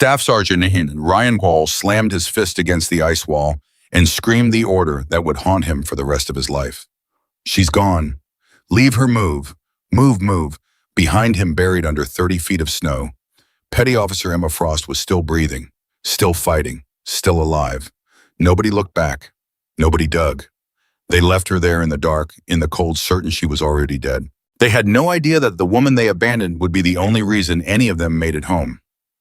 Staff Sergeant Ryan Cole slammed his fist against the ice wall and screamed the order that would haunt him for the rest of his life. She's gone. Leave her move. Move, move. Behind him, buried under 30 feet of snow, Petty Officer Emma Frost was still breathing, still fighting, still alive. Nobody looked back. Nobody dug. They left her there in the dark, in the cold, certain she was already dead. They had no idea that the woman they abandoned would be the only reason any of them made it home.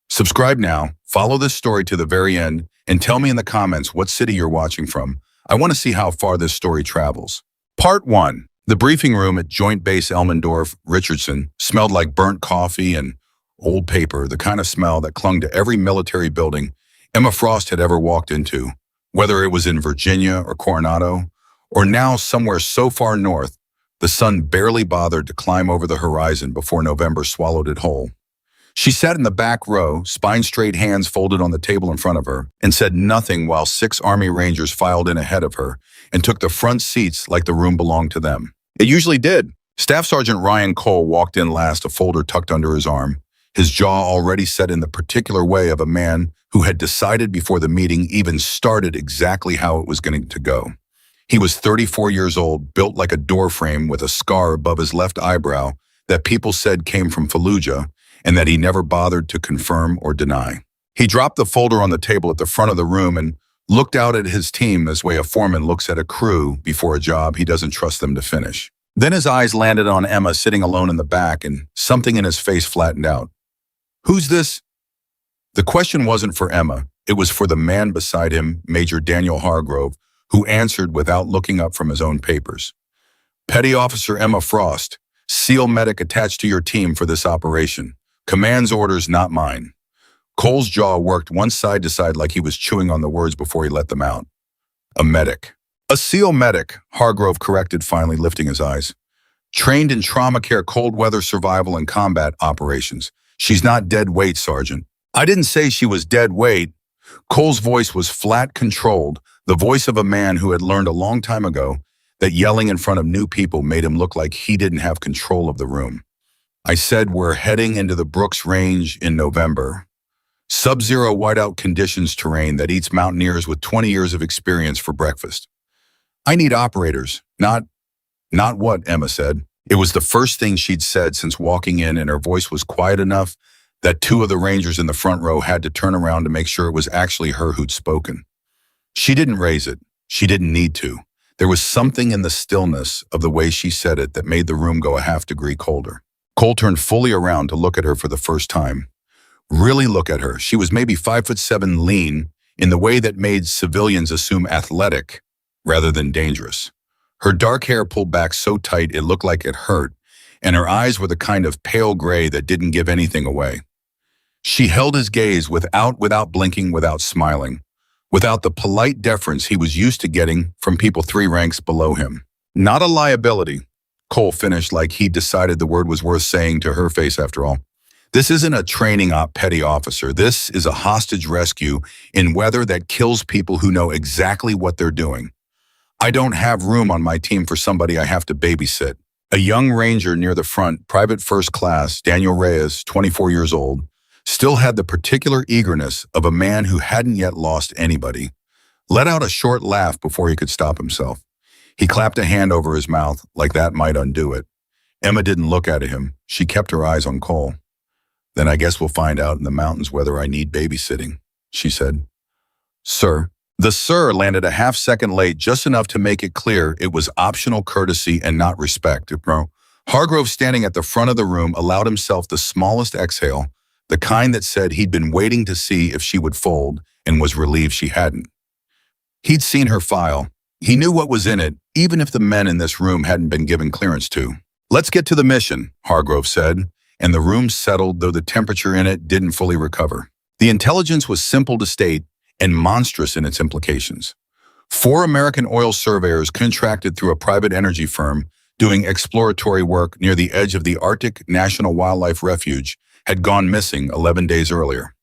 Subscribe now, follow this story to the very end, and tell me in the comments what city you're watching from. I want to see how far this story travels. Part 1. The briefing room at Joint Base Elmendorf, Richardson, smelled like burnt coffee and old paper, the kind of smell that clung to every military building Emma Frost had ever walked into, whether it was in Virginia or Coronado, or now somewhere so far north, the sun barely bothered to climb over the horizon before November swallowed it whole. She sat in the back row, spine straight, hands folded on the table in front of her, and said nothing while 6 Army Rangers filed in ahead of her and took the front seats like the room belonged to them. It usually did. Staff Sergeant Ryan Cole walked in last, a folder tucked under his arm, his jaw already set in the particular way of a man who had decided before the meeting even started exactly how it was going to go. He was 34 years old, built like a door frame with a scar above his left eyebrow that people said came from Fallujah, and that he never bothered to confirm or deny. He dropped the folder on the table at the front of the room and looked out at his team as way a foreman looks at a crew before a job he doesn't trust them to finish. Then his eyes landed on Emma sitting alone in the back, and something in his face flattened out. "Who's this?" The question wasn't for Emma. It was for the man beside him, Major Daniel Hargrove, who answered without looking up from his own papers. "Petty Officer Emma Frost, SEAL medic attached to your team for this operation. Command's orders, not mine." Cole's jaw worked one side to side like he was chewing on the words before he let them out. "A medic." "A SEAL medic," Hargrove corrected, finally lifting his eyes. "Trained in trauma care, cold weather survival, and combat operations. She's not dead weight, Sergeant." "I didn't say she was dead weight." Cole's voice was flat, controlled, the voice of a man who had learned a long time ago that yelling in front of new people made him look like he didn't have control of the room. "I said we're heading into the Brooks Range in November. Sub-zero whiteout conditions terrain that eats mountaineers with 20 years of experience for breakfast. I need operators, not what," Emma said. It was the first thing she'd said since walking in, and her voice was quiet enough that 2 of the Rangers in the front row had to turn around to make sure it was actually her who'd spoken. She didn't raise it. She didn't need to. There was something in the stillness of the way she said it that made the room go a half-degree colder. Cole turned fully around to look at her for the first time. Really look at her. She was maybe 5'7", lean, in the way that made civilians assume athletic rather than dangerous. Her dark hair pulled back so tight it looked like it hurt, and her eyes were the kind of pale gray that didn't give anything away. She held his gaze without blinking, without smiling, without the polite deference he was used to getting from people 3 ranks below him. "Not a liability," Cole finished like he'd decided the word was worth saying to her face after all. "This isn't a training op, petty officer. This is a hostage rescue in weather that kills people who know exactly what they're doing. I don't have room on my team for somebody I have to babysit." A young Ranger near the front, Private First Class Daniel Reyes, 24 years old, still had the particular eagerness of a man who hadn't yet lost anybody. Let out a short laugh before he could stop himself. He clapped a hand over his mouth like that might undo it. Emma didn't look at him. She kept her eyes on Cole. "Then I guess we'll find out in the mountains whether I need babysitting," she said. "Sir." The "sir" landed a half-second late, just enough to make it clear it was optional courtesy and not respect. Hargrove, standing at the front of the room, allowed himself the smallest exhale, the kind that said he'd been waiting to see if she would fold and was relieved she hadn't. He'd seen her file. He knew what was in it, even if the men in this room hadn't been given clearance to. "Let's get to the mission," Hargrove said, and the room settled, though the temperature in it didn't fully recover. The intelligence was simple to state and monstrous in its implications. 4 American oil surveyors contracted through a private energy firm doing exploratory work near the edge of the Arctic National Wildlife Refuge had gone missing 11 days earlier.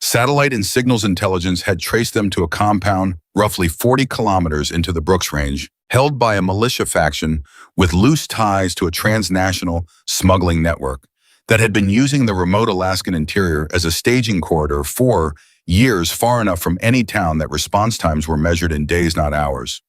Satellite and signals intelligence had traced them to a compound roughly 40 kilometers into the Brooks Range, held by a militia faction with loose ties to a transnational smuggling network. that had been using the remote Alaskan interior as a staging corridor for years, far enough from any town that response times were measured in days, not hours.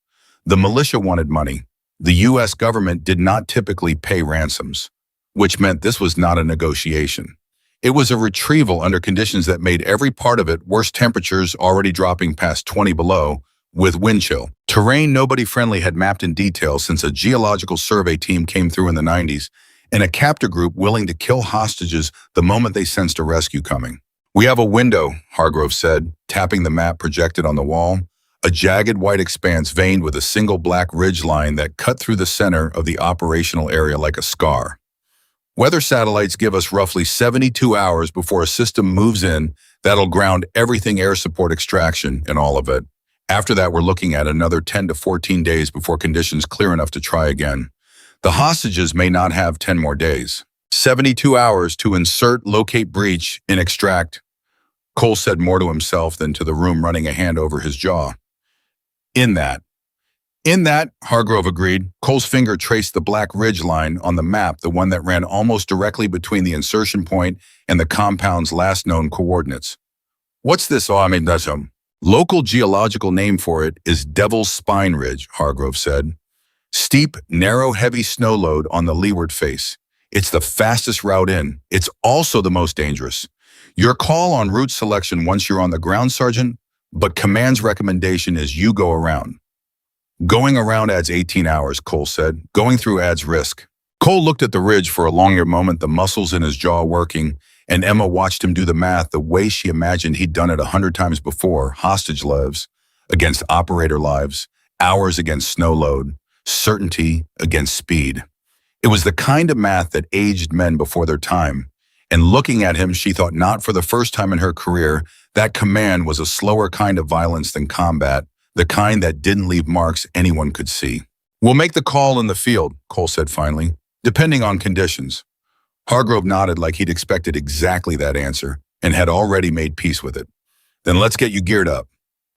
The militia wanted money. The U.S. government did not typically pay ransoms, which meant this was not a negotiation. It was a retrieval under conditions that made every part of it worse, temperatures already dropping past 20 below, with wind chill. Terrain nobody friendly had mapped in detail since a geological survey team came through in the 90s, and a captor group willing to kill hostages the moment they sensed a rescue coming. "We have a window," Hargrove said, tapping the map projected on the wall, a jagged white expanse veined with a single black ridge line that cut through the center of the operational area like a scar. "Weather satellites give us roughly 72 hours before a system moves in that'll ground everything air support extraction and all of it. After that, we're looking at another 10 to 14 days before conditions clear enough to try again. The hostages may not have 10 more days. 72 hours to insert, locate breach, and extract." Cole said more to himself than to the room, running a hand over his jaw. In that, Hargrove agreed. Cole's finger traced the black ridge line on the map, the one that ran almost directly between the insertion point and the compound's last known coordinates. "What's this?" That's local geological name for it is Devil's Spine Ridge, Hargrove said. "Steep, narrow, heavy snow load on the leeward face. It's the fastest route in. It's also the most dangerous. Your call on route selection once you're on the ground, Sergeant, but command's recommendation is you go around." "Going around adds 18 hours, Cole said. "Going through adds risk." Cole looked at the ridge for a longer moment, the muscles in his jaw working, and Emma watched him do the math the way she imagined he'd done it 100 times before: hostage lives against operator lives, hours against snow load, certainty against speed. It was the kind of math that aged men before their time. And looking at him, she thought not for the first time in her career that command was a slower kind of violence than combat, the kind that didn't leave marks anyone could see. "We'll make the call in the field," Cole said finally, "depending on conditions." Hargrove nodded like he'd expected exactly that answer and had already made peace with it. "Then let's get you geared up.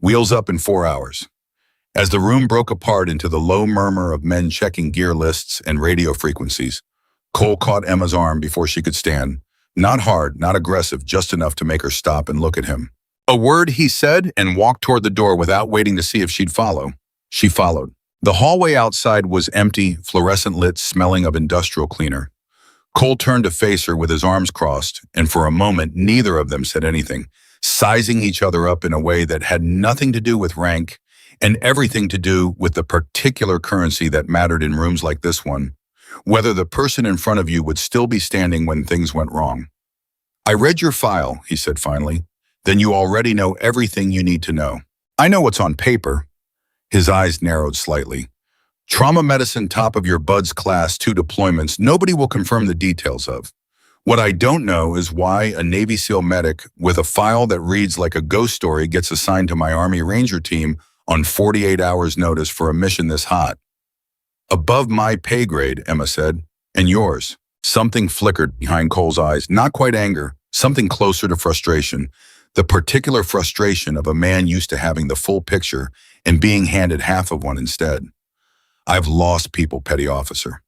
Wheels up in 4 hours." As the room broke apart into the low murmur of men checking gear lists and radio frequencies, Cole caught Emma's arm before she could stand. Not hard, not aggressive, just enough to make her stop and look at him. "A word," he said, and walked toward the door without waiting to see if she'd follow. She followed. The hallway outside was empty, fluorescent lit, smelling of industrial cleaner. Cole turned to face her with his arms crossed, and for a moment neither of them said anything, sizing each other up in a way that had nothing to do with rank and everything to do with the particular currency that mattered in rooms like this one: whether the person in front of you would still be standing when things went wrong. "I read your file," he said finally. "Then you already know everything you need to know." "I know what's on paper." His eyes narrowed slightly. "Trauma medicine, top of your BUDS Class 2 deployments, nobody will confirm the details of. What I don't know is why a Navy SEAL medic with a file that reads like a ghost story gets assigned to my Army Ranger team on 48 hours notice for a mission this hot." "Above my pay grade," Emma said. "And yours." Something flickered behind Cole's eyes, not quite anger, something closer to frustration, the particular frustration of a man used to having the full picture and being handed half of one instead. "I've lost people, petty officer.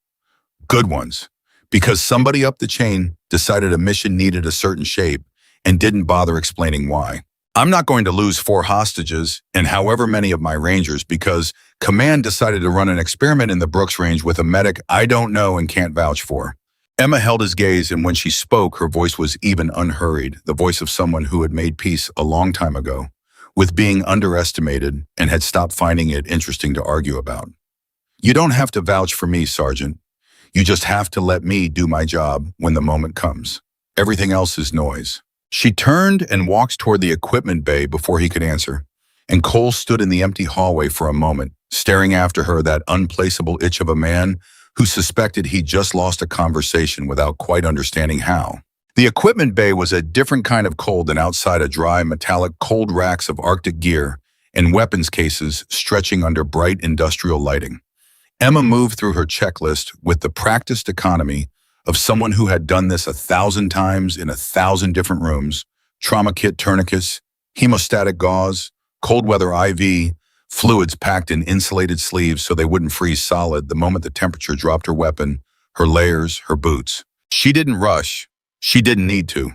Good ones. Because somebody up the chain decided a mission needed a certain shape and didn't bother explaining why. I'm not going to lose 4 hostages and however many of my Rangers because command decided to run an experiment in the Brooks Range with a medic I don't know and can't vouch for." Emma held his gaze, and when she spoke, her voice was even unhurried, the voice of someone who had made peace a long time ago with being underestimated and had stopped finding it interesting to argue about. "You don't have to vouch for me, Sergeant. You just have to let me do my job when the moment comes. Everything else is noise." She turned and walked toward the equipment bay before he could answer, and Cole stood in the empty hallway for a moment, staring after her, that unplaceable itch of a man who suspected he'd just lost a conversation without quite understanding how. The equipment bay was a different kind of cold than outside, a dry, metallic, cold racks of Arctic gear and weapons cases stretching under bright industrial lighting. Emma moved through her checklist with the practiced economy of someone who had done this 1,000 times in 1,000 different rooms: trauma kit, tourniquets, hemostatic gauze, cold weather IV, fluids packed in insulated sleeves so they wouldn't freeze solid the moment the temperature dropped, her weapon, her layers, her boots. She didn't rush. She didn't need to.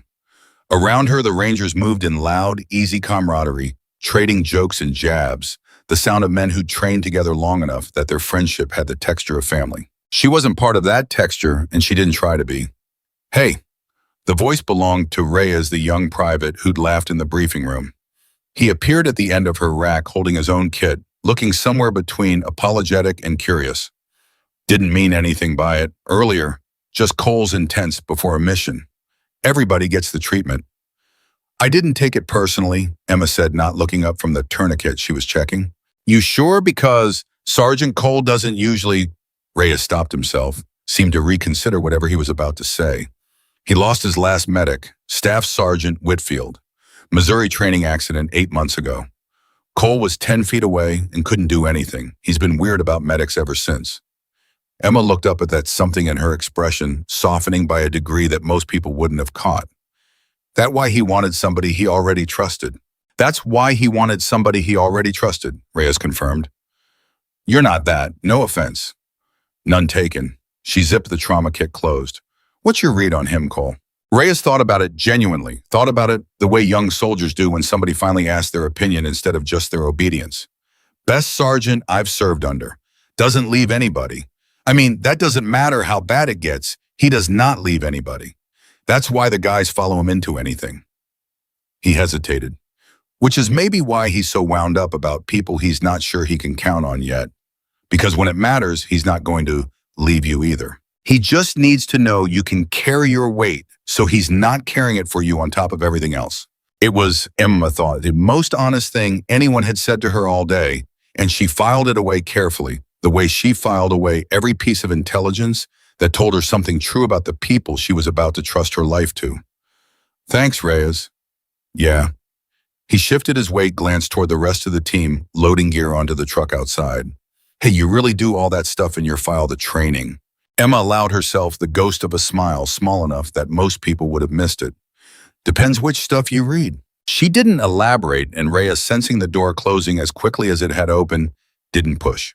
Around her, the Rangers moved in loud, easy camaraderie, trading jokes and jabs, the sound of men who trained together long enough that their friendship had the texture of family. She wasn't part of that texture, and she didn't try to be. Hey, the voice belonged to Reyes, the young private who'd laughed in the briefing room. He appeared at the end of her rack holding his own kit, looking somewhere between apologetic and curious. Didn't mean anything by it. Earlier, just Cole's intense before a mission. Everybody gets the treatment. I didn't take it personally, Emma said, not looking up from the tourniquet she was checking. You sure? Because Sergeant Cole doesn't usually... Reyes stopped himself, seemed to reconsider whatever he was about to say. He lost his last medic, Staff Sergeant Whitfield. Missouri training accident 8 months ago. Cole was 10 feet away and couldn't do anything. He's been weird about medics ever since. Emma looked up at that something in her expression, softening by a degree that most people wouldn't have caught. That's why he wanted somebody he already trusted. That's why he wanted somebody he already trusted, Reyes confirmed. You're not that. No offense. None taken. She zipped the trauma kit closed. What's your read on him, Cole? Reyes thought about it genuinely, thought about it the way young soldiers do when somebody finally asks their opinion instead of just their obedience. Best sergeant I've served under. Doesn't leave anybody. I mean, that doesn't matter how bad it gets. He does not leave anybody. That's why the guys follow him into anything. He hesitated, which is maybe why he's so wound up about people he's not sure he can count on yet. Because when it matters, he's not going to leave you either. He just needs to know you can carry your weight, so he's not carrying it for you on top of everything else. It was, Emma thought, the most honest thing anyone had said to her all day, and she filed it away carefully, the way she filed away every piece of intelligence that told her something true about the people she was about to trust her life to. Thanks, Reyes. Yeah. He shifted his weight, glanced toward the rest of the team, loading gear onto the truck outside. Hey, you really do all that stuff in your file, the training. Emma allowed herself the ghost of a smile small enough that most people would have missed it. Depends which stuff you read. She didn't elaborate, and Reyes, sensing the door closing as quickly as it had opened, didn't push.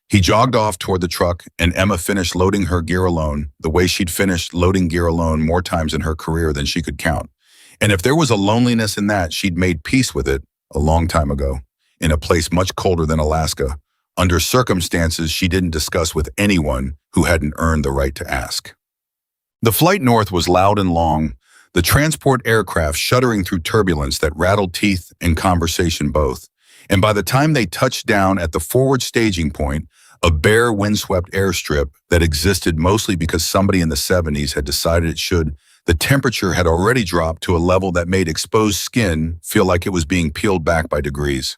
He jogged off toward the truck, and Emma finished loading her gear alone, the way she'd finished loading gear alone more times in her career than she could count. And if there was a loneliness in that, she'd made peace with it a long time ago, in a place much colder than Alaska, under circumstances she didn't discuss with anyone who hadn't earned the right to ask. The flight north was loud and long, the transport aircraft shuddering through turbulence that rattled teeth and conversation both. And by the time they touched down at the forward staging point, a bare, windswept airstrip that existed mostly because somebody in the 70s had decided it should, the temperature had already dropped to a level that made exposed skin feel like it was being peeled back by degrees.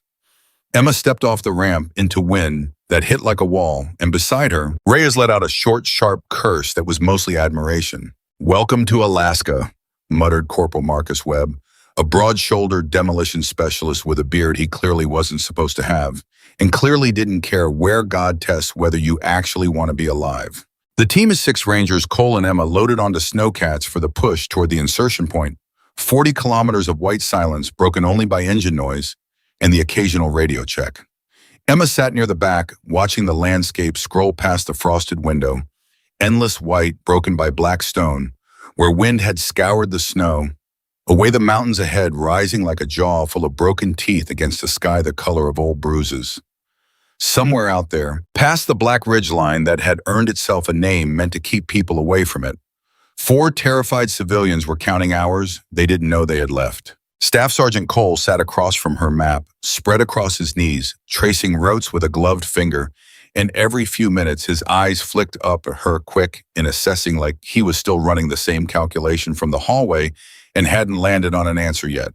Emma stepped off the ramp into wind that hit like a wall, and beside her, Reyes let out a short, sharp curse that was mostly admiration. Welcome to Alaska, muttered Corporal Marcus Webb, a broad-shouldered demolition specialist with a beard he clearly wasn't supposed to have, and clearly didn't care where God tests whether you actually want to be alive. The team of 6 Rangers, Cole and Emma, loaded onto snowcats for the push toward the insertion point, 40 kilometers of white silence broken only by engine noise and the occasional radio check. Emma sat near the back, watching the landscape scroll past the frosted window, endless white broken by black stone, where wind had scoured the snow, away the mountains ahead rising like a jaw full of broken teeth against a sky the color of old bruises. Somewhere out there, past the black ridgeline that had earned itself a name meant to keep people away from it, 4 terrified civilians were counting hours they didn't know they had left. Staff Sergeant Cole sat across from her map, spread across his knees, tracing routes with a gloved finger, and every few minutes his eyes flicked up at her quick in assessing like he was still running the same calculation from the hallway and hadn't landed on an answer yet.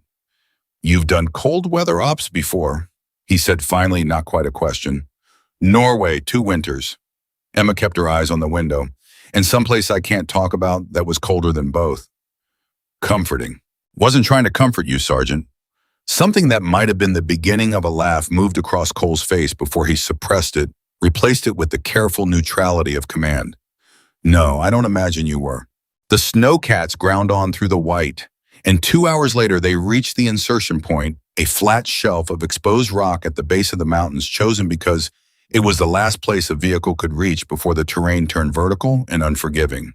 You've done cold weather ops before, he said finally, not quite a question. Norway, 2 winters. Emma kept her eyes on the window, and someplace I can't talk about that was colder than both. Comforting. Wasn't trying to comfort you, Sergeant. Something that might have been the beginning of a laugh moved across Cole's face before he suppressed it, replaced it with the careful neutrality of command. No, I don't imagine you were. The snowcats ground on through the white, and 2 hours later they reached the insertion point, a flat shelf of exposed rock at the base of the mountains chosen because it was the last place a vehicle could reach before the terrain turned vertical and unforgiving.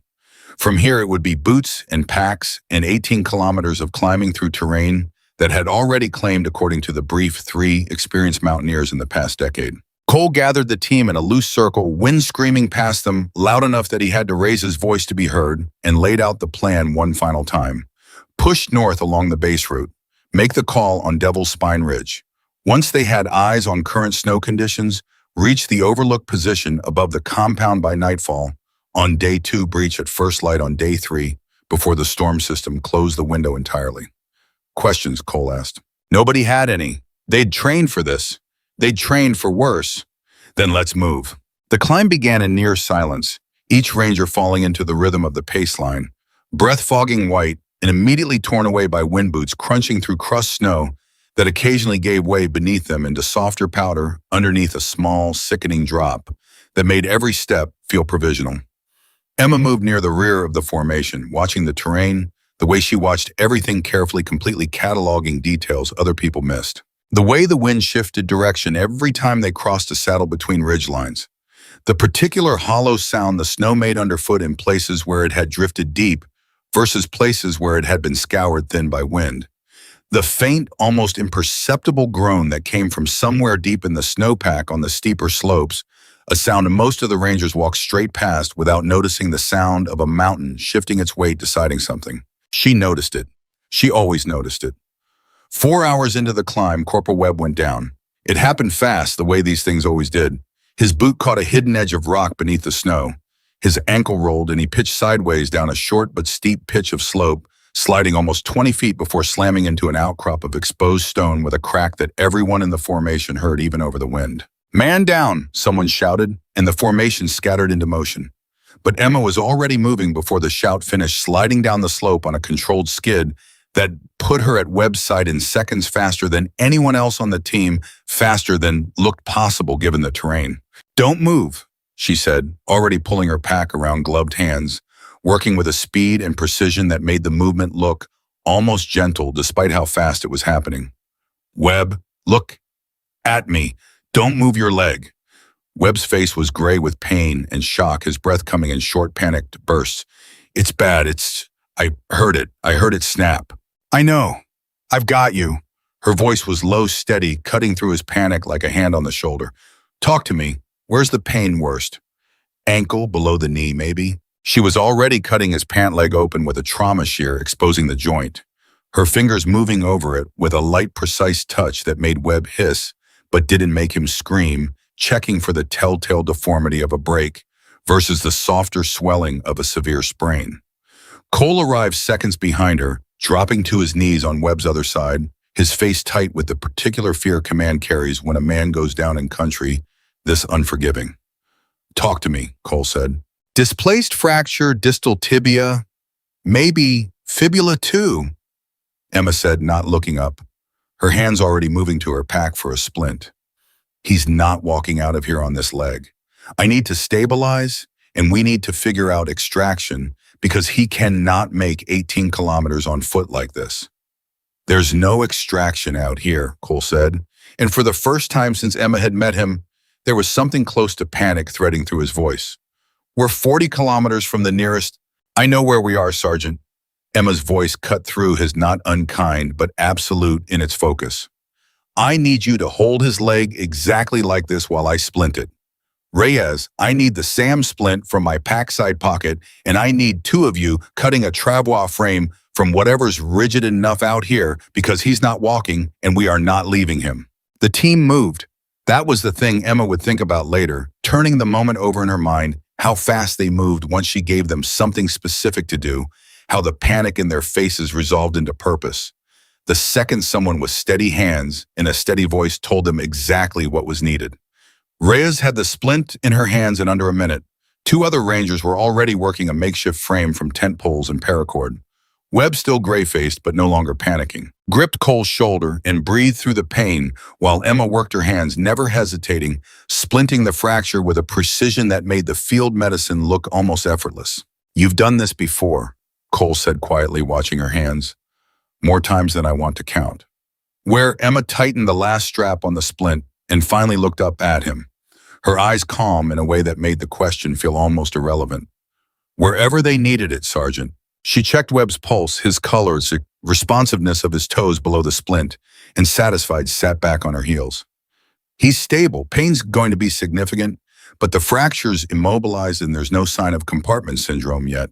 From here, it would be boots and packs and 18 kilometers of climbing through terrain that had already claimed, according to the brief, 3 experienced mountaineers in the past decade. Cole gathered the team in a loose circle, wind screaming past them, loud enough that he had to raise his voice to be heard, and laid out the plan one final time. Push north along the base route. Make the call on Devil's Spine Ridge. Once they had eyes on current snow conditions, reach the overlook position above the compound by nightfall. On day 2, breach at first light on day 3, before the storm system closed the window entirely. Questions, Cole asked. Nobody had any. They'd trained for this. They'd trained for worse. Then let's move. The climb began in near silence, each ranger falling into the rhythm of the pace line, breath fogging white and immediately torn away by wind boots crunching through crushed snow that occasionally gave way beneath them into softer powder underneath a small, sickening drop that made every step feel provisional. Emma moved near the rear of the formation, watching the terrain, the way she watched everything carefully, completely cataloging details other people missed. The way the wind shifted direction every time they crossed a saddle between ridgelines. The particular hollow sound the snow made underfoot in places where it had drifted deep versus places where it had been scoured thin by wind. The faint, almost imperceptible groan that came from somewhere deep in the snowpack on the steeper slopes, a sound most of the rangers walked straight past without noticing the sound of a mountain shifting its weight, deciding something. She noticed it. She always noticed it. 4 hours into the climb, Corporal Webb went down. It happened fast, the way these things always did. His boot caught a hidden edge of rock beneath the snow. His ankle rolled and he pitched sideways down a short but steep pitch of slope, sliding almost 20 feet before slamming into an outcrop of exposed stone with a crack that everyone in the formation heard even over the wind. "Man down," someone shouted, and the formation scattered into motion. But Emma was already moving before the shout finished, sliding down the slope on a controlled skid that put her at Webb's side in seconds faster than anyone else on the team, faster than looked possible given the terrain. "Don't move," she said, already pulling her pack around gloved hands, working with a speed and precision that made the movement look almost gentle despite how fast it was happening. "Webb, look at me. Don't move your leg." Webb's face was gray with pain and shock, his breath coming in short, panicked bursts. "It's bad. I heard it. I heard it snap." "I know. I've got you." Her voice was low, steady, cutting through his panic like a hand on the shoulder. "Talk to me. Where's the pain worst?" "Ankle, below the knee, maybe?" She was already cutting his pant leg open with a trauma shear, exposing the joint, her fingers moving over it with a light, precise touch that made Webb hiss, but didn't make him scream, checking for the telltale deformity of a break versus the softer swelling of a severe sprain. Cole arrived seconds behind her, dropping to his knees on Webb's other side, his face tight with the particular fear command carries when a man goes down in country this unforgiving. "Talk to me," Cole said. "Displaced fracture, distal tibia, maybe fibula too," Emma said, not looking up, her hands already moving to her pack for a splint. "He's not walking out of here on this leg. I need to stabilize, and we need to figure out extraction because he cannot make 18 kilometers on foot like this." "There's no extraction out here," Cole said, and for the first time since Emma had met him, there was something close to panic threading through his voice. "We're 40 kilometers from the nearest—" "I know where we are, Sergeant." Emma's voice cut through his not unkind but absolute in its focus. "I need you to hold his leg exactly like this while I splint it. Reyes, I need the SAM splint from my pack side pocket, and I need 2 of you cutting a travois frame from whatever's rigid enough out here because he's not walking and we are not leaving him." The team moved. That was the thing Emma would think about later, turning the moment over in her mind, how fast they moved once she gave them something specific to do, how the panic in their faces resolved into purpose. The second someone with steady hands and a steady voice told them exactly what was needed. Reyes had the splint in her hands in under a minute. 2 other rangers were already working a makeshift frame from tent poles and paracord. Webb, still gray-faced but no longer panicking, gripped Cole's shoulder and breathed through the pain while Emma worked her hands, never hesitating, splinting the fracture with a precision that made the field medicine look almost effortless. "You've done this before," Cole said quietly, watching her hands. "More times than I want to count." Where Emma tightened the last strap on the splint and finally looked up at him, her eyes calm in a way that made the question feel almost irrelevant. Wherever they needed it, Sergeant. She checked Webb's pulse, his colors, responsiveness of his toes below the splint, and satisfied sat back on her heels. He's stable. Pain's going to be significant, but the fracture's immobilized and there's no sign of compartment syndrome yet.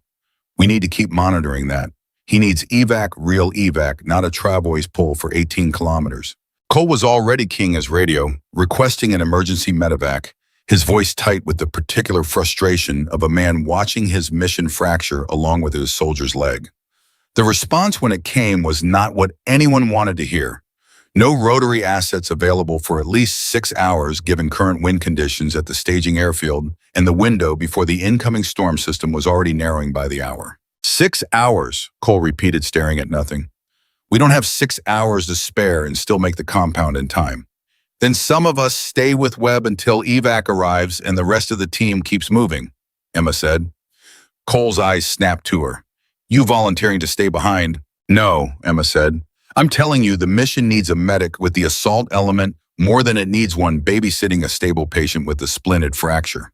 We need to keep monitoring that. He needs evac, real evac, not a travois pull for 18 kilometers. Cole was already keying his radio, requesting an emergency medevac, his voice tight with the particular frustration of a man watching his mission fracture along with his soldier's leg. The response when it came was not what anyone wanted to hear. No rotary assets available for at least 6 hours given current wind conditions at the staging airfield, and the window before the incoming storm system was already narrowing by the hour. 6 hours, Cole repeated, staring at nothing. We don't have 6 hours to spare and still make the compound in time. Then some of us stay with Webb until evac arrives and the rest of the team keeps moving, Emma said. Cole's eyes snapped to her. You volunteering to stay behind? No, Emma said. I'm telling you, the mission needs a medic with the assault element more than it needs one babysitting a stable patient with a splinted fracture.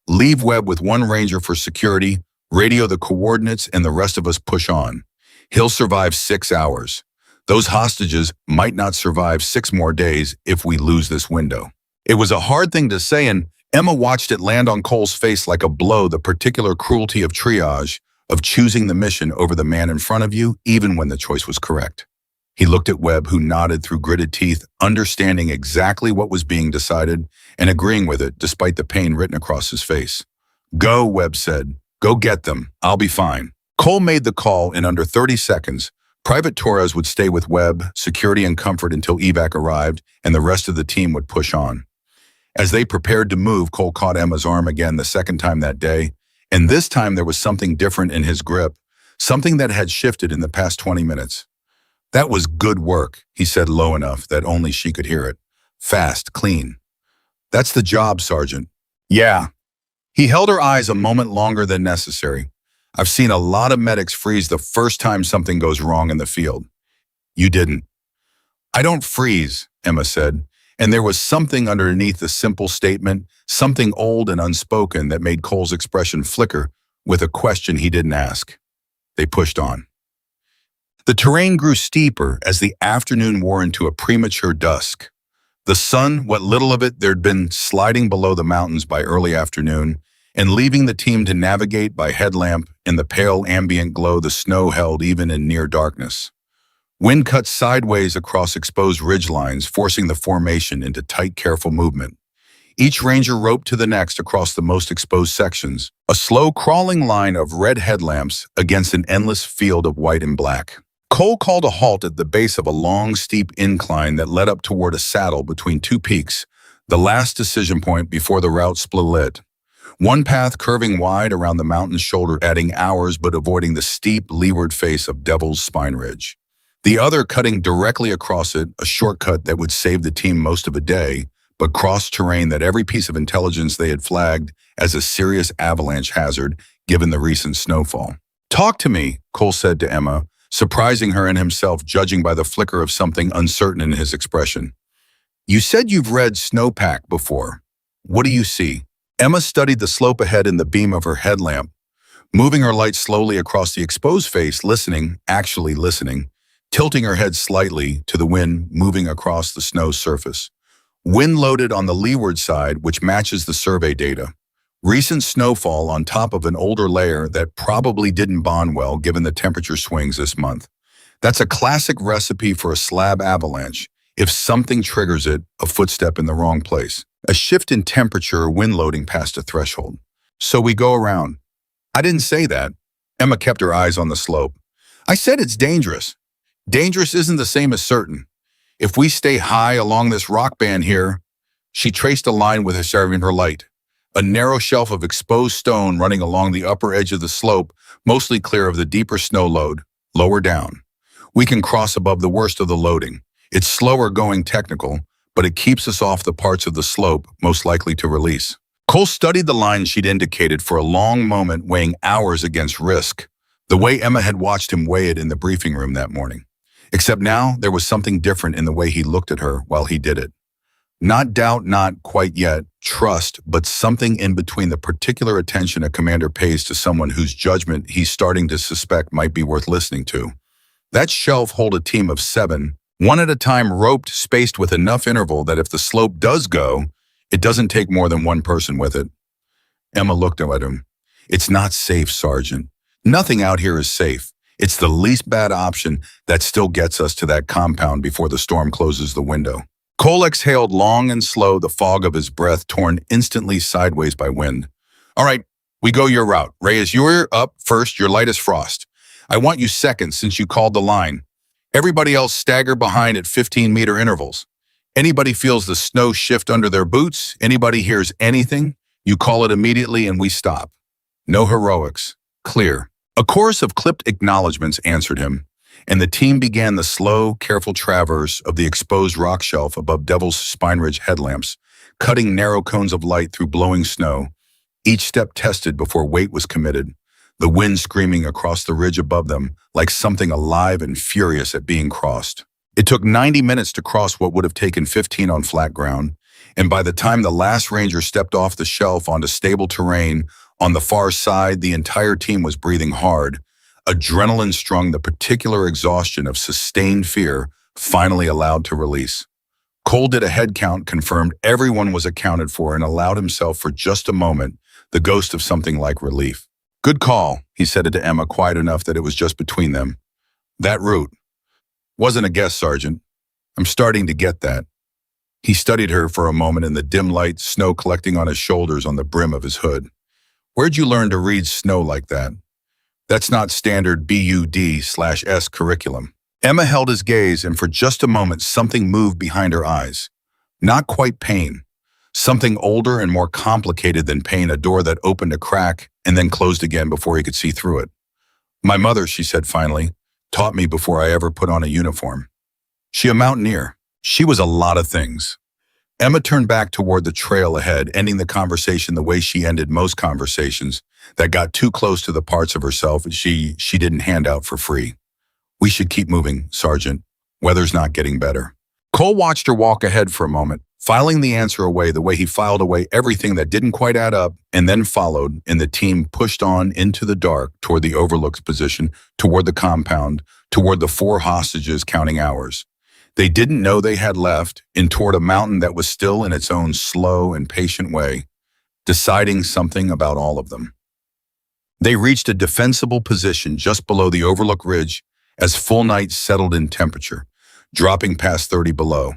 Leave Webb with one ranger for security, radio the coordinates, and the rest of us push on. He'll survive 6 hours. Those hostages might not survive 6 more days if we lose this window. It was a hard thing to say, and Emma watched it land on Cole's face like a blow, the particular cruelty of triage, of choosing the mission over the man in front of you, even when the choice was correct. He looked at Webb, who nodded through gritted teeth, understanding exactly what was being decided and agreeing with it despite the pain written across his face. Go, Webb said. Go get them. I'll be fine. Cole made the call in under 30 seconds. Private Torres would stay with Webb, security and comfort until evac arrived, and the rest of the team would push on. As they prepared to move, Cole caught Emma's arm again the second time that day, and this time there was something different in his grip, something that had shifted in the past 20 minutes. That was good work, he said low enough that only she could hear it. Fast, clean. That's the job, Sergeant. Yeah. He held her eyes a moment longer than necessary. I've seen a lot of medics freeze the first time something goes wrong in the field. You didn't. I don't freeze, Emma said, and there was something underneath the simple statement, something old and unspoken that made Cole's expression flicker with a question he didn't ask. They pushed on. The terrain grew steeper as the afternoon wore into a premature dusk. The sun, what little of it there'd been, sliding below the mountains by early afternoon, and leaving the team to navigate by headlamp in the pale ambient glow the snow held even in near darkness. Wind cut sideways across exposed ridgelines, forcing the formation into tight, careful movement. Each ranger roped to the next across the most exposed sections, a slow crawling line of red headlamps against an endless field of white and black. Cole called a halt at the base of a long, steep incline that led up toward a saddle between two peaks, the last decision point before the route split. One path curving wide around the mountain's shoulder, adding hours but avoiding the steep leeward face of Devil's Spine Ridge. The other cutting directly across it, a shortcut that would save the team most of a day, but crossed terrain that every piece of intelligence they had flagged as a serious avalanche hazard given the recent snowfall. Talk to me, Cole said to Emma, surprising her and himself, judging by the flicker of something uncertain in his expression. You said you've read Snowpack before. What do you see? Emma studied the slope ahead in the beam of her headlamp, moving her light slowly across the exposed face, listening, actually listening, tilting her head slightly to the wind moving across the snow surface. Wind loaded on the leeward side, which matches the survey data. Recent snowfall on top of an older layer that probably didn't bond well given the temperature swings this month. That's a classic recipe for a slab avalanche. If something triggers it, a footstep in the wrong place. A shift in temperature or wind loading past a threshold. So we go around. I didn't say that. Emma kept her eyes on the slope. I said it's dangerous. Dangerous isn't the same as certain. If we stay high along this rock band here, she traced a line with her serving her light. A narrow shelf of exposed stone running along the upper edge of the slope, mostly clear of the deeper snow load, lower down. We can cross above the worst of the loading. It's slower going technical, but it keeps us off the parts of the slope most likely to release. Cole studied the line she'd indicated for a long moment, weighing hours against risk, the way Emma had watched him weigh it in the briefing room that morning. Except now, there was something different in the way he looked at her while he did it. Not doubt, not quite yet, trust, but something in between the particular attention a commander pays to someone whose judgment he's starting to suspect might be worth listening to. That shelf held a team of 7, one at a time, roped, spaced with enough interval that if the slope does go, it doesn't take more than one person with it. Emma looked at him. It's not safe, Sergeant. Nothing out here is safe. It's the least bad option that still gets us to that compound before the storm closes the window. Cole exhaled long and slow, the fog of his breath torn instantly sideways by wind. All right, we go your route. Reyes, you're up first, you're light as frost. I want you second since you called the line. Everybody else stagger behind at 15-meter intervals. Anybody feels the snow shift under their boots, anybody hears anything, you call it immediately and we stop. No heroics. Clear. A chorus of clipped acknowledgments answered him, and the team began the slow, careful traverse of the exposed rock shelf above Devil's Spine Ridge headlamps, cutting narrow cones of light through blowing snow, each step tested before weight was committed, the wind screaming across the ridge above them like something alive and furious at being crossed. It took 90 minutes to cross what would have taken 15 on flat ground, and by the time the last ranger stepped off the shelf onto stable terrain on the far side, the entire team was breathing hard. Adrenaline strung, the particular exhaustion of sustained fear finally allowed to release. Cole did a head count, confirmed everyone was accounted for, and allowed himself for just a moment the ghost of something like relief. Good call, he said it to Emma, quiet enough that it was just between them. That route wasn't a guess, Sergeant. I'm starting to get that. He studied her for a moment in the dim light, snow collecting on his shoulders on the brim of his hood. Where'd you learn to read snow like that? That's not standard BUD/S curriculum. Emma held his gaze, and for just a moment something moved behind her eyes. Not quite pain. Something older and more complicated than pain, a door that opened a crack and then closed again before he could see through it. My mother, she said finally, taught me before I ever put on a uniform. She a mountaineer. She was a lot of things. Emma turned back toward the trail ahead, ending the conversation the way she ended most conversations that got too close to the parts of herself she didn't hand out for free. We should keep moving, Sergeant. Weather's not getting better. Cole watched her walk ahead for a moment, filing the answer away the way he filed away everything that didn't quite add up, and then followed, and the team pushed on into the dark toward the overlook's position, toward the compound, toward the 4 hostages counting hours. They didn't know they had left, and toward a mountain that was still in its own slow and patient way, deciding something about all of them. They reached a defensible position just below the overlook ridge as full night settled in temperature, dropping past 30 below.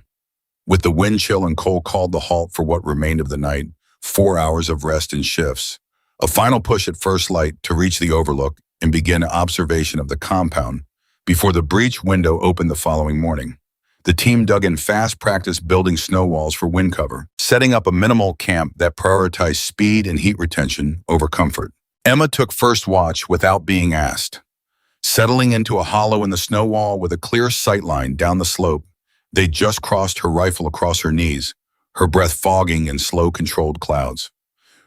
With the wind chill, and Cole called the halt for what remained of the night, 4 hours of rest and shifts, a final push at first light to reach the overlook and begin observation of the compound before the breach window opened the following morning. The team dug in fast practice building snow walls for wind cover, setting up a minimal camp that prioritized speed and heat retention over comfort. Emma took first watch without being asked. Settling into a hollow in the snow wall with a clear sight line down the slope, they just crossed, her rifle across her knees, her breath fogging in slow, controlled clouds.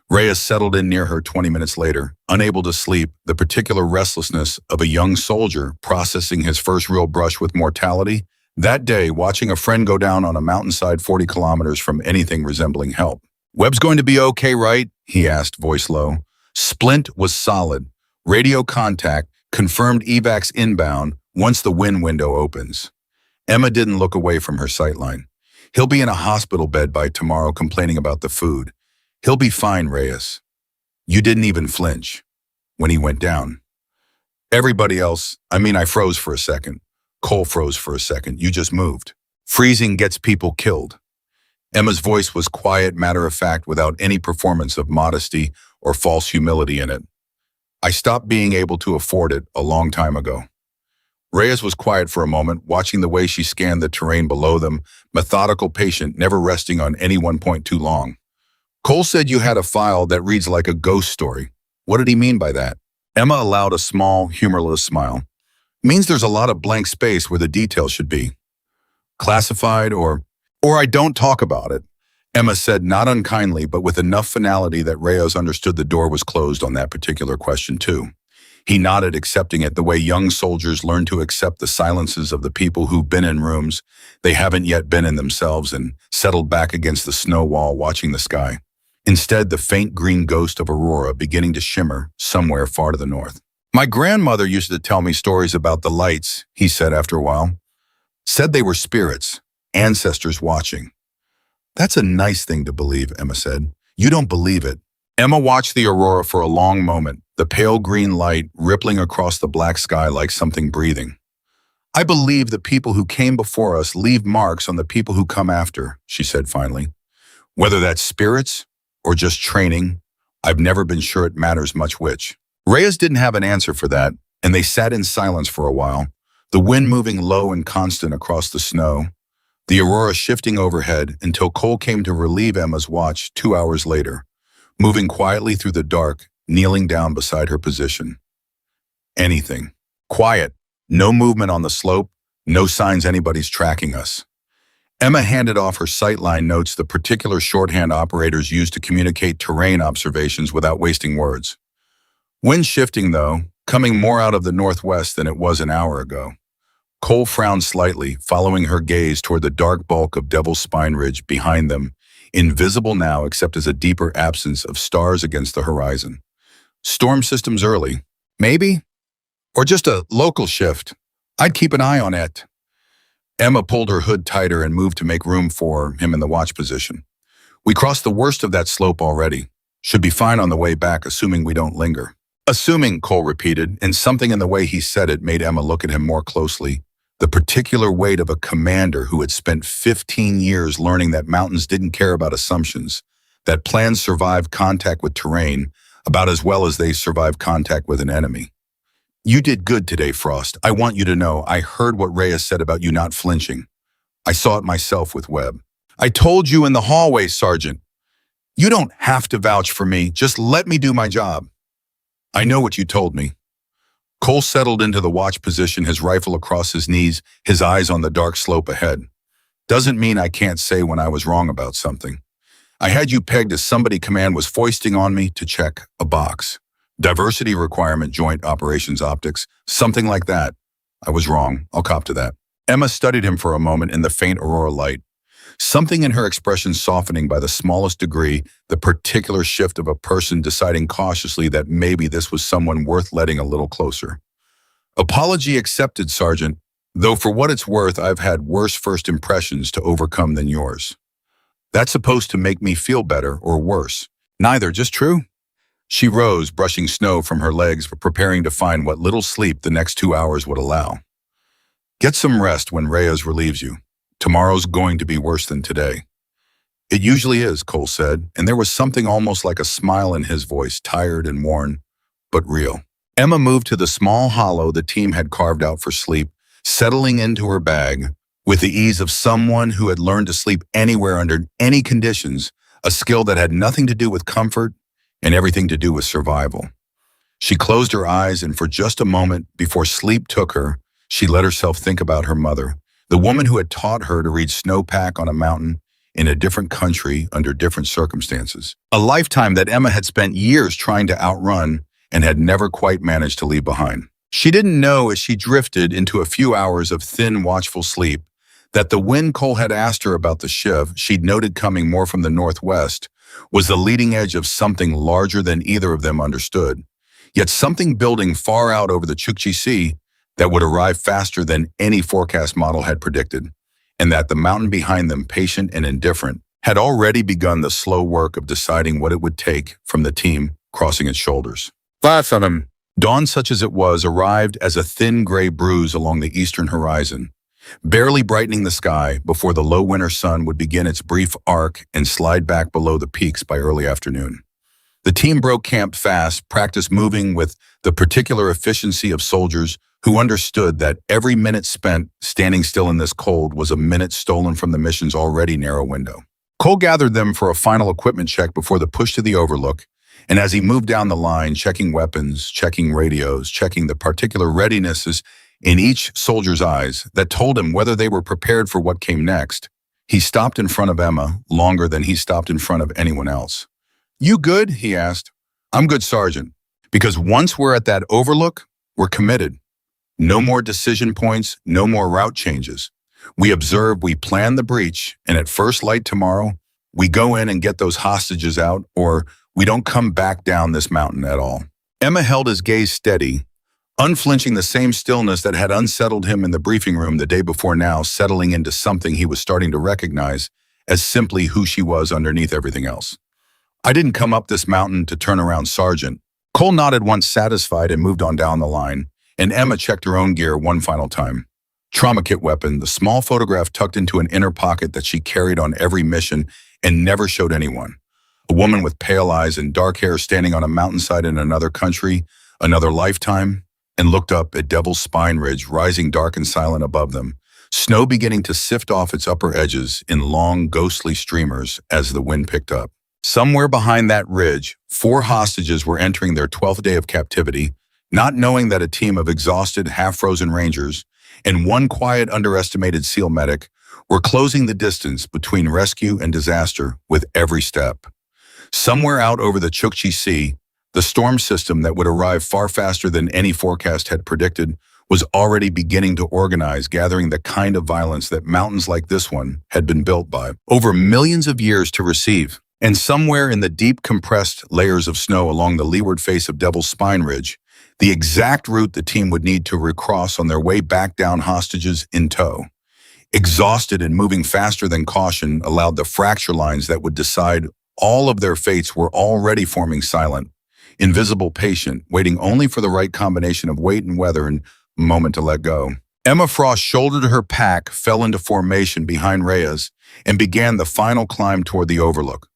Reyes settled in near her 20 minutes later, unable to sleep, the particular restlessness of a young soldier processing his first real brush with mortality, that day watching a friend go down on a mountainside 40 kilometers from anything resembling help. Webb's going to be okay, right? He asked, voice low. Splint was solid. Radio contact, confirmed evacs inbound once the wind window opens. Emma didn't look away from her sightline. He'll be in a hospital bed by tomorrow complaining about the food. He'll be fine, Reyes. You didn't even flinch when he went down. Everybody else, I froze for a second. Cole froze for a second. You just moved. Freezing gets people killed. Emma's voice was quiet, matter-of-fact, without any performance of modesty or false humility in it. I stopped being able to afford it a long time ago. Reyes was quiet for a moment, watching the way she scanned the terrain below them, methodical, patient, never resting on any one point too long. Cole said you had a file that reads like a ghost story. What did he mean by that? Emma allowed a small, humorless smile. Means there's a lot of blank space where the details should be. Classified or I don't talk about it, Emma said, not unkindly, but with enough finality that Reyes understood the door was closed on that particular question too. He nodded, accepting it the way young soldiers learn to accept the silences of the people who've been in rooms they haven't yet been in themselves and settled back against the snow wall watching the sky. Instead, the faint green ghost of Aurora beginning to shimmer somewhere far to the north. My grandmother used to tell me stories about the lights, he said after a while. Said they were spirits, ancestors watching. That's a nice thing to believe, Emma said. You don't believe it. Emma watched the aurora for a long moment, the pale green light rippling across the black sky like something breathing. I believe the people who came before us leave marks on the people who come after, she said finally. Whether that's spirits or just training, I've never been sure it matters much which. Reyes didn't have an answer for that, and they sat in silence for a while, the wind moving low and constant across the snow, the aurora shifting overhead until Cole came to relieve Emma's watch 2 hours later, moving quietly through the dark, kneeling down beside her position. Anything. Quiet. No movement on the slope, no signs anybody's tracking us. Emma handed off her sightline notes, the particular shorthand operators use to communicate terrain observations without wasting words. Wind shifting, though, coming more out of the northwest than it was an hour ago. Cole frowned slightly, following her gaze toward the dark bulk of Devil's Spine Ridge behind them, invisible now except as a deeper absence of stars against the horizon. Storm systems early, maybe? Or just a local shift. I'd keep an eye on it. Emma pulled her hood tighter and moved to make room for him in the watch position. We crossed the worst of that slope already. Should be fine on the way back, assuming we don't linger. Assuming, Cole repeated, and something in the way he said it made Emma look at him more closely. The particular weight of a commander who had spent 15 years learning that mountains didn't care about assumptions, that plans survive contact with terrain about as well as they survive contact with an enemy. You did good today, Frost. I want you to know I heard what Reyes said about you not flinching. I saw it myself with Webb. I told you in the hallway, Sergeant. You don't have to vouch for me. Just let me do my job. I know what you told me. Cole settled into the watch position, his rifle across his knees, his eyes on the dark slope ahead. Doesn't mean I can't say when I was wrong about something. I had you pegged as somebody command was foisting on me to check a box. Diversity requirement, joint operations optics, something like that. I was wrong. I'll cop to that. Emma studied him for a moment in the faint aurora light. Something in her expression softening by the smallest degree, the particular shift of a person deciding cautiously that maybe this was someone worth letting a little closer. Apology accepted, Sergeant, though for what it's worth, I've had worse first impressions to overcome than yours. That's supposed to make me feel better or worse. Neither, just true. She rose, brushing snow from her legs, preparing to find what little sleep the next 2 hours would allow. Get some rest when Reyes relieves you. Tomorrow's going to be worse than today. It usually is, Cole said, and there was something almost like a smile in his voice, tired and worn, but real. Emma moved to the small hollow the team had carved out for sleep, settling into her bag with the ease of someone who had learned to sleep anywhere under any conditions, a skill that had nothing to do with comfort and everything to do with survival. She closed her eyes, and for just a moment before sleep took her, she let herself think about her mother, the woman who had taught her to read snowpack on a mountain in a different country under different circumstances. A lifetime that Emma had spent years trying to outrun and had never quite managed to leave behind. She didn't know as she drifted into a few hours of thin, watchful sleep that the wind Cole had asked her about the shiv she'd noted coming more from the northwest was the leading edge of something larger than either of them understood, yet something building far out over the Chukchi Sea that would arrive faster than any forecast model had predicted, and that the mountain behind them, patient and indifferent, had already begun the slow work of deciding what it would take from the team crossing its shoulders. Fast on him. Dawn, such as it was, arrived as a thin gray bruise along the eastern horizon, barely brightening the sky before the low winter sun would begin its brief arc and slide back below the peaks by early afternoon. The team broke camp fast, practiced moving with the particular efficiency of soldiers who understood that every minute spent standing still in this cold was a minute stolen from the mission's already narrow window. Cole gathered them for a final equipment check before the push to the overlook, and as he moved down the line, checking weapons, checking radios, checking the particular readinesses in each soldier's eyes that told him whether they were prepared for what came next, he stopped in front of Emma longer than he stopped in front of anyone else. "You good?" he asked. "I'm good, Sergeant." Because once we're at that overlook, we're committed. No more decision points, no more route changes. We observe, we plan the breach, and at first light tomorrow, we go in and get those hostages out, or we don't come back down this mountain at all. Emma held his gaze steady, unflinching, the same stillness that had unsettled him in the briefing room the day before, now settling into something he was starting to recognize as simply who she was underneath everything else. I didn't come up this mountain to turn around, Sergeant. Cole nodded once satisfied and moved on down the line, and Emma checked her own gear one final time. Trauma kit weapon, the small photograph tucked into an inner pocket that she carried on every mission and never showed anyone. A woman with pale eyes and dark hair standing on a mountainside in another country, another lifetime, and looked up at Devil's Spine Ridge rising dark and silent above them, snow beginning to sift off its upper edges in long, ghostly streamers as the wind picked up. Somewhere behind that ridge, 4 hostages were entering their 12th day of captivity, not knowing that a team of exhausted, half-frozen rangers and one quiet, underestimated SEAL medic were closing the distance between rescue and disaster with every step. Somewhere out over the Chukchi Sea, the storm system that would arrive far faster than any forecast had predicted was already beginning to organize, gathering the kind of violence that mountains like this one had been built by over millions of years to receive. And somewhere in the deep, compressed layers of snow along the leeward face of Devil's Spine Ridge, the exact route the team would need to recross on their way back down, hostages in tow. Exhausted and moving faster than caution allowed the fracture lines that would decide all of their fates were already forming, silent, invisible, patient, waiting only for the right combination of weight and weather and moment to let go. Emma Frost shouldered her pack, fell into formation behind Reyes, and began the final climb toward the overlook,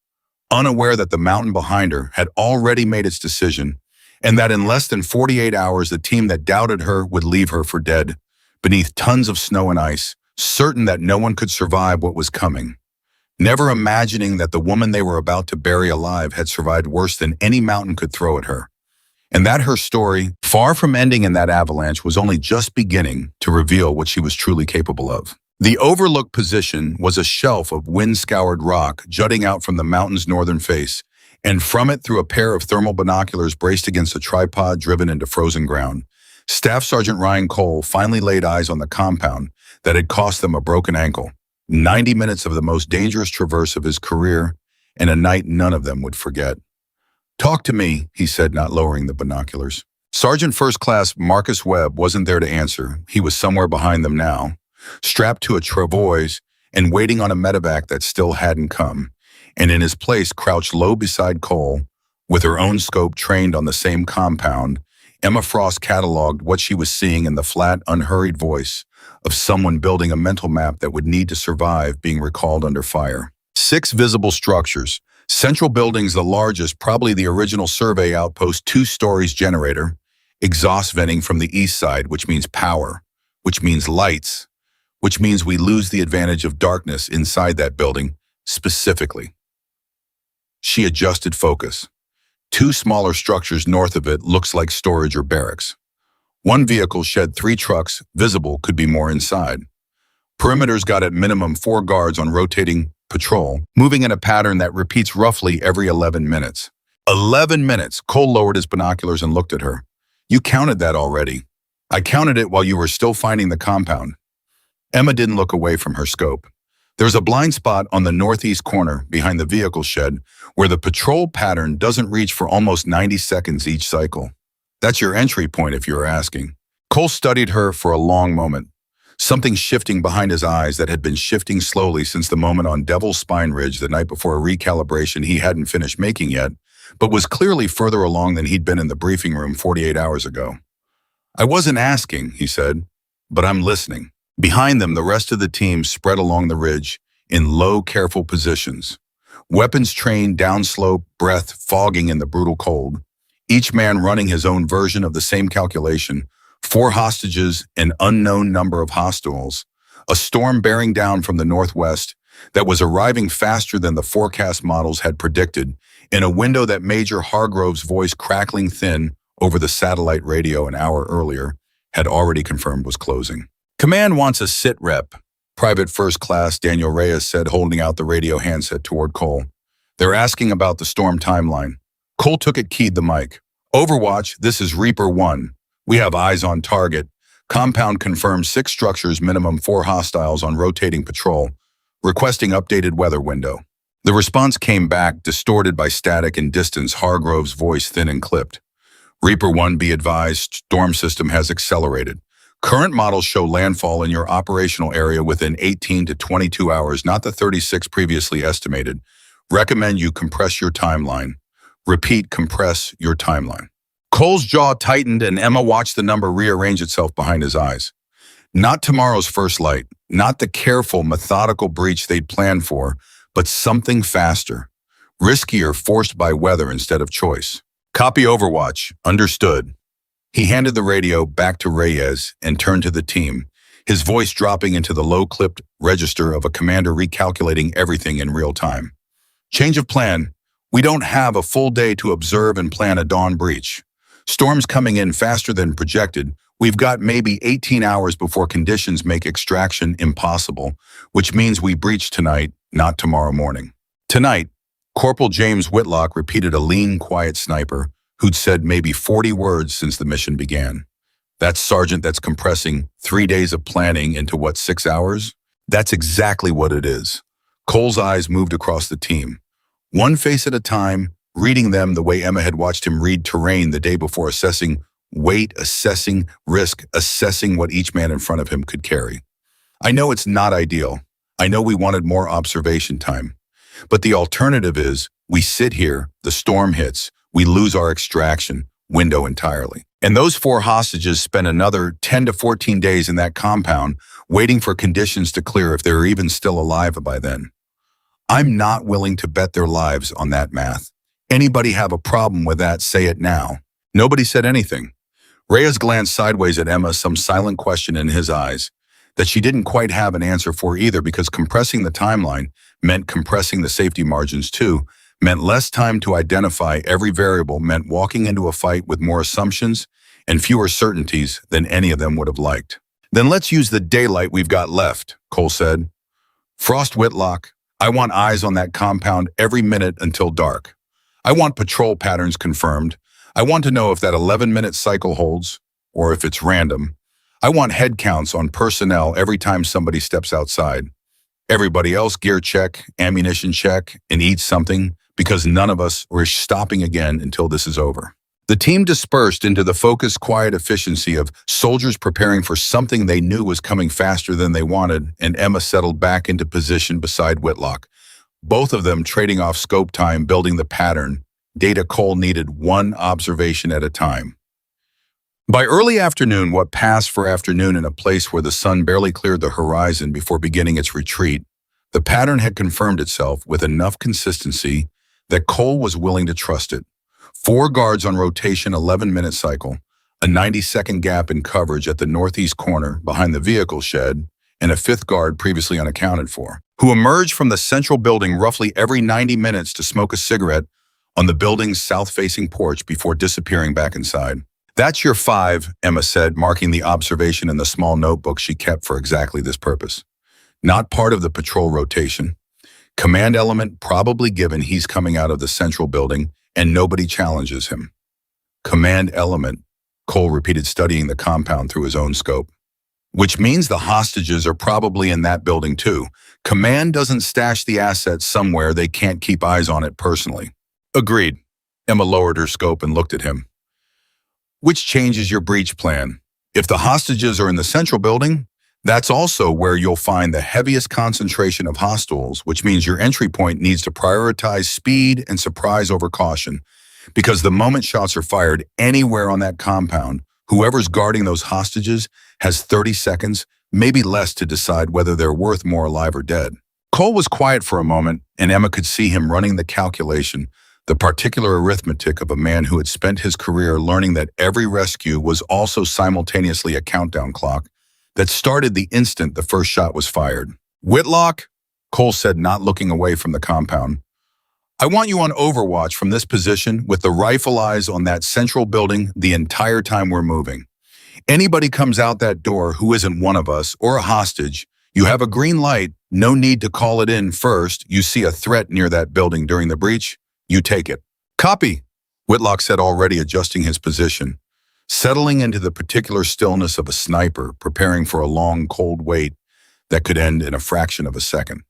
unaware that the mountain behind her had already made its decision, and that in less than 48 hours the team that doubted her would leave her for dead, beneath tons of snow and ice, certain that no one could survive what was coming, never imagining that the woman they were about to bury alive had survived worse than any mountain could throw at her, and that her story, far from ending in that avalanche, was only just beginning to reveal what she was truly capable of. The overlook position was a shelf of wind-scoured rock jutting out from the mountain's northern face, and from it, through a pair of thermal binoculars braced against a tripod driven into frozen ground, Staff Sergeant Ryan Cole finally laid eyes on the compound that had cost them a broken ankle, 90 minutes of the most dangerous traverse of his career, and a night none of them would forget. "Talk to me," he said, not lowering the binoculars. Sergeant First Class Marcus Webb wasn't there to answer. He was somewhere behind them now, strapped to a travois and waiting on a medevac that still hadn't come, and in his place, crouched low beside Cole, with her own scope trained on the same compound, Emma Frost cataloged what she was seeing in the flat, unhurried voice of someone building a mental map that would need to survive being recalled under fire. 6 visible structures. Central buildings, the largest, probably the original survey outpost, 2 stories, generator, exhaust venting from the east side, which means power, which means lights, which means we lose the advantage of darkness inside that building, specifically. She adjusted focus. 2 smaller structures north of it looks like storage or barracks. 1 vehicle shed 3 trucks, visible, could be more inside. Perimeters got at minimum 4 guards on rotating patrol, moving in a pattern that repeats roughly every 11 minutes. 11 minutes! Cole lowered his binoculars and looked at her. "You counted that already." "I counted it while you were still finding the compound." Emma didn't look away from her scope. There's a blind spot on the northeast corner behind the vehicle shed where the patrol pattern doesn't reach for almost 90 seconds each cycle. That's your entry point, if you're asking. Cole studied her for a long moment, something shifting behind his eyes that had been shifting slowly since the moment on Devil's Spine Ridge the night before a recalibration he hadn't finished making yet, but was clearly further along than he'd been in the briefing room 48 hours ago. "I wasn't asking," he said, "but I'm listening." Behind them, the rest of the team spread along the ridge in low, careful positions. Weapons trained downslope, breath fogging in the brutal cold. Each man running his own version of the same calculation. 4 hostages, an unknown number of hostiles. A storm bearing down from the northwest that was arriving faster than the forecast models had predicted, in a window that Major Hargrove's voice, crackling thin over the satellite radio an hour earlier, had already confirmed was closing. "Command wants a sit rep," Private First Class Daniel Reyes said, holding out the radio handset toward Cole. "They're asking about the storm timeline." Cole took it, keyed the mic. Overwatch, this is Reaper 1. We have eyes on target. Compound confirms 6 structures, minimum 4 hostiles on rotating patrol, requesting updated weather window. The response came back, distorted by static and distance, Hargrove's voice thin and clipped. Reaper 1, be advised, storm system has accelerated. Current models show landfall in your operational area within 18 to 22 hours, not the 36 previously estimated. Recommend you compress your timeline. Repeat, compress your timeline. Cole's jaw tightened and Emma watched the number rearrange itself behind his eyes. Not tomorrow's first light, not the careful, methodical breach they'd planned for, but something faster, riskier, forced by weather instead of choice. Copy Overwatch, understood. He handed the radio back to Reyes and turned to the team, his voice dropping into the low-clipped register of a commander recalculating everything in real time. Change of plan. We don't have a full day to observe and plan a dawn breach. Storms coming in faster than projected. We've got maybe 18 hours before conditions make extraction impossible, which means we breach tonight, not tomorrow morning. Tonight, Corporal James Whitlock repeated, a lean, quiet sniper who'd said maybe 40 words since the mission began. That sergeant that's compressing 3 days of planning into what, 6 hours? That's exactly what it is. Cole's eyes moved across the team, one face at a time, reading them the way Emma had watched him read terrain the day before, assessing weight, assessing risk, assessing what each man in front of him could carry. I know it's not ideal. I know we wanted more observation time. But the alternative is we sit here, the storm hits, we lose our extraction window entirely. And those 4 hostages spend another 10 to 14 days in that compound waiting for conditions to clear if they're even still alive by then. I'm not willing to bet their lives on that math. Anybody have a problem with that? Say it now. Nobody said anything. Reyes glanced sideways at Emma, some silent question in his eyes that she didn't quite have an answer for either, because compressing the timeline meant compressing the safety margins too, meant less time to identify every variable, meant walking into a fight with more assumptions and fewer certainties than any of them would have liked. Then let's use the daylight we've got left, Cole said. Frost Whitlock, I want eyes on that compound every minute until dark. I want patrol patterns confirmed. I want to know if that 11-minute cycle holds, or if it's random. I want head counts on personnel every time somebody steps outside. Everybody else, gear check, ammunition check, and eat something, because none of us are stopping again until this is over. The team dispersed into the focused, quiet efficiency of soldiers preparing for something they knew was coming faster than they wanted, and Emma settled back into position beside Whitlock, both of them trading off scope time, building the pattern. Data Cole needed one observation at a time. By early afternoon, what passed for afternoon in a place where the sun barely cleared the horizon before beginning its retreat, the pattern had confirmed itself with enough consistency that Cole was willing to trust it. 4 guards on rotation, 11-minute cycle, a 90-second gap in coverage at the northeast corner behind the vehicle shed, and a 5th guard previously unaccounted for, who emerged from the central building roughly every 90 minutes to smoke a cigarette on the building's south-facing porch before disappearing back inside. That's your 5, Emma said, marking the observation in the small notebook she kept for exactly this purpose. Not part of the patrol rotation. Command element probably given he's coming out of the central building and nobody challenges him. Command element, Cole repeated, studying the compound through his own scope. Which means the hostages are probably in that building too. Command doesn't stash the assets somewhere they can't keep eyes on it personally. Agreed. Emma lowered her scope and looked at him. Which changes your breach plan. If the hostages are in the central building, that's also where you'll find the heaviest concentration of hostiles, which means your entry point needs to prioritize speed and surprise over caution, because the moment shots are fired anywhere on that compound, whoever's guarding those hostages has 30 seconds, maybe less, to decide whether they're worth more alive or dead. Cole was quiet for a moment, and Emma could see him running the calculation, the particular arithmetic of a man who had spent his career learning that every rescue was also simultaneously a countdown clock that started the instant the first shot was fired. Whitlock, Cole said, not looking away from the compound, I want you on Overwatch from this position with the rifle eyes on that central building the entire time we're moving. Anybody comes out that door who isn't one of us or a hostage, you have a green light, no need to call it in first. You see a threat near that building during the breach, you take it. Copy. Whitlock said, already adjusting his position, settling into the particular stillness of a sniper preparing for a long, cold wait that could end in a fraction of a second.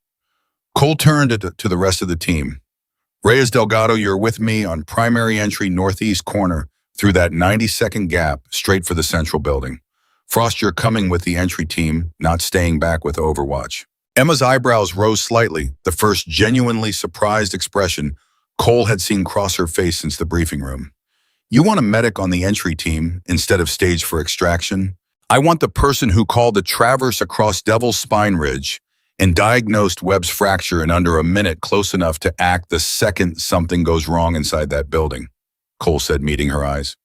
Cole turned to the rest of the team. Reyes Delgado, you're with me on primary entry northeast corner through that 90-second gap straight for the central building. Frost, you're coming with the entry team, not staying back with Overwatch. Emma's eyebrows rose slightly, the first genuinely surprised expression Cole had seen cross her face since the briefing room. You want a medic on the entry team instead of stage for extraction? I want the person who called the traverse across Devil's Spine Ridge and diagnosed Webb's fracture in under a minute, close enough to act the second something goes wrong inside that building, Cole said, meeting her eyes.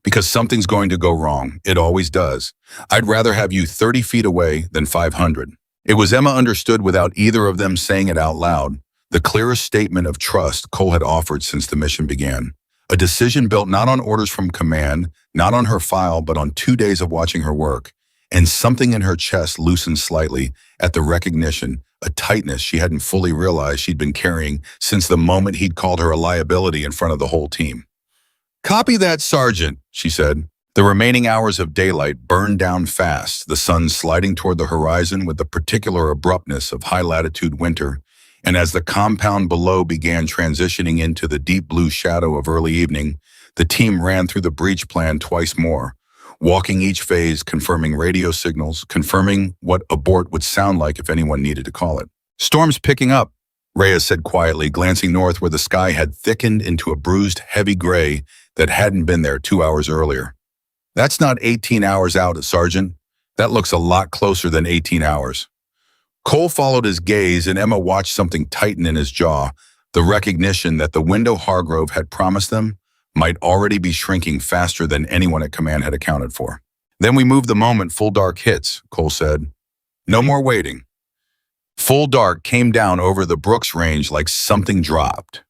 Because something's going to go wrong. It always does. I'd rather have you 30 feet away than 500. It was Emma understood without either of them saying it out loud, the clearest statement of trust Cole had offered since the mission began. A decision built not on orders from command, not on her file, but on 2 days of watching her work. And something in her chest loosened slightly at the recognition, a tightness she hadn't fully realized she'd been carrying since the moment he'd called her a liability in front of the whole team. Copy that, Sergeant, she said. The remaining hours of daylight burned down fast, the sun sliding toward the horizon with the particular abruptness of high-latitude winter, and as the compound below began transitioning into the deep blue shadow of early evening, the team ran through the breach plan twice more, walking each phase, confirming radio signals, confirming what abort would sound like if anyone needed to call it. Storm's picking up, Reyes said quietly, glancing north where the sky had thickened into a bruised, heavy gray that hadn't been there 2 hours earlier. That's not 18 hours out, Sergeant. That looks a lot closer than 18 hours. Cole followed his gaze, and Emma watched something tighten in his jaw, the recognition that the window Hargrove had promised them might already be shrinking faster than anyone at command had accounted for. Then we move the moment full dark hits, Cole said. No more waiting. Full dark came down over the Brooks Range like something dropped.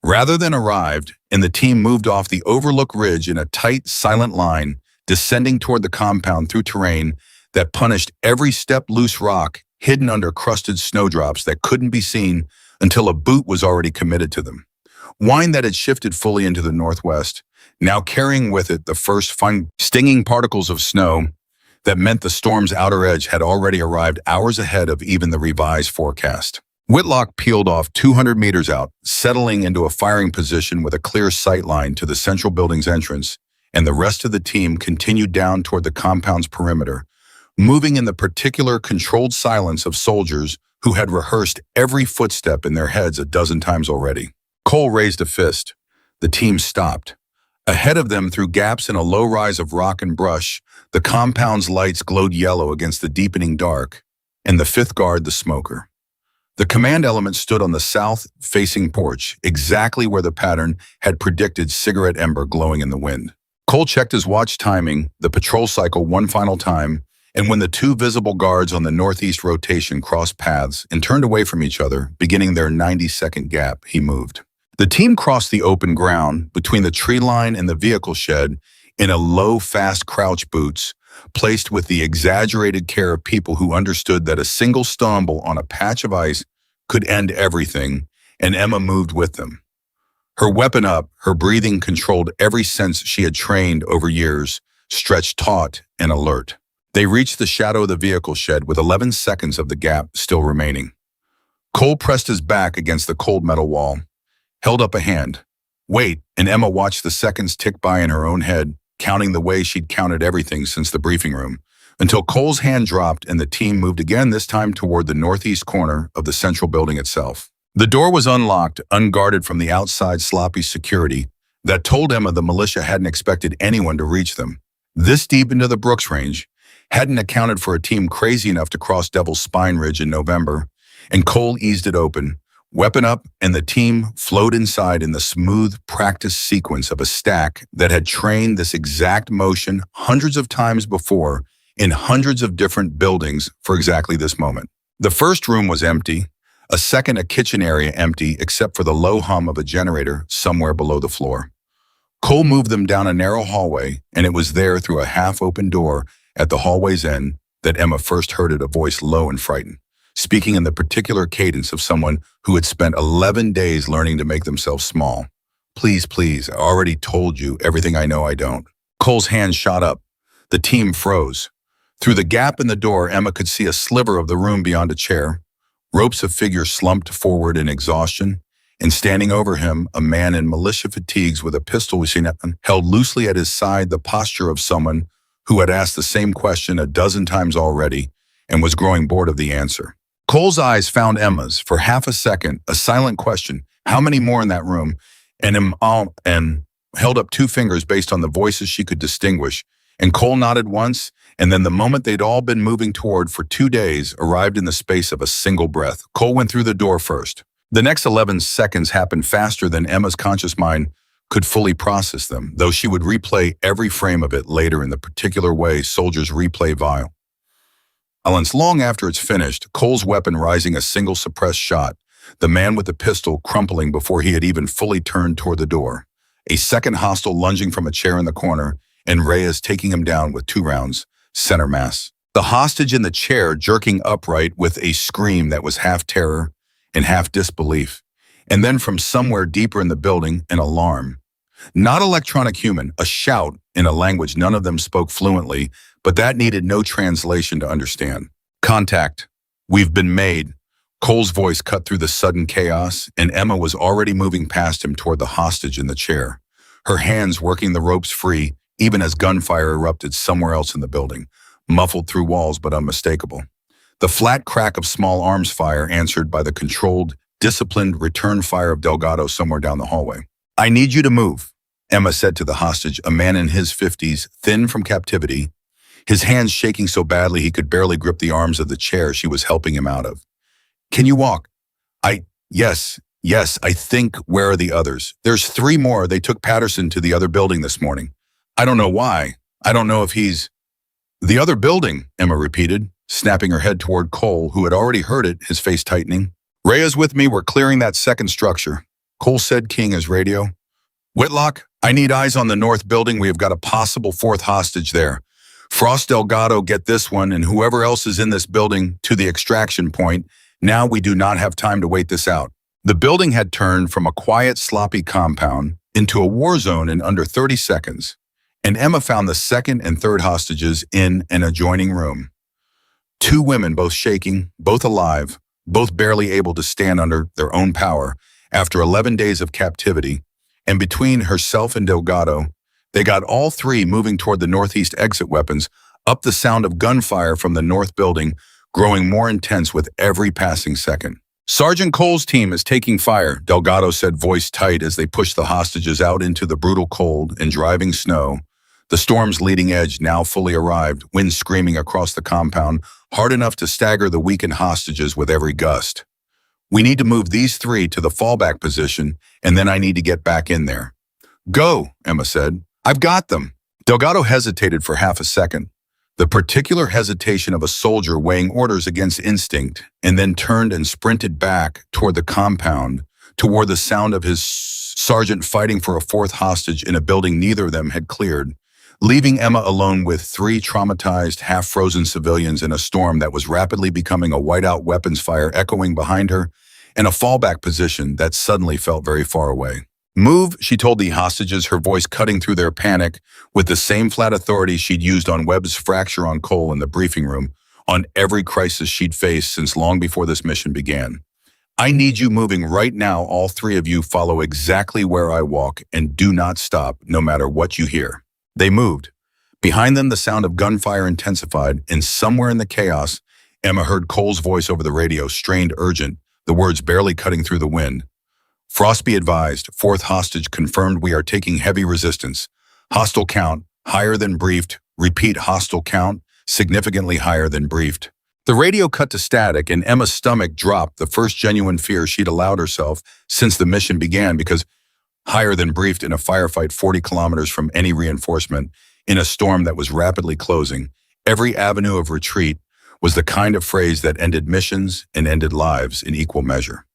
Rather than arrived, and the team moved off the Overlook Ridge in a tight, silent line, descending toward the compound through terrain that punished every step loose rock hidden under crusted snowdrops that couldn't be seen until a boot was already committed to them. Wine that had shifted fully into the northwest, now carrying with it the first fine, stinging particles of snow that meant the storm's outer edge had already arrived hours ahead of even the revised forecast. Whitlock peeled off 200 meters out, settling into a firing position with a clear sight line to the central building's entrance, and the rest of the team continued down toward the compound's perimeter, moving in the particular controlled silence of soldiers who had rehearsed every footstep in their heads a dozen times already. Cole raised a fist. The team stopped. Ahead of them, through gaps in a low rise of rock and brush, the compound's lights glowed yellow against the deepening dark, and the fifth guard, the smoker. The command element stood on the south-facing porch, exactly where the pattern had predicted cigarette ember glowing in the wind. Cole checked his watch timing, the patrol cycle one final time, and when the two visible guards on the northeast rotation crossed paths and turned away from each other, beginning their 90-second gap, he moved. The team crossed the open ground between the tree line and the vehicle shed in a low, fast crouch boots, placed with the exaggerated care of people who understood that a single stumble on a patch of ice could end everything, and Emma moved with them. Her weapon up, her breathing controlled every sense she had trained over years, stretched taut and alert. They reached the shadow of the vehicle shed with 11 seconds of the gap still remaining. Cole pressed his back against the cold metal wall, held up a hand. Wait, and Emma watched the seconds tick by in her own head, counting the way she'd counted everything since the briefing room, until Cole's hand dropped and the team moved again, this time toward the northeast corner of the central building itself. The door was unlocked, unguarded from the outside sloppy security that told Emma the militia hadn't expected anyone to reach them. This deep into the Brooks Range, hadn't accounted for a team crazy enough to cross Devil's Spine Ridge in November, and Cole eased it open, weapon up, and the team flowed inside in the smooth practice sequence of a stack that had trained this exact motion hundreds of times before in hundreds of different buildings for exactly this moment. The first room was empty, a second a kitchen area empty except for the low hum of a generator somewhere below the floor. Cole moved them down a narrow hallway, and it was there through a half-open door at the hallway's end that Emma first heard it, a voice low and frightened, speaking in the particular cadence of someone who had spent 11 days learning to make themselves small. Please, please, I already told you everything I know I don't. Cole's hand shot up. The team froze. Through the gap in the door, Emma could see a sliver of the room beyond a chair. Ropes of figures slumped forward in exhaustion, and standing over him, a man in militia fatigues with a pistol held loosely at his side, the posture of someone who had asked the same question a dozen times already and was growing bored of the answer. Cole's eyes found Emma's for half a second, a silent question, how many more in that room? And held up two fingers based on the voices she could distinguish. And Cole nodded once, and then the moment they'd all been moving toward for 2 days arrived in the space of a single breath. Cole went through the door first. The next 11 seconds happened faster than Emma's conscious mind could fully process them, though she would replay every frame of it later in the particular way soldiers replay violence. Long after it's finished, Cole's weapon rising a single suppressed shot, the man with the pistol crumpling before he had even fully turned toward the door. A second hostile lunging from a chair in the corner, and Reyes taking him down with 2 rounds, center mass. The hostage in the chair jerking upright with a scream that was half terror and half disbelief. And then from somewhere deeper in the building, an alarm. Not electronic human, a shout in a language none of them spoke fluently, but that needed no translation to understand. Contact. We've been made. Cole's voice cut through the sudden chaos, and Emma was already moving past him toward the hostage in the chair, her hands working the ropes free, even as gunfire erupted somewhere else in the building, muffled through walls but unmistakable. The flat crack of small arms fire answered by the controlled, disciplined return fire of Delgado somewhere down the hallway. I need you to move, Emma said to the hostage, a man in his 50s, thin from captivity, his hands shaking so badly he could barely grip the arms of the chair she was helping him out of. Can you walk? Yes, I think. Where are the others? There's 3 more. They took Patterson to the other building this morning. I don't know why. I don't know if he's... The other building, Emma repeated, snapping her head toward Cole, who had already heard it, his face tightening. Reyes with me, we're clearing that second structure. Cole said, keying his radio. Whitlock, I need eyes on the north building. We have got a possible 4th hostage there. Frost, Delgado, get this one, and whoever else is in this building to the extraction point. Now we do not have time to wait this out. The building had turned from a quiet, sloppy compound into a war zone in under 30 seconds, and Emma found the 2nd and 3rd hostages in an adjoining room. 2 women, both shaking, both alive, both barely able to stand under their own power after 11 days of captivity, and between herself and Delgado, they got all 3 moving toward the northeast exit weapons, up the sound of gunfire from the north building, growing more intense with every passing second. Sergeant Cole's team is taking fire, Delgado said, voice tight as they pushed the hostages out into the brutal cold and driving snow. The storm's leading edge now fully arrived, wind screaming across the compound, hard enough to stagger the weakened hostages with every gust. We need to move these 3 to the fallback position, and then I need to get back in there. Go, Emma said. I've got them. Delgado hesitated for half a second, the particular hesitation of a soldier weighing orders against instinct, and then turned and sprinted back toward the compound, toward the sound of his sergeant fighting for a 4th hostage in a building neither of them had cleared, leaving Emma alone with 3 traumatized, half-frozen civilians in a storm that was rapidly becoming a whiteout weapons fire echoing behind her, and a fallback position that suddenly felt very far away. Move, she told the hostages, her voice cutting through their panic with the same flat authority she'd used on Webb's fracture on Cole in the briefing room, on every crisis she'd faced since long before this mission began. I need you moving right now. All 3 of you follow exactly where I walk and do not stop, no matter what you hear. They moved. Behind them, the sound of gunfire intensified, and somewhere in the chaos, Emma heard Cole's voice over the radio, strained, urgent, the words barely cutting through the wind. Frost be advised, 4th hostage confirmed, we are taking heavy resistance. Hostile count, higher than briefed. Repeat, hostile count, significantly higher than briefed. The radio cut to static, and Emma's stomach dropped, the first genuine fear she'd allowed herself since the mission began, because higher than briefed in a firefight 40 kilometers from any reinforcement, in a storm that was rapidly closing, every avenue of retreat was the kind of phrase that ended missions and ended lives in equal measure.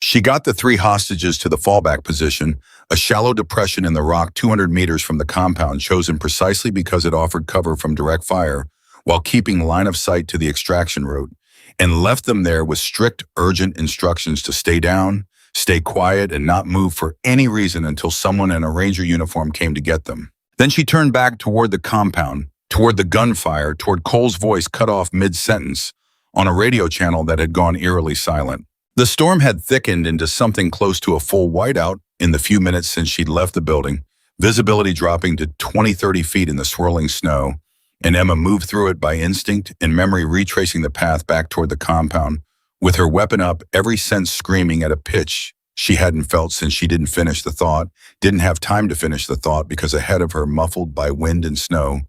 She got the 3 hostages to the fallback position, a shallow depression in the rock 200 meters from the compound, chosen precisely because it offered cover from direct fire while keeping line of sight to the extraction route, and left them there with strict, urgent instructions to stay down, stay quiet, and not move for any reason until someone in a ranger uniform came to get them. Then she turned back toward the compound, toward the gunfire, toward Cole's voice cut off mid-sentence on a radio channel that had gone eerily silent. The storm had thickened into something close to a full whiteout in the few minutes since she'd left the building, visibility dropping to 20-30 feet in the swirling snow, and Emma moved through it by instinct and memory, retracing the path back toward the compound, with her weapon up, every sense screaming at a pitch she hadn't felt since she didn't have time to finish the thought because ahead of her, muffled by wind and snow,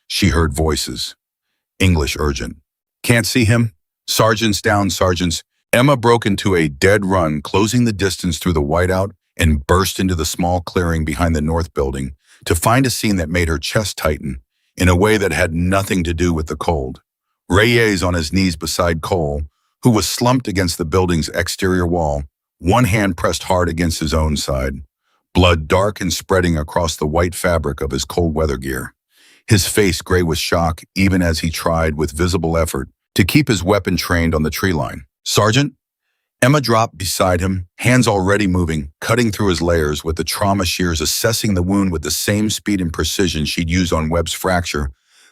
she heard voices. English urgent. Can't see him? Sergeants down, sergeants. Emma broke into a dead run, closing the distance through the whiteout and burst into the small clearing behind the north building to find a scene that made her chest tighten in a way that had nothing to do with the cold. Reyes on his knees beside Cole, who was slumped against the building's exterior wall, one hand pressed hard against his own side, blood dark and spreading across the white fabric of his cold weather gear. His face gray with shock even as he tried with visible effort to keep his weapon trained on the tree line. Sergeant? Emma dropped beside him, hands already moving, cutting through his layers with the trauma shears, assessing the wound with the same speed and precision she'd used on Webb's fracture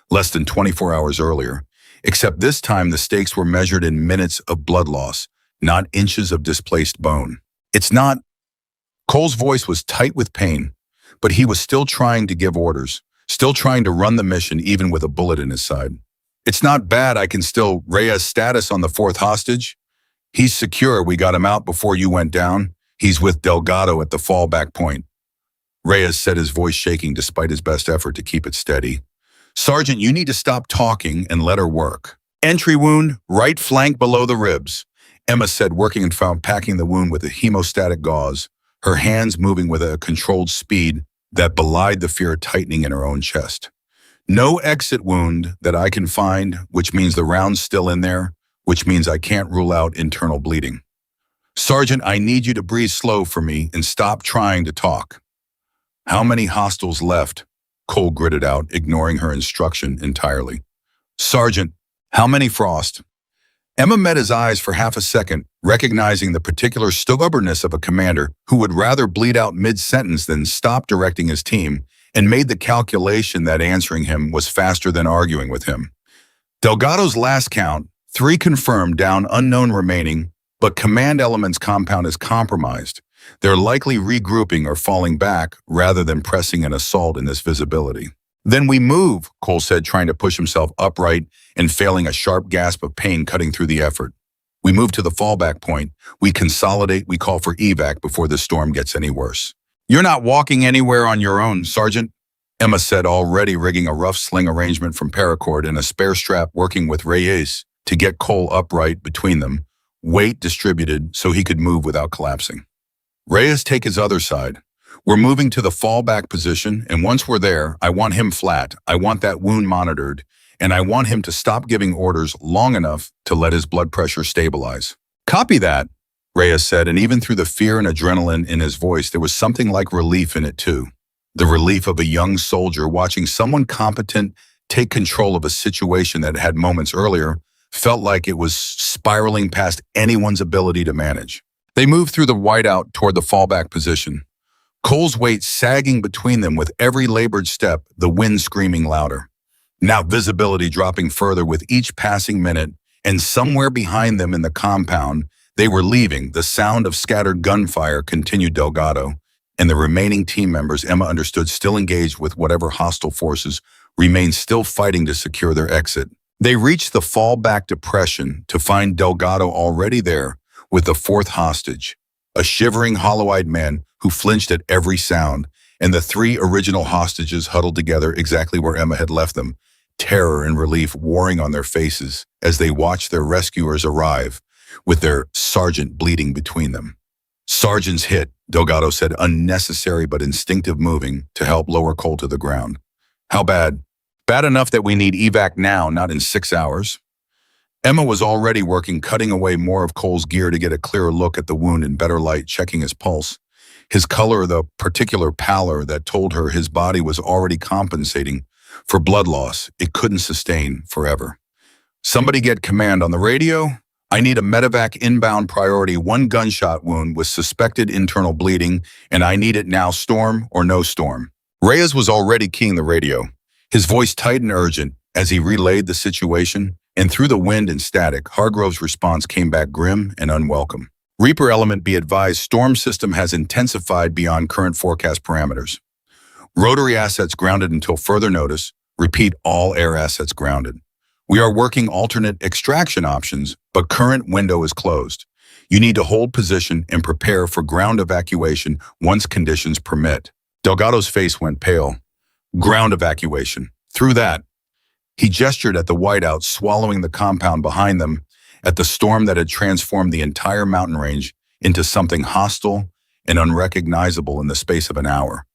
less than 24 hours earlier. Except this time the stakes were measured in minutes of blood loss, not inches of displaced bone. It's not... Cole's voice was tight with pain, but he was still trying to give orders, still trying to run the mission even with a bullet in his side. It's not bad, I can still... Reyes' status on the fourth hostage? He's secure, we got him out before you went down. He's with Delgado at the fallback point. Reyes said, his voice shaking despite his best effort to keep it steady. Sergeant, you need to stop talking and let her work. Entry wound, right flank below the ribs, Emma said, working and packing the wound with a hemostatic gauze, her hands moving with a controlled speed that belied the fear tightening in her own chest. No exit wound that I can find, which means the round's still in there, which means I can't rule out internal bleeding. Sergeant, I need you to breathe slow for me and stop trying to talk. How many hostiles left? Cole gritted out, ignoring her instruction entirely. Sergeant, how many Frost? Emma met his eyes for half a second, recognizing the particular stubbornness of a commander who would rather bleed out mid-sentence than stop directing his team, and made the calculation that answering him was faster than arguing with him. Delgado's last count, 3 confirmed, down, unknown remaining, but command element's compound is compromised. They're likely regrouping or falling back rather than pressing an assault in this visibility. Then we move, Cole said, trying to push himself upright and failing, a sharp gasp of pain cutting through the effort. We move to the fallback point. We consolidate. We call for evac before the storm gets any worse. You're not walking anywhere on your own, Sergeant, Emma said, already rigging a rough sling arrangement from paracord and a spare strap, working with Reyes to get Cole upright between them, weight distributed so he could move without collapsing. Reyes, take his other side. We're moving to the fallback position, and once we're there, I want him flat. I want that wound monitored, and I want him to stop giving orders long enough to let his blood pressure stabilize. Copy that, Reyes said, and even through the fear and adrenaline in his voice, there was something like relief in it too. The relief of a young soldier watching someone competent take control of a situation that had moments earlier felt like it was spiraling past anyone's ability to manage. They moved through the whiteout toward the fallback position, Cole's weight sagging between them with every labored step, the wind screaming louder. Now visibility dropping further with each passing minute, and somewhere behind them in the compound, they were leaving. The sound of scattered gunfire continued. Delgado and the remaining team members, Emma understood, still engaged with whatever hostile forces, remained still fighting to secure their exit. They reached the fallback depression to find Delgado already there, with the fourth hostage, a shivering, hollow-eyed man who flinched at every sound, and the 3 original hostages huddled together exactly where Emma had left them, terror and relief warring on their faces as they watched their rescuers arrive, with their sergeant bleeding between them. Sergeant's hit, Delgado said, unnecessary but instinctive moving to help lower Cole to the ground. How bad? Bad enough that we need evac now, not in 6 hours. Emma was already working, cutting away more of Cole's gear to get a clearer look at the wound in better light, checking his pulse. His color, the particular pallor that told her his body was already compensating for blood loss it couldn't sustain forever. Somebody get command on the radio. I need a medevac inbound priority, one gunshot wound with suspected internal bleeding, and I need it now, storm or no storm. Reyes was already keying the radio, his voice tight and urgent as he relayed the situation, and through the wind and static, Hargrove's response came back grim and unwelcome. Reaper element, be advised, storm system has intensified beyond current forecast parameters. Rotary assets grounded until further notice. Repeat, all air assets grounded. We are working alternate extraction options, but current window is closed. You need to hold position and prepare for ground evacuation once conditions permit. Delgado's face went pale. Ground evacuation. Through that, he gestured at the whiteout swallowing the compound behind them, at the storm that had transformed the entire mountain range into something hostile and unrecognizable in the space of an hour.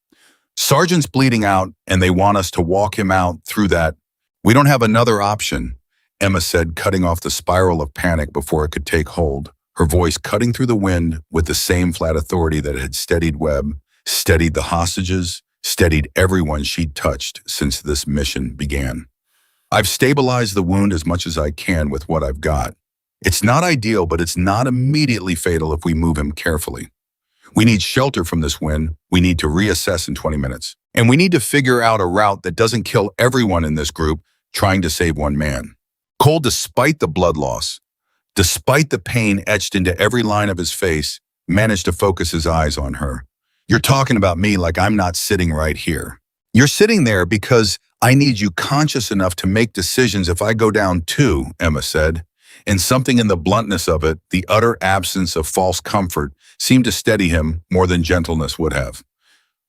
Sergeant's bleeding out, and they want us to walk him out through that. We don't have another option, Emma said, cutting off the spiral of panic before it could take hold, her voice cutting through the wind with the same flat authority that had steadied Webb, steadied the hostages, steadied everyone she'd touched since this mission began. I've stabilized the wound as much as I can with what I've got. It's not ideal, but it's not immediately fatal if we move him carefully. We need shelter from this wind. We need to reassess in 20 minutes. And we need to figure out a route that doesn't kill everyone in this group trying to save one man. Cole, despite the blood loss, despite the pain etched into every line of his face, managed to focus his eyes on her. You're talking about me like I'm not sitting right here. You're sitting there because I need you conscious enough to make decisions if I go down too, Emma said. And something in the bluntness of it, the utter absence of false comfort, seemed to steady him more than gentleness would have.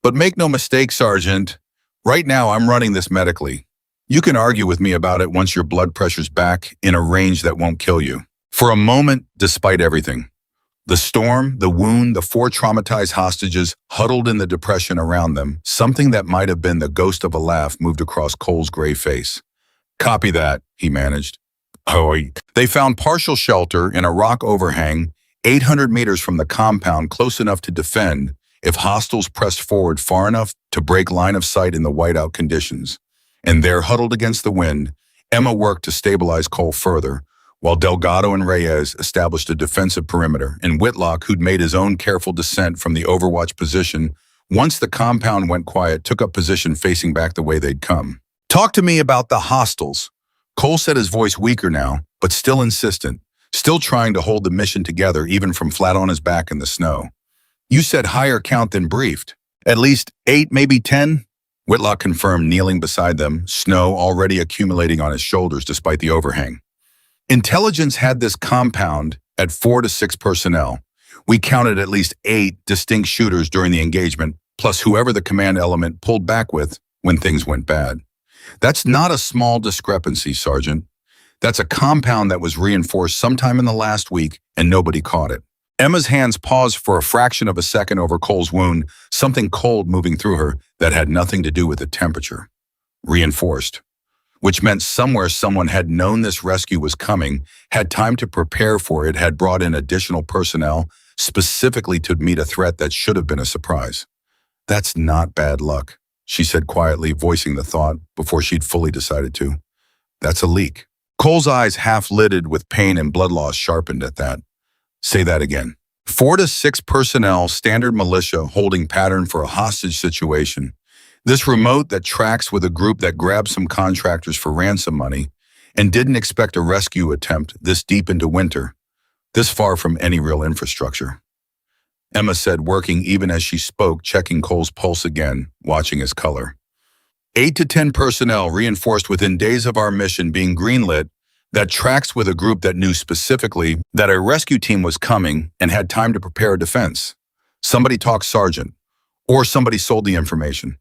But make no mistake, Sergeant, right now I'm running this medically. You can argue with me about it once your blood pressure's back in a range that won't kill you. For a moment, despite everything, the storm, the wound, the 4 traumatized hostages huddled in the depression around them, something that might have been the ghost of a laugh moved across Cole's gray face. Copy that, he managed. They found partial shelter in a rock overhang 800 meters from the compound, close enough to defend if hostiles pressed forward far enough to break line of sight in the whiteout conditions. And there, huddled against the wind, Emma worked to stabilize Cole further, while Delgado and Reyes established a defensive perimeter, and Whitlock, who'd made his own careful descent from the overwatch position, once the compound went quiet, took up position facing back the way they'd come. Talk to me about the hostiles. Cole said, his voice weaker now, but still insistent, still trying to hold the mission together even from flat on his back in the snow. You said higher count than briefed. At least 8, maybe 10? Whitlock confirmed, kneeling beside them, snow already accumulating on his shoulders despite the overhang. Intelligence had this compound at 4 to 6 personnel. We counted at least 8 distinct shooters during the engagement, plus whoever the command element pulled back with when things went bad. That's not a small discrepancy, Sergeant. That's a compound that was reinforced sometime in the last week and nobody caught it. Emma's hands paused for a fraction of a second over Cole's wound, something cold moving through her that had nothing to do with the temperature. Reinforced. Which meant somewhere someone had known this rescue was coming, had time to prepare for it, had brought in additional personnel, specifically to meet a threat that should have been a surprise. That's not bad luck, she said quietly, voicing the thought before she'd fully decided to. That's a leak. Cole's eyes, half lidded with pain and blood loss, sharpened at that. Say that again. 4 to 6 personnel, standard militia, holding pattern for a hostage situation. This remote that tracks with a group that grabbed some contractors for ransom money and didn't expect a rescue attempt this deep into winter, this far from any real infrastructure. Emma said, working even as she spoke, checking Cole's pulse again, watching his color. 8 to 10 personnel reinforced within days of our mission being greenlit that tracks with a group that knew specifically that a rescue team was coming and had time to prepare a defense. Somebody talked Sergeant, or somebody sold the information.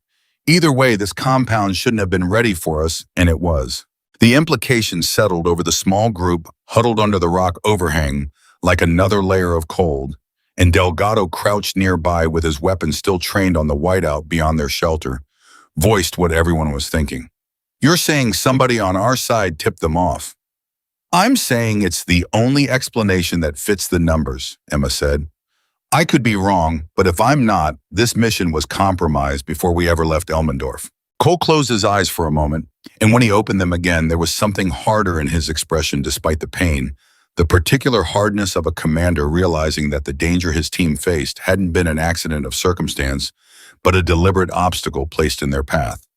Either way, this compound shouldn't have been ready for us, and it was. The implications settled over the small group huddled under the rock overhang like another layer of cold, and Delgado crouched nearby with his weapon still trained on the whiteout beyond their shelter, voiced what everyone was thinking. You're saying somebody on our side tipped them off. I'm saying it's the only explanation that fits the numbers, Emma said. I could be wrong, but if I'm not, this mission was compromised before we ever left Elmendorf. Cole closed his eyes for a moment, and when he opened them again, there was something harder in his expression despite the pain, The particular hardness of a commander realizing that the danger his team faced hadn't been an accident of circumstance, but a deliberate obstacle placed in their path.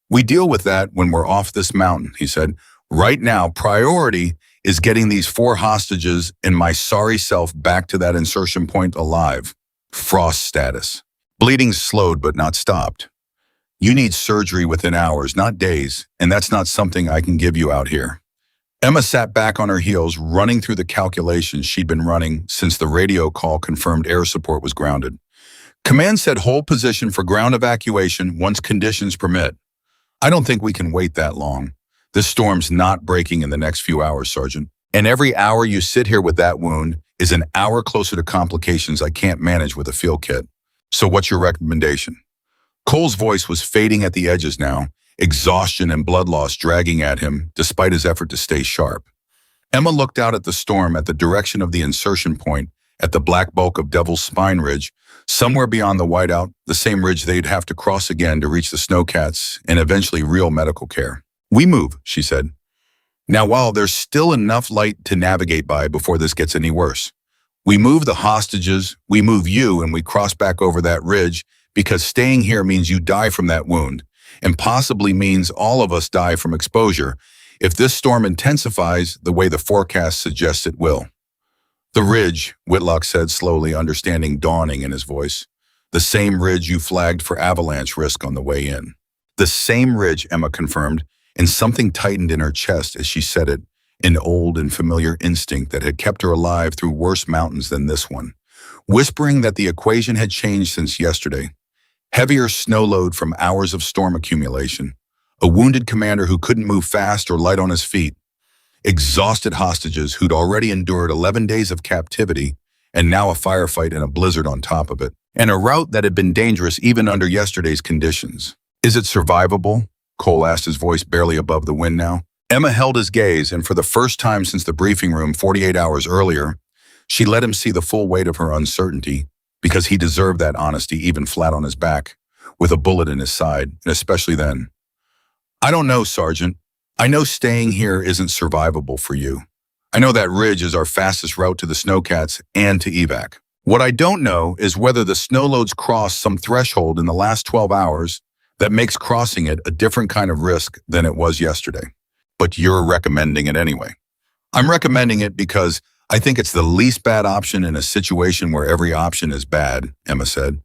"We deal with that when we're off this mountain," he said. "Right now, priority is getting these 4 hostages and my sorry self back to that insertion point alive. Frost status. Bleeding slowed but not stopped. You need surgery within hours, not days, and that's not something I can give you out here." Emma sat back on her heels, running through the calculations she'd been running since the radio call confirmed air support was grounded. "Command said hold position for ground evacuation once conditions permit. I don't think we can wait that long. This storm's not breaking in the next few hours, Sergeant. And every hour you sit here with that wound is an hour closer to complications I can't manage with a field kit. So what's your recommendation?" Cole's voice was fading at the edges now, exhaustion and blood loss dragging at him despite his effort to stay sharp. Emma looked out at the storm at the direction of the insertion point at the black bulk of Devil's Spine Ridge, somewhere beyond the whiteout, the same ridge they'd have to cross again to reach the Snowcats and eventually real medical care. "We move," she said. "Now, while there's still enough light to navigate by before this gets any worse. We move the hostages, we move you, and we cross back over that ridge because staying here means you die from that wound, and possibly means all of us die from exposure if this storm intensifies the way the forecast suggests it will." "The ridge," Whitlock said slowly, understanding dawning in his voice. "The same ridge you flagged for avalanche risk on the way in." "The same ridge," Emma confirmed, and something tightened in her chest as she said it, an old and familiar instinct that had kept her alive through worse mountains than this one, whispering that the equation had changed since yesterday. Heavier snow load from hours of storm accumulation, a wounded commander who couldn't move fast or light on his feet, exhausted hostages who'd already endured 11 days of captivity and now a firefight and a blizzard on top of it, and a route that had been dangerous even under yesterday's conditions. "Is it survivable?" Cole asked, his voice barely above the wind now. Emma held his gaze, and for the first time since the briefing room 48 hours earlier, she let him see the full weight of her uncertainty, because he deserved that honesty even flat on his back, with a bullet in his side, and especially then. "I don't know, Sergeant. I know staying here isn't survivable for you. I know that ridge is our fastest route to the Snowcats and to evac. What I don't know is whether the snow loads crossed some threshold in the last 12 hours that makes crossing it a different kind of risk than it was yesterday. But you're recommending it anyway." "I'm recommending it because I think it's the least bad option in a situation where every option is bad," Emma said.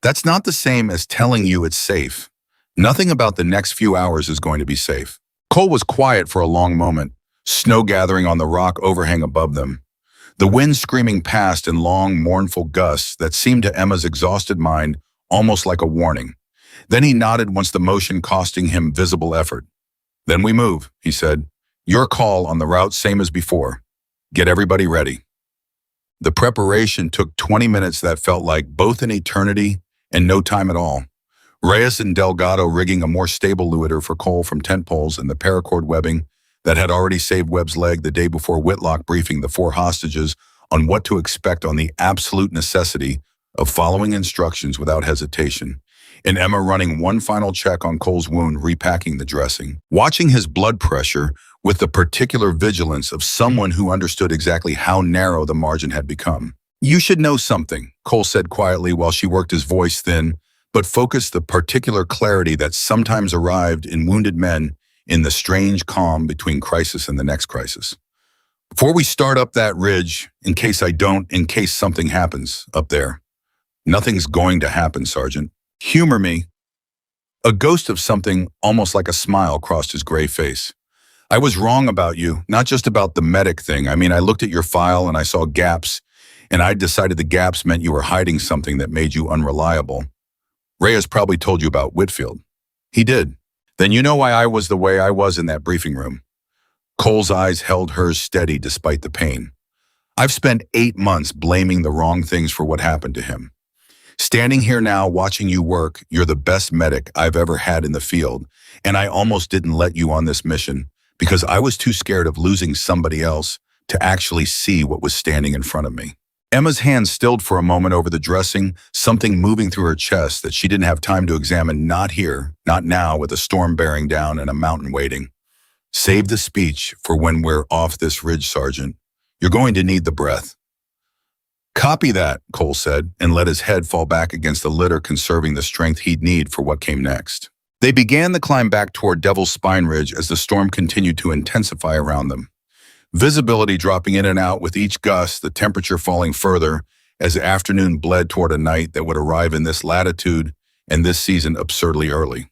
"That's not the same as telling you it's safe. Nothing about the next few hours is going to be safe." Cole was quiet for a long moment, snow gathering on the rock overhang above them, the wind screaming past in long, mournful gusts that seemed to Emma's exhausted mind almost like a warning. Then he nodded once the motion costing him visible effort. "Then we move," he said. "Your call on the route same as before. Get everybody ready." The preparation took 20 minutes that felt like both an eternity and no time at all. Reyes and Delgado rigging a more stable Luiter for Cole from tent poles and the paracord webbing that had already saved Webb's leg the day before Whitlock briefing the 4 hostages on what to expect on the absolute necessity of following instructions without hesitation, and Emma running one final check on Cole's wound, repacking the dressing, watching his blood pressure with the particular vigilance of someone who understood exactly how narrow the margin had become. "You should know something," Cole said quietly while she worked his voice thin, but focused the particular clarity that sometimes arrived in wounded men in the strange calm between crisis and the next crisis. "Before we start up that ridge, in case something happens up there." "Nothing's going to happen, Sergeant. Humor me." A ghost of something, almost like a smile, crossed his gray face. "I was wrong about you, not just about the medic thing. I mean, I looked at your file and I saw gaps, and I decided the gaps meant you were hiding something that made you unreliable. Reyes probably told you about Whitfield." "He did." "Then you know why I was the way I was in that briefing room." Cole's eyes held hers steady despite the pain. "I've spent 8 months blaming the wrong things for what happened to him. Standing here now watching you work, you're the best medic I've ever had in the field, and I almost didn't let you on this mission because I was too scared of losing somebody else to actually see what was standing in front of me." Emma's hand stilled for a moment over the dressing, something moving through her chest that she didn't have time to examine, not here, not now, with a storm bearing down and a mountain waiting. "Save the speech for when we're off this ridge, Sergeant. You're going to need the breath. Copy that, Cole said, and let his head fall back against the litter, conserving the strength he'd need for what came next. They began the climb back toward Devil's Spine Ridge as the storm continued to intensify around them. Visibility dropping in and out with each gust, the temperature falling further as the afternoon bled toward a night that would arrive in this latitude and this season absurdly early.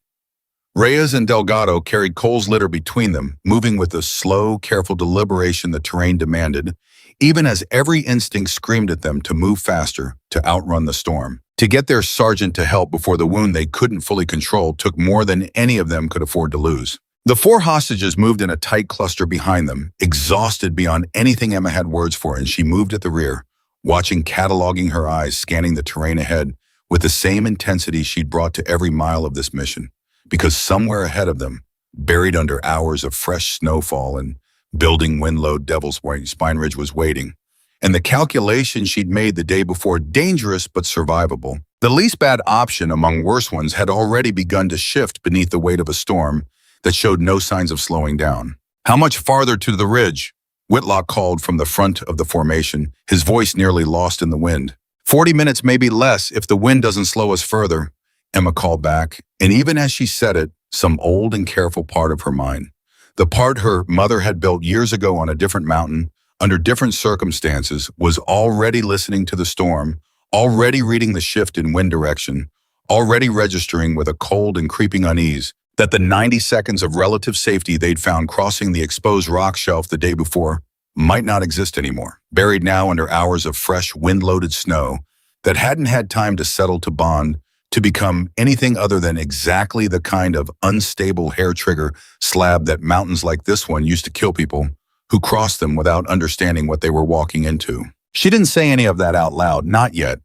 Reyes and Delgado carried Cole's litter between them, moving with the slow, careful deliberation the terrain demanded, even as every instinct screamed at them to move faster, to outrun the storm. To get their sergeant to help before the wound they couldn't fully control took more than any of them could afford to lose. The four hostages moved in a tight cluster behind them, exhausted beyond anything Emma had words for, and she moved at the rear, watching, cataloging, her eyes scanning the terrain ahead with the same intensity she'd brought to every mile of this mission. Because somewhere ahead of them, buried under hours of fresh snowfall and building wind-load, Devil's Spine Ridge was waiting. And the calculation she'd made the day before, dangerous but survivable, the least bad option among worse ones, had already begun to shift beneath the weight of a storm that showed no signs of slowing down. "How much farther to the ridge?" Whitlock called from the front of the formation, his voice nearly lost in the wind. 40 minutes, maybe less, if the wind doesn't slow us further," Emma called back, and even as she said it, some old and careful part of her mind, the part her mother had built years ago on a different mountain, under different circumstances, was already listening to the storm, already reading the shift in wind direction, already registering with a cold and creeping unease that the 90 seconds of relative safety they'd found crossing the exposed rock shelf the day before might not exist anymore, buried now under hours of fresh, wind-loaded snow that hadn't had time to settle, to bond, to become anything other than exactly the kind of unstable hair-trigger slab that mountains like this one used to kill people who crossed them without understanding what they were walking into. She didn't say any of that out loud, not yet.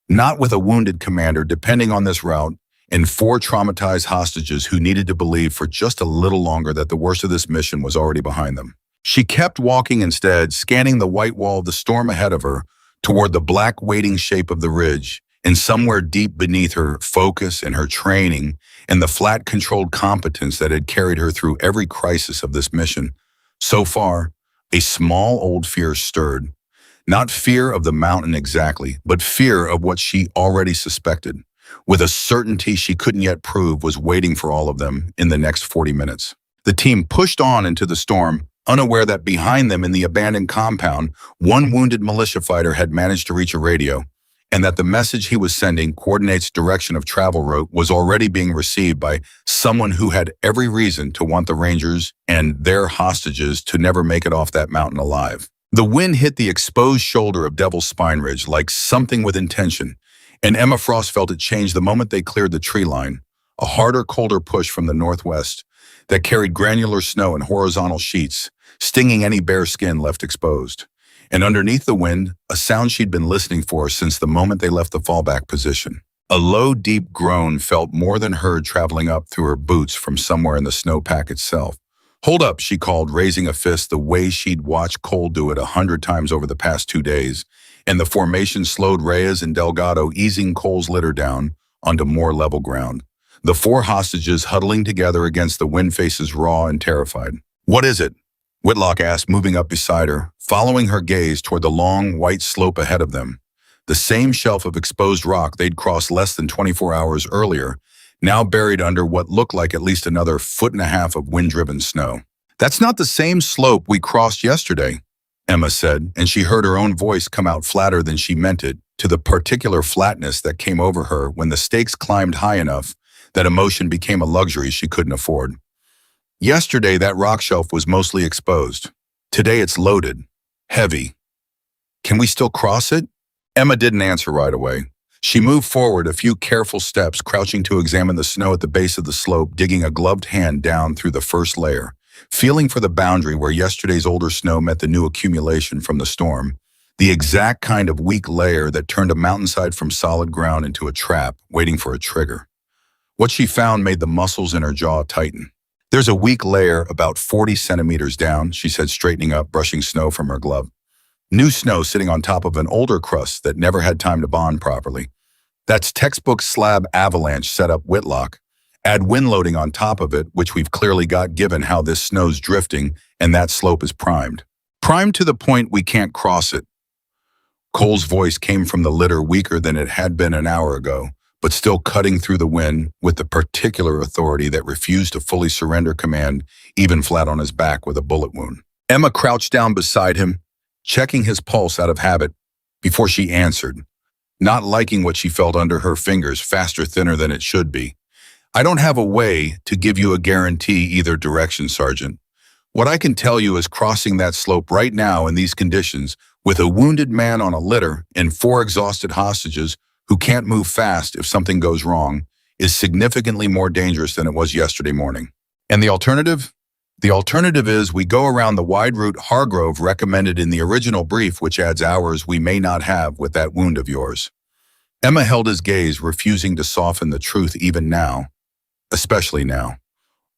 Not with a wounded commander depending on this route and four traumatized hostages who needed to believe for just a little longer that the worst of this mission was already behind them. She kept walking instead, scanning the white wall of the storm ahead of her toward the black waiting shape of the ridge, and somewhere deep beneath her focus and her training and the flat controlled competence that had carried her through every crisis of this mission, so far, a small old fear stirred. Not fear of the mountain exactly, but fear of what she already suspected, with a certainty she couldn't yet prove was waiting for all of them in the next 40 minutes. The team pushed on into the storm, unaware that behind them in the abandoned compound, one wounded militia fighter had managed to reach a radio, and that the message he was sending, coordinates direction of travel route, was already being received by someone who had every reason to want the Rangers and their hostages to never make it off that mountain alive. The wind hit the exposed shoulder of Devil's Spine Ridge like something with intention, and Emma Frost felt it change the moment they cleared the tree line, a harder, colder push from the northwest that carried granular snow in horizontal sheets, stinging any bare skin left exposed. And underneath the wind, a sound she'd been listening for since the moment they left the fallback position. A low, deep groan felt more than heard traveling up through her boots from somewhere in the snowpack itself. "Hold up," she called, raising a fist the way she'd watched Cole do it 100 times over the past 2 days, and the formation slowed Reyes and Delgado, easing Cole's litter down onto more level ground. The four hostages huddling together against the wind faces, raw and terrified. "What is it?" Whitlock asked, moving up beside her, following her gaze toward the long, white slope ahead of them. The same shelf of exposed rock they'd crossed less than 24 hours earlier, now buried under what looked like at least another 1.5 feet of wind-driven snow. "That's not the same slope we crossed yesterday," Emma said, and she heard her own voice come out flatter than she meant it, to the particular flatness that came over her when the stakes climbed high enough that emotion became a luxury she couldn't afford. "Yesterday, that rock shelf was mostly exposed. Today, it's loaded. Heavy. Can we still cross it?" Emma didn't answer right away. She moved forward a few careful steps, crouching to examine the snow at the base of the slope, digging a gloved hand down through the first layer, feeling for the boundary where yesterday's older snow met the new accumulation from the storm, the exact kind of weak layer that turned a mountainside from solid ground into a trap, waiting for a trigger. What she found made the muscles in her jaw tighten. "There's a weak layer about 40 centimeters down," she said, straightening up, brushing snow from her glove. "New snow sitting on top of an older crust that never had time to bond properly. That's textbook slab avalanche setup, Whitlock. Add wind loading on top of it, which we've clearly got given how this snow's drifting and that slope is primed." Primed to the point we can't cross it. Cole's voice came from the litter weaker than it had been an hour ago, but still cutting through the wind with the particular authority that refused to fully surrender command, even flat on his back with a bullet wound. Emma crouched down beside him, checking his pulse out of habit, before she answered, not liking what she felt under her fingers, faster, thinner than it should be. I don't have a way to give you a guarantee either direction, Sergeant. What I can tell you is crossing that slope right now in these conditions, with a wounded man on a litter and 4 exhausted hostages who can't move fast if something goes wrong, is significantly more dangerous than it was yesterday morning. And the alternative? The alternative is we go around the wide route Hargrove recommended in the original brief, which adds hours we may not have with that wound of yours. Emma held his gaze, refusing to soften the truth even now, especially now.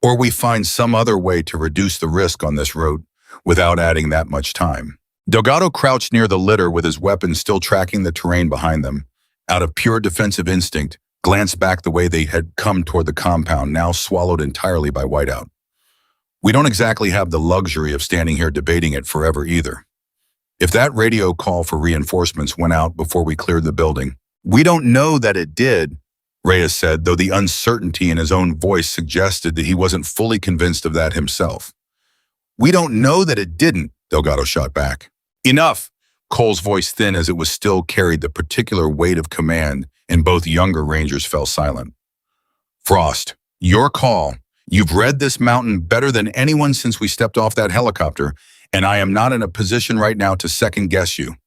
Or we find some other way to reduce the risk on this route without adding that much time. Delgado crouched near the litter with his weapon still tracking the terrain behind them. Out of pure defensive instinct, glanced back the way they had come toward the compound, now swallowed entirely by whiteout. We don't exactly have the luxury of standing here debating it forever either. If that radio call for reinforcements went out before we cleared the building, we don't know that it did, Reyes said, though the uncertainty in his own voice suggested that he wasn't fully convinced of that himself. We don't know that it didn't, Delgado shot back. Enough! Cole's voice, thin as it was still, carried the particular weight of command, and both younger Rangers fell silent. Frost, your call. You've read this mountain better than anyone since we stepped off that helicopter, and I am not in a position right now to second-guess you.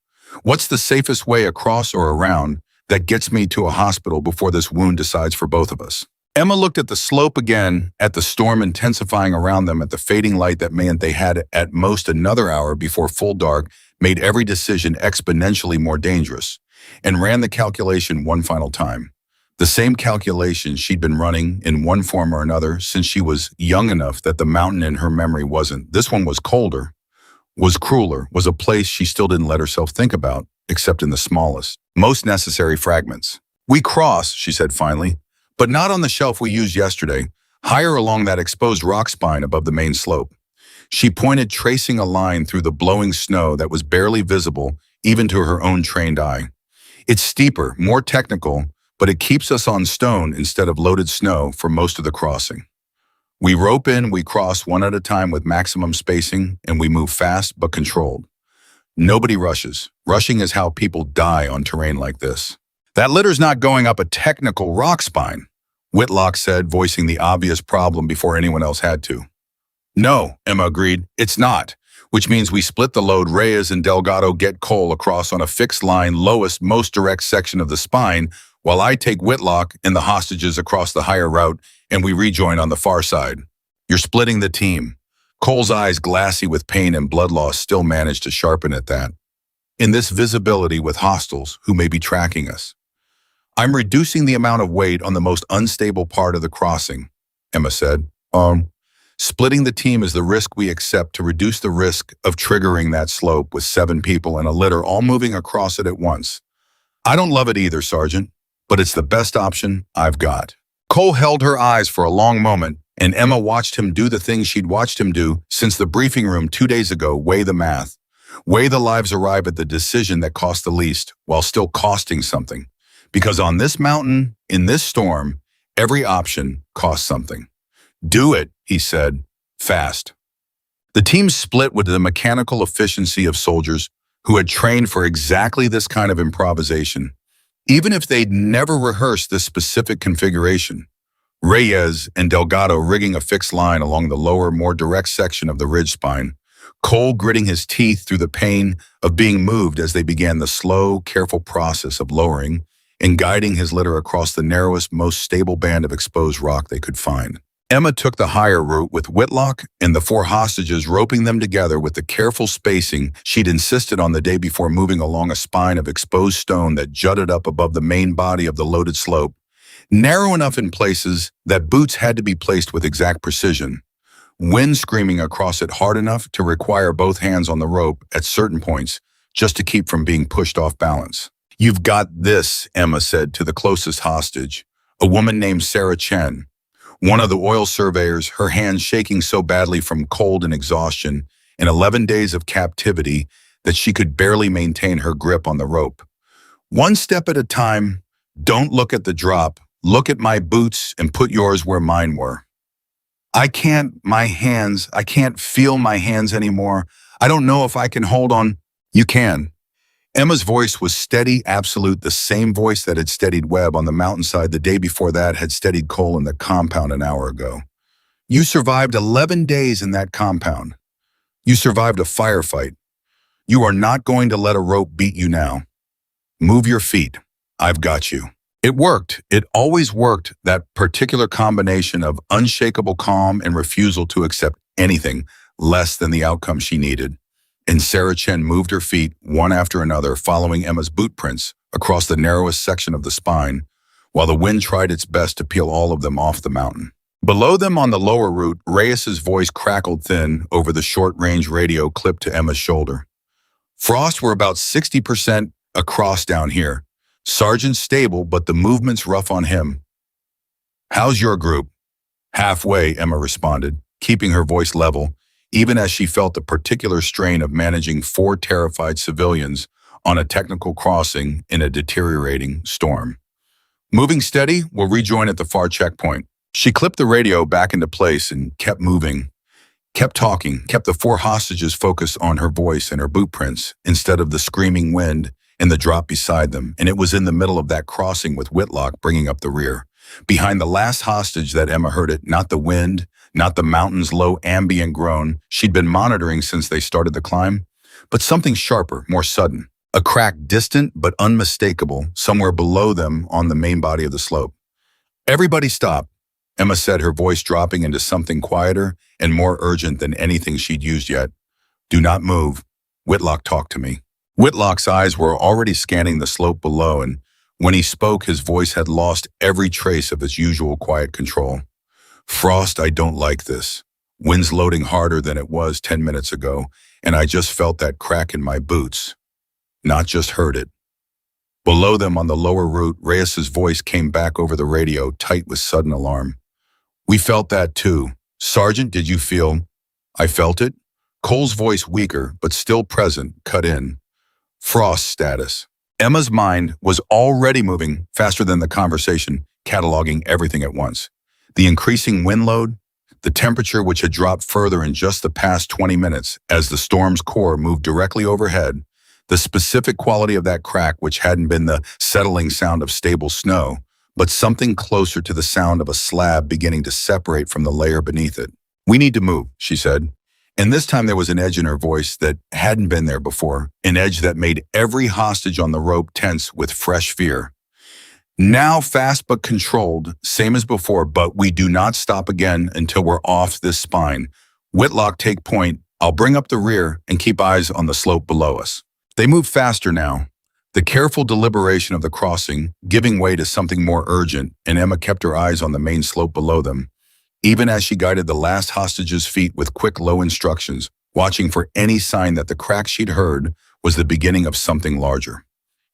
What's the safest way across or around that gets me to a hospital before this wound decides for both of us? Emma looked at the slope again, at the storm intensifying around them, at the fading light that meant they had at most another hour before full dark made every decision exponentially more dangerous, and ran the calculation one final time. The same calculation she'd been running in one form or another since she was young enough that the mountain in her memory wasn't. This one was colder, was crueler, was a place she still didn't let herself think about, except in the smallest, most necessary fragments. We cross, she said finally, but not on the shelf we used yesterday, higher along that exposed rock spine above the main slope. She pointed, tracing a line through the blowing snow that was barely visible even to her own trained eye. It's steeper, more technical, but it keeps us on stone instead of loaded snow for most of the crossing. We rope in, we cross one at a time with maximum spacing, and we move fast but controlled. Nobody rushes. Rushing is how people die on terrain like this. That litter's not going up a technical rock spine, Whitlock said, voicing the obvious problem before anyone else had to. No, Emma agreed, it's not, which means we split the load. Reyes and Delgado get Cole across on a fixed line, lowest, most direct section of the spine, while I take Whitlock and the hostages across the higher route, and we rejoin on the far side. You're splitting the team. Cole's eyes, glassy with pain and blood loss, still managed to sharpen at that. In this visibility with hostiles who may be tracking us. I'm reducing the amount of weight on the most unstable part of the crossing, Emma said. Splitting the team is the risk we accept to reduce the risk of triggering that slope with 7 people in a litter all moving across it at once. I don't love it either, Sergeant, but it's the best option I've got. Cole held her eyes for a long moment, and Emma watched him do the things she'd watched him do since the briefing room 2 days ago. Weigh the math. Weigh the lives, arrive at the decision that cost the least while still costing something. Because on this mountain, in this storm, every option costs something. Do it, he said, fast. The team split with the mechanical efficiency of soldiers who had trained for exactly this kind of improvisation, even if they'd never rehearsed this specific configuration. Reyes and Delgado rigging a fixed line along the lower, more direct section of the ridge spine, Cole gritting his teeth through the pain of being moved as they began the slow, careful process of lowering and guiding his litter across the narrowest, most stable band of exposed rock they could find. Emma took the higher route with Whitlock and the 4 hostages, roping them together with the careful spacing she'd insisted on the day before, moving along a spine of exposed stone that jutted up above the main body of the loaded slope, narrow enough in places that boots had to be placed with exact precision, wind screaming across it hard enough to require both hands on the rope at certain points just to keep from being pushed off balance. You've got this, Emma said to the closest hostage, a woman named Sarah Chen, one of the oil surveyors, her hands shaking so badly from cold and exhaustion, in 11 days of captivity that she could barely maintain her grip on the rope. One step at a time, don't look at the drop, look at my boots and put yours where mine were. I can't feel my hands anymore. I don't know if I can hold on. You can. Emma's voice was steady, absolute, the same voice that had steadied Webb on the mountainside the day before that had steadied Cole in the compound an hour ago. You survived 11 days in that compound. You survived a firefight. You are not going to let a rope beat you now. Move your feet. I've got you. It worked. It always worked, that particular combination of unshakable calm and refusal to accept anything less than the outcome she needed. And Sarah Chen moved her feet, one after another, following Emma's boot prints across the narrowest section of the spine, while the wind tried its best to peel all of them off the mountain. Below them on the lower route, Reyes's voice crackled thin over the short-range radio clipped to Emma's shoulder. Frost, we're about 60% across down here. Sergeant's stable, but the movement's rough on him. How's your group? Halfway, Emma responded, keeping her voice level, even as she felt the particular strain of managing 4 terrified civilians on a technical crossing in a deteriorating storm. Moving steady, we'll rejoin at the far checkpoint. She clipped the radio back into place and kept moving, kept talking, kept the 4 hostages focused on her voice and her boot prints instead of the screaming wind and the drop beside them, and it was in the middle of that crossing with Whitlock bringing up the rear. Behind the last hostage that Emma heard it, not the wind, not the mountain's low ambient groan she'd been monitoring since they started the climb, but something sharper, more sudden. A crack distant but unmistakable somewhere below them on the main body of the slope. Everybody stop, Emma said, her voice dropping into something quieter and more urgent than anything she'd used yet. Do not move. Whitlock talked to me. Whitlock's eyes were already scanning the slope below, and when he spoke, his voice had lost every trace of its usual quiet control. Frost, I don't like this. Wind's loading harder than it was 10 minutes ago, and I just felt that crack in my boots. Not just heard it. Below them on the lower route, Reyes's voice came back over the radio, tight with sudden alarm. We felt that too. Sergeant, did you feel? I felt it. Cole's voice, weaker, but still present, cut in. Frost status. Emma's mind was already moving faster than the conversation, cataloging everything at once. The increasing wind load, the temperature which had dropped further in just the past 20 minutes as the storm's core moved directly overhead, the specific quality of that crack which hadn't been the settling sound of stable snow, but something closer to the sound of a slab beginning to separate from the layer beneath it. We need to move, she said. And this time there was an edge in her voice that hadn't been there before, an edge that made every hostage on the rope tense with fresh fear. Now fast but controlled, same as before, but we do not stop again until we're off this spine. Whitlock, take point. I'll bring up the rear and keep eyes on the slope below us. They moved faster now, the careful deliberation of the crossing giving way to something more urgent, and Emma kept her eyes on the main slope below them, even as she guided the last hostage's feet with quick, low instructions, watching for any sign that the crack she'd heard was the beginning of something larger.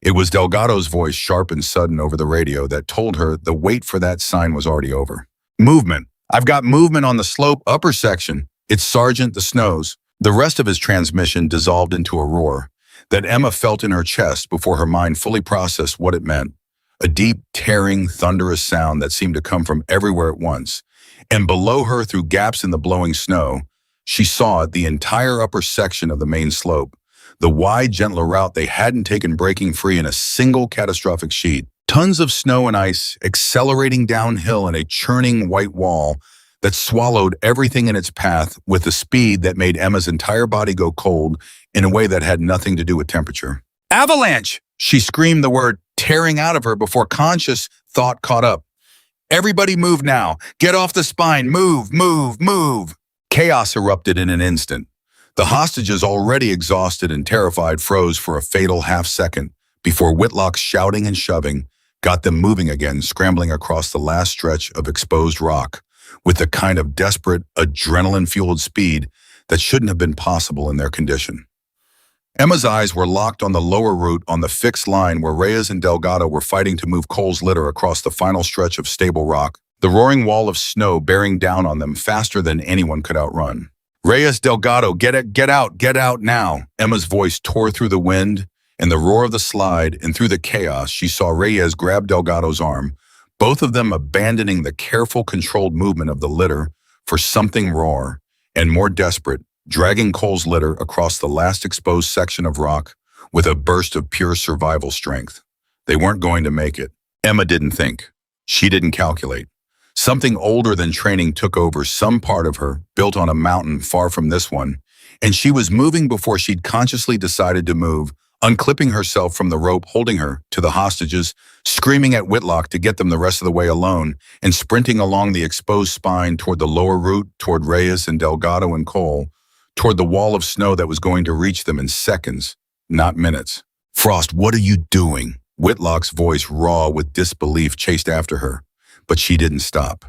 It was Delgado's voice, sharp and sudden over the radio, that told her the wait for that sign was already over. Movement. I've got movement on the slope upper section. It's Sergeant the Snows. The rest of his transmission dissolved into a roar that Emma felt in her chest before her mind fully processed what it meant. A deep, tearing, thunderous sound that seemed to come from everywhere at once. And below her, through gaps in the blowing snow, she saw the entire upper section of the main slope, the wide, gentler route they hadn't taken, breaking free in a single catastrophic sheet. Tons of snow and ice accelerating downhill in a churning white wall that swallowed everything in its path with a speed that made Emma's entire body go cold in a way that had nothing to do with temperature. Avalanche! She screamed the word, tearing out of her before conscious thought caught up. Everybody move now. Get off the spine. Move, move, move. Chaos erupted in an instant. The hostages, already exhausted and terrified, froze for a fatal half-second before Whitlock's shouting and shoving got them moving again, scrambling across the last stretch of exposed rock with the kind of desperate, adrenaline-fueled speed that shouldn't have been possible in their condition. Emma's eyes were locked on the lower route on the fixed line where Reyes and Delgado were fighting to move Cole's litter across the final stretch of stable rock, the roaring wall of snow bearing down on them faster than anyone could outrun. Reyes Delgado, get out now. Emma's voice tore through the wind and the roar of the slide, and through the chaos, she saw Reyes grab Delgado's arm, both of them abandoning the careful, controlled movement of the litter for something rawer and more desperate, dragging Cole's litter across the last exposed section of rock with a burst of pure survival strength. They weren't going to make it. Emma didn't think. She didn't calculate. Something older than training took over some part of her, built on a mountain far from this one, and she was moving before she'd consciously decided to move, unclipping herself from the rope holding her to the hostages, screaming at Whitlock to get them the rest of the way alone, and sprinting along the exposed spine toward the lower route, toward Reyes and Delgado and Cole, toward the wall of snow that was going to reach them in seconds, not minutes. Frost, what are you doing? Whitlock's voice, raw with disbelief, chased after her. But she didn't stop.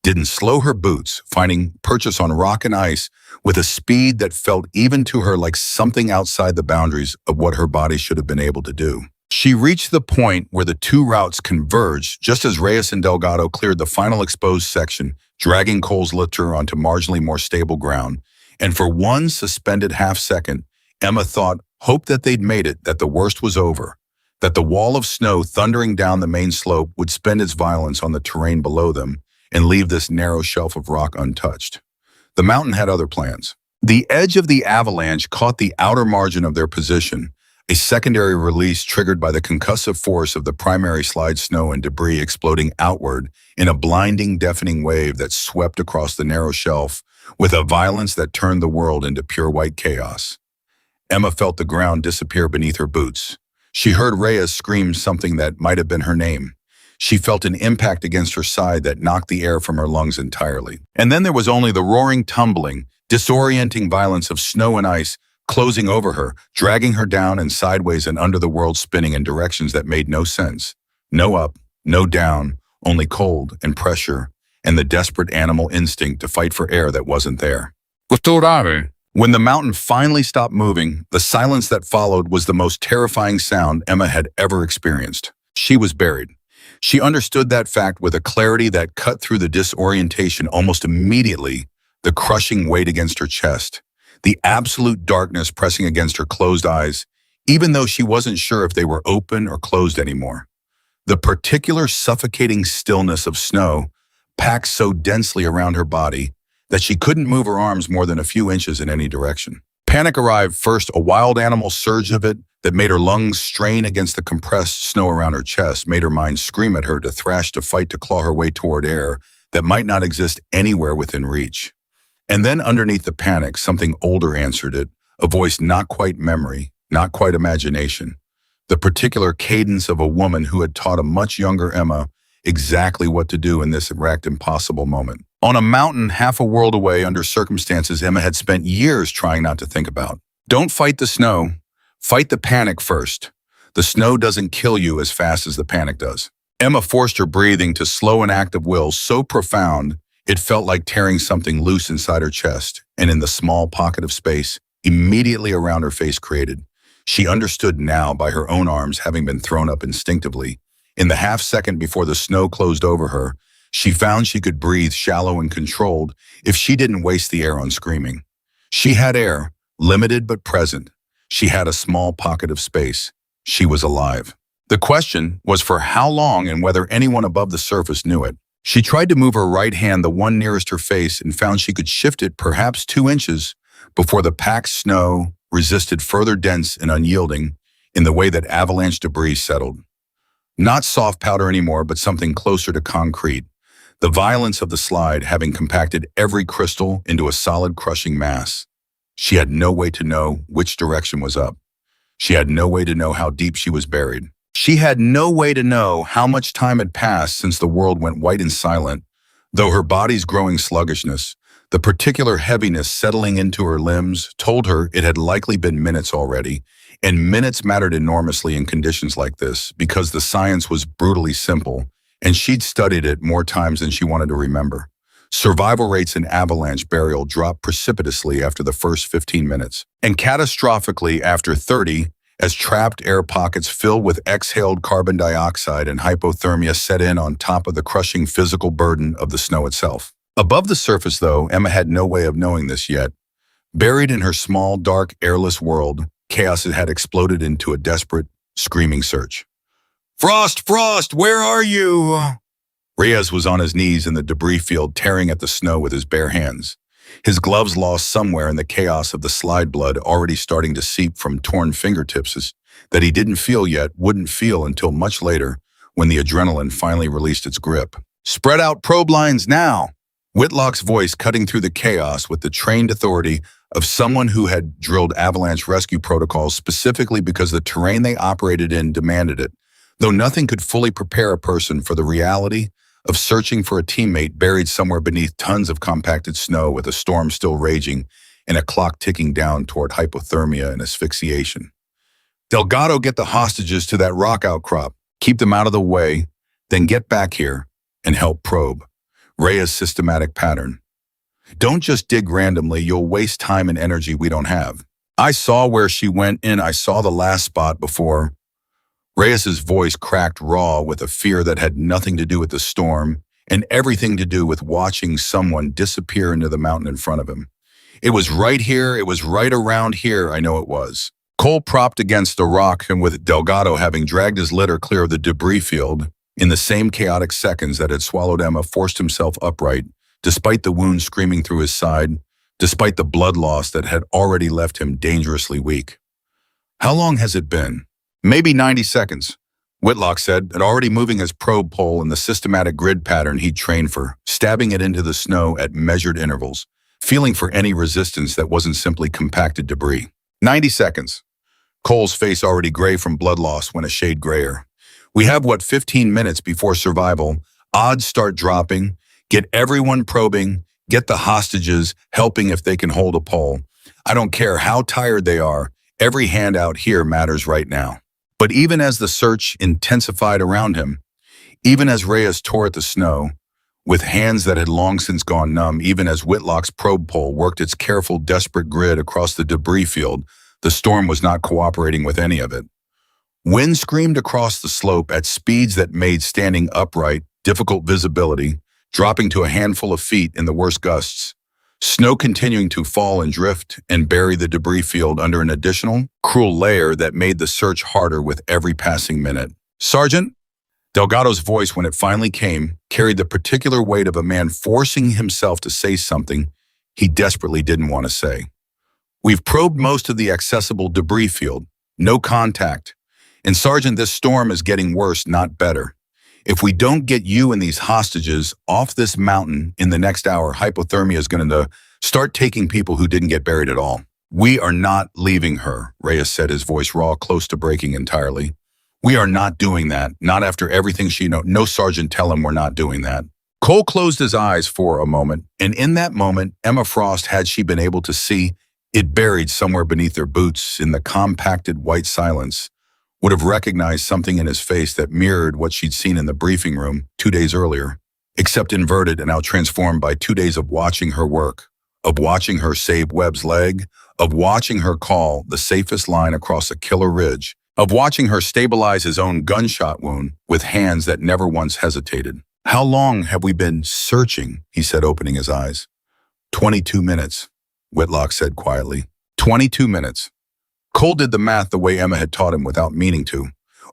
Didn't slow her boots, finding purchase on rock and ice with a speed that felt even to her like something outside the boundaries of what her body should have been able to do. She reached the point where the two routes converged just as Reyes and Delgado cleared the final exposed section, dragging Cole's litter onto marginally more stable ground. And for one suspended half-second, Emma hoped that they'd made it, that the worst was over, that the wall of snow thundering down the main slope would spend its violence on the terrain below them and leave this narrow shelf of rock untouched. The mountain had other plans. The edge of the avalanche caught the outer margin of their position, a secondary release triggered by the concussive force of the primary slide snow and debris exploding outward in a blinding, deafening wave that swept across the narrow shelf with a violence that turned the world into pure white chaos. Emma felt the ground disappear beneath her boots. She heard Reyes scream something that might have been her name. She felt an impact against her side that knocked the air from her lungs entirely. And then there was only the roaring, tumbling, disorienting violence of snow and ice closing over her, dragging her down and sideways and under the world, spinning in directions that made no sense. No up, no down, only cold and pressure and the desperate animal instinct to fight for air that wasn't there. When the mountain finally stopped moving, the silence that followed was the most terrifying sound Emma had ever experienced. She was buried. She understood that fact with a clarity that cut through the disorientation almost immediately, the crushing weight against her chest, the absolute darkness pressing against her closed eyes, even though she wasn't sure if they were open or closed anymore. The particular suffocating stillness of snow packed so densely around her body that she couldn't move her arms more than a few inches in any direction. Panic arrived first, a wild animal surge of it that made her lungs strain against the compressed snow around her chest, made her mind scream at her to thrash, to fight, to claw her way toward air that might not exist anywhere within reach. And then underneath the panic, something older answered it, a voice not quite memory, not quite imagination, the particular cadence of a woman who had taught a much younger Emma exactly what to do in this erect, impossible moment. On a mountain half a world away, under circumstances Emma had spent years trying not to think about. Don't fight the snow. Fight the panic first. The snow doesn't kill you as fast as the panic does. Emma forced her breathing to slow an act of will so profound it felt like tearing something loose inside her chest and in the small pocket of space immediately around her face created. She understood now by her own arms having been thrown up instinctively. In the half second before the snow closed over her, she found she could breathe shallow and controlled if she didn't waste the air on screaming. She had air, limited but present. She had a small pocket of space. She was alive. The question was for how long and whether anyone above the surface knew it. She tried to move her right hand, the one nearest her face, and found she could shift it perhaps 2 inches before the packed snow resisted further, dense and unyielding in the way that avalanche debris settled. Not soft powder anymore, but something closer to concrete. The violence of the slide having compacted every crystal into a solid, crushing mass. She had no way to know which direction was up. She had no way to know how deep she was buried. She had no way to know how much time had passed since the world went white and silent, though her body's growing sluggishness, the particular heaviness settling into her limbs, told her it had likely been minutes already, and minutes mattered enormously in conditions like this because the science was brutally simple, and she'd studied it more times than she wanted to remember. Survival rates in avalanche burial dropped precipitously after the first 15 minutes, and catastrophically after 30, as trapped air pockets filled with exhaled carbon dioxide and hypothermia set in on top of the crushing physical burden of the snow itself. Above the surface, though, Emma had no way of knowing this yet. Buried in her small, dark, airless world, chaos had exploded into a desperate, screaming search. "Frost! Frost! Where are you?" Reyes was on his knees in the debris field, tearing at the snow with his bare hands. His gloves lost somewhere in the chaos of the slide blood already starting to seep from torn fingertips that he didn't feel yet, wouldn't feel until much later when the adrenaline finally released its grip. "Spread out probe lines now!" Whitlock's voice cutting through the chaos with the trained authority of someone who had drilled avalanche rescue protocols specifically because the terrain they operated in demanded it, though nothing could fully prepare a person for the reality of searching for a teammate buried somewhere beneath tons of compacted snow with a storm still raging and a clock ticking down toward hypothermia and asphyxiation. "Delgado, get the hostages to that rock outcrop. Keep them out of the way, then get back here and help probe." Rhea's systematic pattern. "Don't just dig randomly, you'll waste time and energy we don't have. I saw where she went in, I saw the last spot before." Reyes's voice cracked raw with a fear that had nothing to do with the storm and everything to do with watching someone disappear into the mountain in front of him. "It was right here, it was right around here, I know it was." Cole propped against the rock and with Delgado having dragged his litter clear of the debris field, in the same chaotic seconds that had swallowed Emma, forced himself upright, despite the wound screaming through his side, despite the blood loss that had already left him dangerously weak. "How long has it been?" "Maybe 90 seconds, Whitlock said, and already moving his probe pole in the systematic grid pattern he'd trained for, stabbing it into the snow at measured intervals, feeling for any resistance that wasn't simply compacted debris. 90 seconds. Cole's face already gray from blood loss went a shade grayer. "We have, 15 minutes before survival. Odds start dropping. Get everyone probing. Get the hostages, helping if they can hold a pole. I don't care how tired they are. Every hand out here matters right now." But even as the search intensified around him, even as Reyes tore at the snow, with hands that had long since gone numb, even as Whitlock's probe pole worked its careful, desperate grid across the debris field, the storm was not cooperating with any of it. Wind screamed across the slope at speeds that made standing upright difficult visibility, dropping to a handful of feet in the worst gusts. Snow continuing to fall and drift and bury the debris field under an additional, cruel layer that made the search harder with every passing minute. "Sergeant?" Delgado's voice, when it finally came, carried the particular weight of a man forcing himself to say something he desperately didn't want to say. "We've probed most of the accessible debris field. No contact. And Sergeant, this storm is getting worse, not better. If we don't get you and these hostages off this mountain in the next hour, hypothermia is going to start taking people who didn't get buried at all." "We are not leaving her," Reyes said, his voice raw, close to breaking entirely. "We are not doing that. Not after everything she knows. No, Sergeant, tell him we're not doing that." Cole closed his eyes for a moment, and in that moment, Emma Frost, had she been able to see it buried somewhere beneath their boots in the compacted white silence, would have recognized something in his face that mirrored what she'd seen in the briefing room 2 days earlier, except inverted and now transformed by 2 days of watching her work, of watching her save Webb's leg, of watching her call the safest line across a killer ridge, of watching her stabilize his own gunshot wound with hands that never once hesitated. "How long have we been searching?" he said, opening his eyes. 22 minutes, Whitlock said quietly. 22 minutes. Cole did the math the way Emma had taught him without meaning to.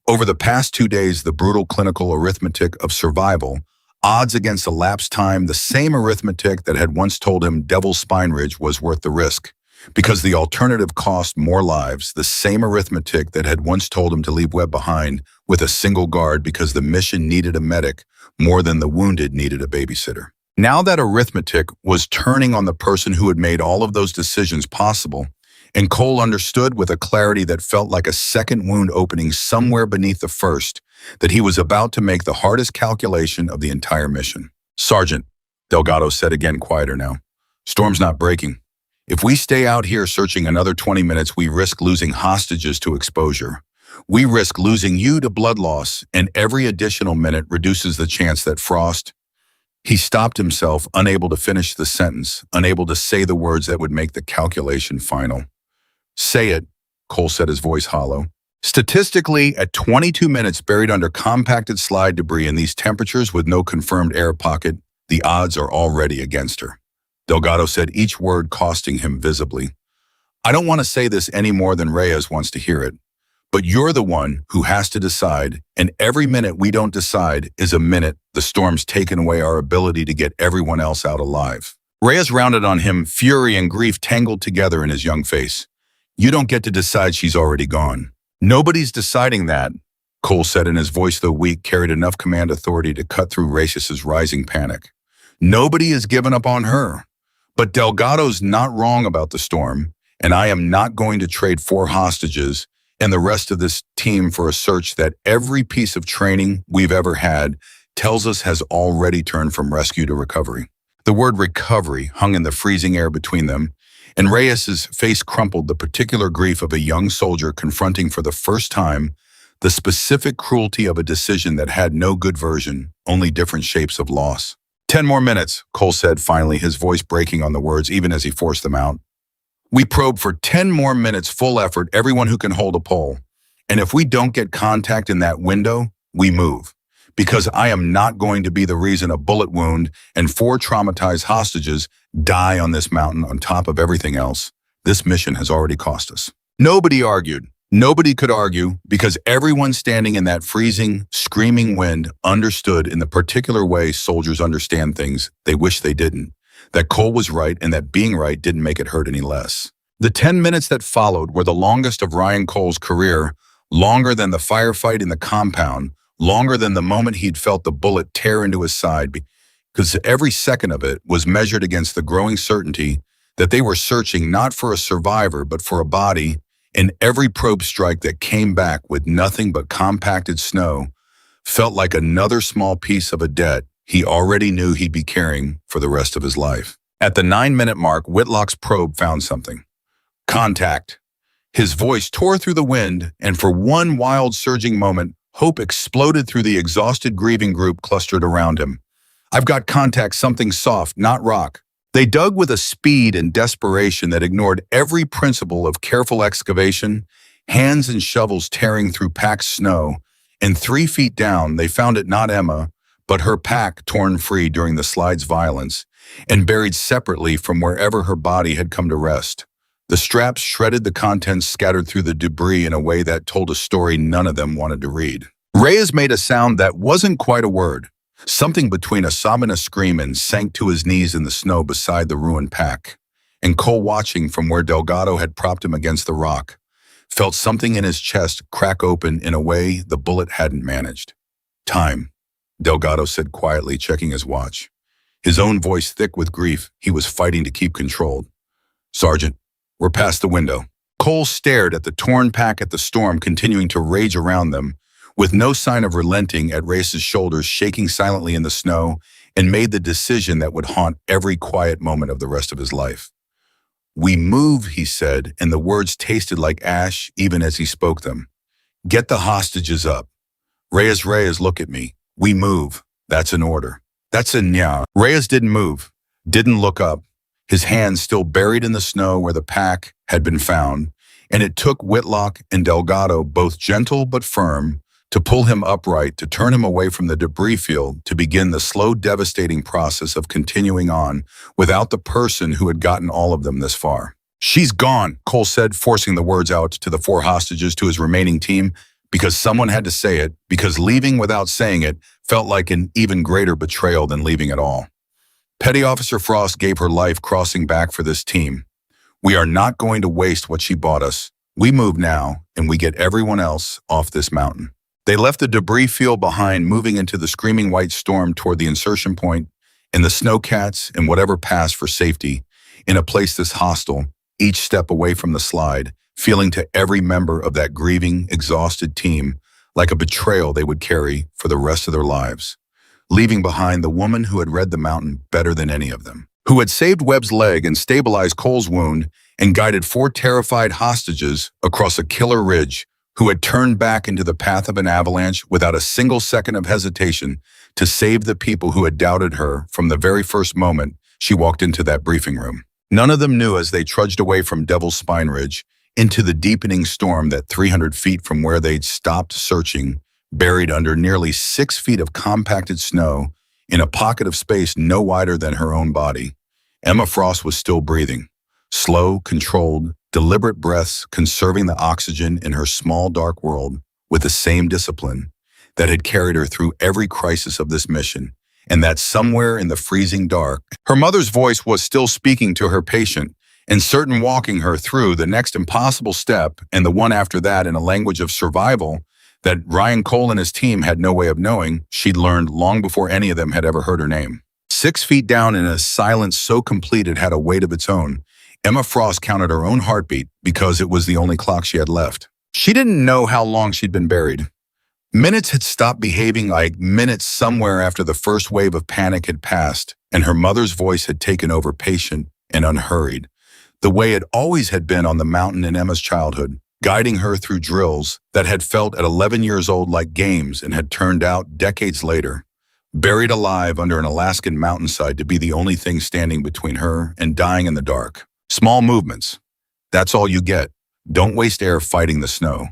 Over the past 2 days, the brutal clinical arithmetic of survival, odds against elapsed time, the same arithmetic that had once told him Devil's Spine Ridge was worth the risk, because the alternative cost more lives, the same arithmetic that had once told him to leave Webb behind with a single guard because the mission needed a medic more than the wounded needed a babysitter. Now that arithmetic was turning on the person who had made all of those decisions possible, and Cole understood with a clarity that felt like a second wound opening somewhere beneath the first, that he was about to make the hardest calculation of the entire mission. "Sergeant," Delgado said again, quieter now, "storm's not breaking. If we stay out here searching another 20 minutes, we risk losing hostages to exposure. We risk losing you to blood loss, and every additional minute reduces the chance that Frost—" He stopped himself, unable to finish the sentence, unable to say the words that would make the calculation final. "Say it," Cole said, his voice hollow. "Statistically, at 22 minutes buried under compacted slide debris in these temperatures with no confirmed air pocket, The odds are already against her. Delgado said, each word costing him visibly. I don't want to say this any more than Reyes wants to hear it, but you're the one who has to decide, and every minute we don't decide is a minute the storm's taken away our ability to get everyone else out alive. Reyes rounded on him, fury and grief tangled together in his young face. You don't get to decide, she's already gone. Nobody's deciding that, Cole said, and his voice, though weak, carried enough command authority to cut through Reyes's rising panic. Nobody has given up on her. But Delgado's not wrong about the storm, and I am not going to trade 4 hostages and the rest of this team for a search that every piece of training we've ever had tells us has already turned from rescue to recovery. The word recovery hung in the freezing air between them, and Reyes's face crumpled, the particular grief of a young soldier confronting for the first time the specific cruelty of a decision that had no good version, only different shapes of loss. 10 more minutes, Cole said finally, his voice breaking on the words even as he forced them out. We probe for 10 more minutes, full effort, everyone who can hold a pole. And if we don't get contact in that window, we move. Because I am not going to be the reason a bullet wound and 4 traumatized hostages die on this mountain on top of everything else. This mission has already cost us. Nobody argued. Nobody could argue because everyone standing in that freezing, screaming wind understood in the particular way soldiers understand things they wish they didn't, that Cole was right and that being right didn't make it hurt any less. The 10 minutes that followed were the longest of Ryan Cole's career, longer than the firefight in the compound, longer than the moment he'd felt the bullet tear into his side, because every second of it was measured against the growing certainty that they were searching not for a survivor but for a body, and every probe strike that came back with nothing but compacted snow felt like another small piece of a debt he already knew he'd be carrying for the rest of his life. At the 9-minute mark, Whitlock's probe found something. Contact. His voice tore through the wind, and for one wild, surging moment, hope exploded through the exhausted grieving group clustered around him. I've got contact, something soft, not rock. They dug with a speed and desperation that ignored every principle of careful excavation, hands and shovels tearing through packed snow, and 3 feet down they found it not Emma, but her pack torn free during the slide's violence, and buried separately from wherever her body had come to rest. The straps shredded, the contents scattered through the debris in a way that told a story none of them wanted to read. Reyes made a sound that wasn't quite a word, something between a sob and a scream, and sank to his knees in the snow beside the ruined pack. And Cole, watching from where Delgado had propped him against the rock, felt something in his chest crack open in a way the bullet hadn't managed. Time, Delgado said quietly, checking his watch. His own voice thick with grief he was fighting to keep controlled. Sergeant, we're past the window. Cole stared at the torn pack, at the storm continuing to rage around them, with no sign of relenting, at Reyes's shoulders shaking silently in the snow, and made the decision that would haunt every quiet moment of the rest of his life. We move, he said, and the words tasted like ash even as he spoke them. Get the hostages up. Reyes, look at me. We move. That's an order. That's a nya. Reyes didn't move, didn't look up, his hands still buried in the snow where the pack had been found, and it took Whitlock and Delgado, both gentle but firm, to pull him upright, to turn him away from the debris field, to begin the slow, devastating process of continuing on without the person who had gotten all of them this far. She's gone, Cole said, forcing the words out to the 4 hostages, to his remaining team, because someone had to say it, because leaving without saying it felt like an even greater betrayal than leaving at all. Petty Officer Frost gave her life crossing back for this team. We are not going to waste what she bought us. We move now, and we get everyone else off this mountain. They left the debris field behind, moving into the screaming white storm toward the insertion point, and the snowcats and whatever passed for safety, in a place this hostile, each step away from the slide, feeling to every member of that grieving, exhausted team like a betrayal they would carry for the rest of their lives, leaving behind the woman who had read the mountain better than any of them, who had saved Webb's leg and stabilized Cole's wound and guided 4 terrified hostages across a killer ridge, who had turned back into the path of an avalanche without a single second of hesitation to save the people who had doubted her from the very first moment she walked into that briefing room. None of them knew, as they trudged away from Devil's Spine Ridge into the deepening storm that 300 feet from where they'd stopped searching, buried under nearly 6 feet of compacted snow, In a pocket of space no wider than her own body, Emma Frost was still breathing. Slow, controlled, deliberate breaths conserving the oxygen in her small, dark world with the same discipline that had carried her through every crisis of this mission, and that somewhere in the freezing dark, her mother's voice was still speaking to her patient, and certain walking her through the next impossible step and the one after that in a language of survival that Ryan Cole and his team had no way of knowing. She'd learned long before any of them had ever heard her name. 6 feet down in a silence so complete it had a weight of its own, Emma Frost counted her own heartbeat because it was the only clock she had left. She didn't know how long she'd been buried. Minutes had stopped behaving like minutes somewhere after the first wave of panic had passed, and her mother's voice had taken over, patient and unhurried, the way it always had been on the mountain in Emma's childhood, guiding her through drills that had felt at 11 years old like games and had turned out decades later, buried alive under an Alaskan mountainside, to be the only thing standing between her and dying in the dark. Small movements. That's all you get. Don't waste air fighting the snow.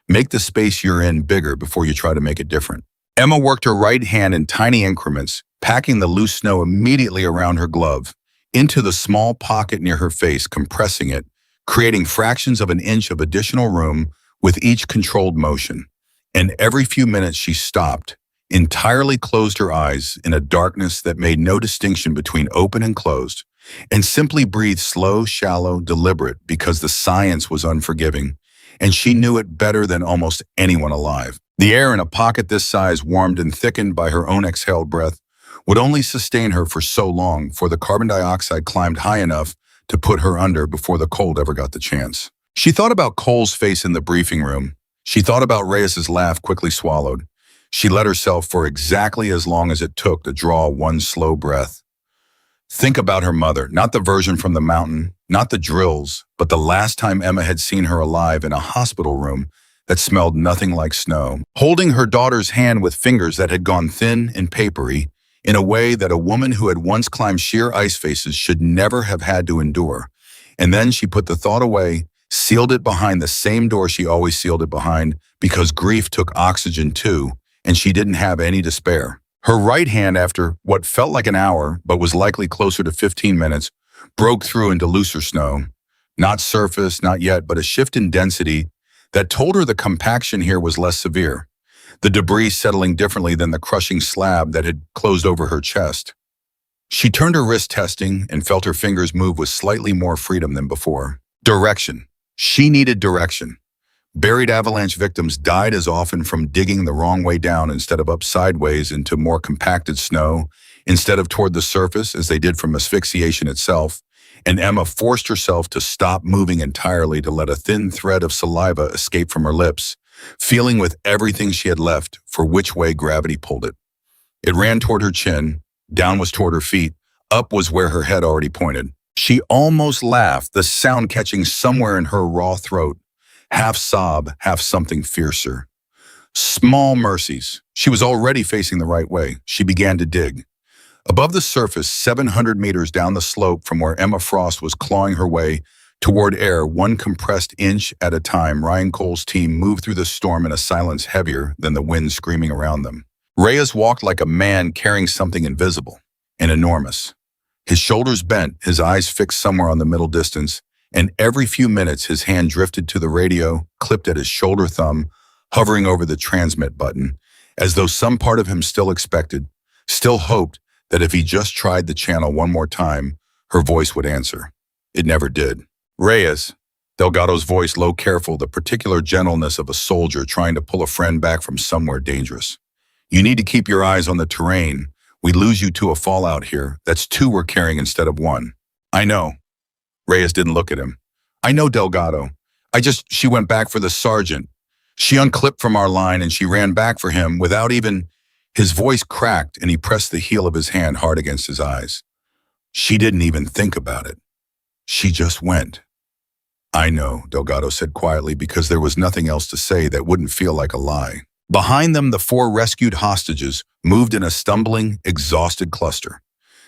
Make the space you're in bigger before you try to make it different. Emma worked her right hand in tiny increments, packing the loose snow immediately around her glove, into the small pocket near her face, compressing it, creating fractions of an inch of additional room with each controlled motion. And every few minutes she stopped, entirely closed her eyes in a darkness that made no distinction between open and closed, and simply breathed slow, shallow, deliberate, because the science was unforgiving, and she knew it better than almost anyone alive. The air in a pocket this size, warmed and thickened by her own exhaled breath, would only sustain her for so long, for the carbon dioxide climbed high enough to put her under before the cold ever got the chance. She thought about Cole's face in the briefing room. She thought about Reyes's laugh, quickly swallowed. She let herself for exactly as long as it took to draw one slow breath. Think about her mother, not the version from the mountain, not the drills, but the last time Emma had seen her alive in a hospital room that smelled nothing like snow, holding her daughter's hand with fingers that had gone thin and papery, in a way that a woman who had once climbed sheer ice faces should never have had to endure. And then she put the thought away, sealed it behind the same door she always sealed it behind, because grief took oxygen too, and she didn't have any to spare. Her right hand, after what felt like an hour, but was likely closer to 15 minutes, broke through into looser snow. Not surface, not yet, but a shift in density that told her the compaction here was less severe, the debris settling differently than the crushing slab that had closed over her chest. She turned her wrist, testing, and felt her fingers move with slightly more freedom than before. Direction. She needed direction. Buried avalanche victims died as often from digging the wrong way down instead of up sideways into more compacted snow, instead of toward the surface as they did from asphyxiation itself, and Emma forced herself to stop moving entirely to let a thin thread of saliva escape from her lips, feeling with everything she had left for which way gravity pulled it. It ran toward her chin, down was toward her feet, up was where her head already pointed. She almost laughed, the sound catching somewhere in her raw throat, half sob, half something fiercer. Small mercies. She was already facing the right way. She began to dig. Above the surface, 700 meters down the slope from where Emma Frost was clawing her way toward air, one compressed inch at a time, Ryan Cole's team moved through the storm in a silence heavier than the wind screaming around them. Reyes walked like a man carrying something invisible and enormous. His shoulders bent, his eyes fixed somewhere on the middle distance, and every few minutes his hand drifted to the radio, clipped at his shoulder thumb, hovering over the transmit button, as though some part of him still expected, still hoped that if he just tried the channel one more time, her voice would answer. It never did. Reyes, Delgado's voice low, careful, the particular gentleness of a soldier trying to pull a friend back from somewhere dangerous. You need to keep your eyes on the terrain. We lose you to a fallout here. That's 2 we're carrying instead of 1. I know. Reyes didn't look at him. I know, Delgado. She went back for the sergeant. She unclipped from our line and she ran back for him without even... His voice cracked and he pressed the heel of his hand hard against his eyes. She didn't even think about it. She just went. I know, Delgado said quietly, because there was nothing else to say that wouldn't feel like a lie. Behind them, the 4 rescued hostages moved in a stumbling, exhausted cluster.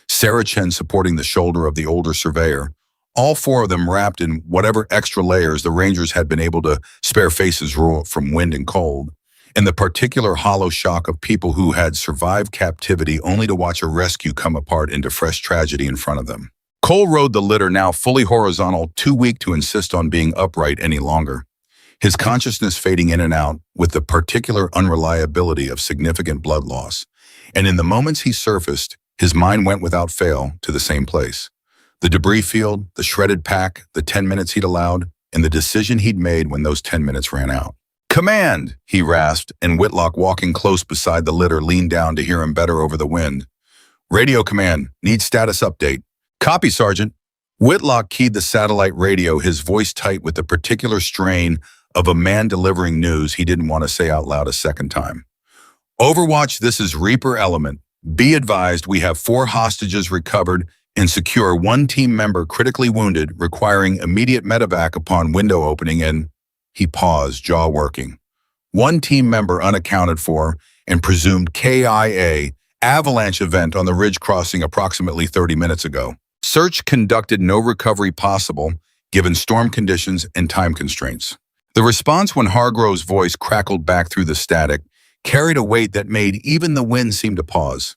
Sarah Chen supporting the shoulder of the older surveyor, all 4 of them wrapped in whatever extra layers the Rangers had been able to spare faces raw from wind and cold, and the particular hollow shock of people who had survived captivity only to watch a rescue come apart into fresh tragedy in front of them. Cole rode the litter, now fully horizontal, too weak to insist on being upright any longer, his consciousness fading in and out with the particular unreliability of significant blood loss. And in the moments he surfaced, his mind went without fail to the same place. The debris field, the shredded pack, the 10 minutes he'd allowed, and the decision he'd made when those 10 minutes ran out. "Command!" he rasped, and Whitlock, walking close beside the litter, leaned down to hear him better over the wind. "Radio command, need status update." "Copy, Sergeant." Whitlock keyed the satellite radio, his voice tight with the particular strain of a man delivering news he didn't want to say out loud a second time. "Overwatch, this is Reaper Element. Be advised we have 4 hostages recovered and secure, 1 team member critically wounded, requiring immediate medevac upon window opening, and..." He paused, jaw working. "1 team member unaccounted for and presumed KIA avalanche event on the ridge crossing approximately 30 minutes ago. Search conducted, no recovery possible given storm conditions and time constraints." The response, when Hargrove's voice crackled back through the static, carried a weight that made even the wind seem to pause.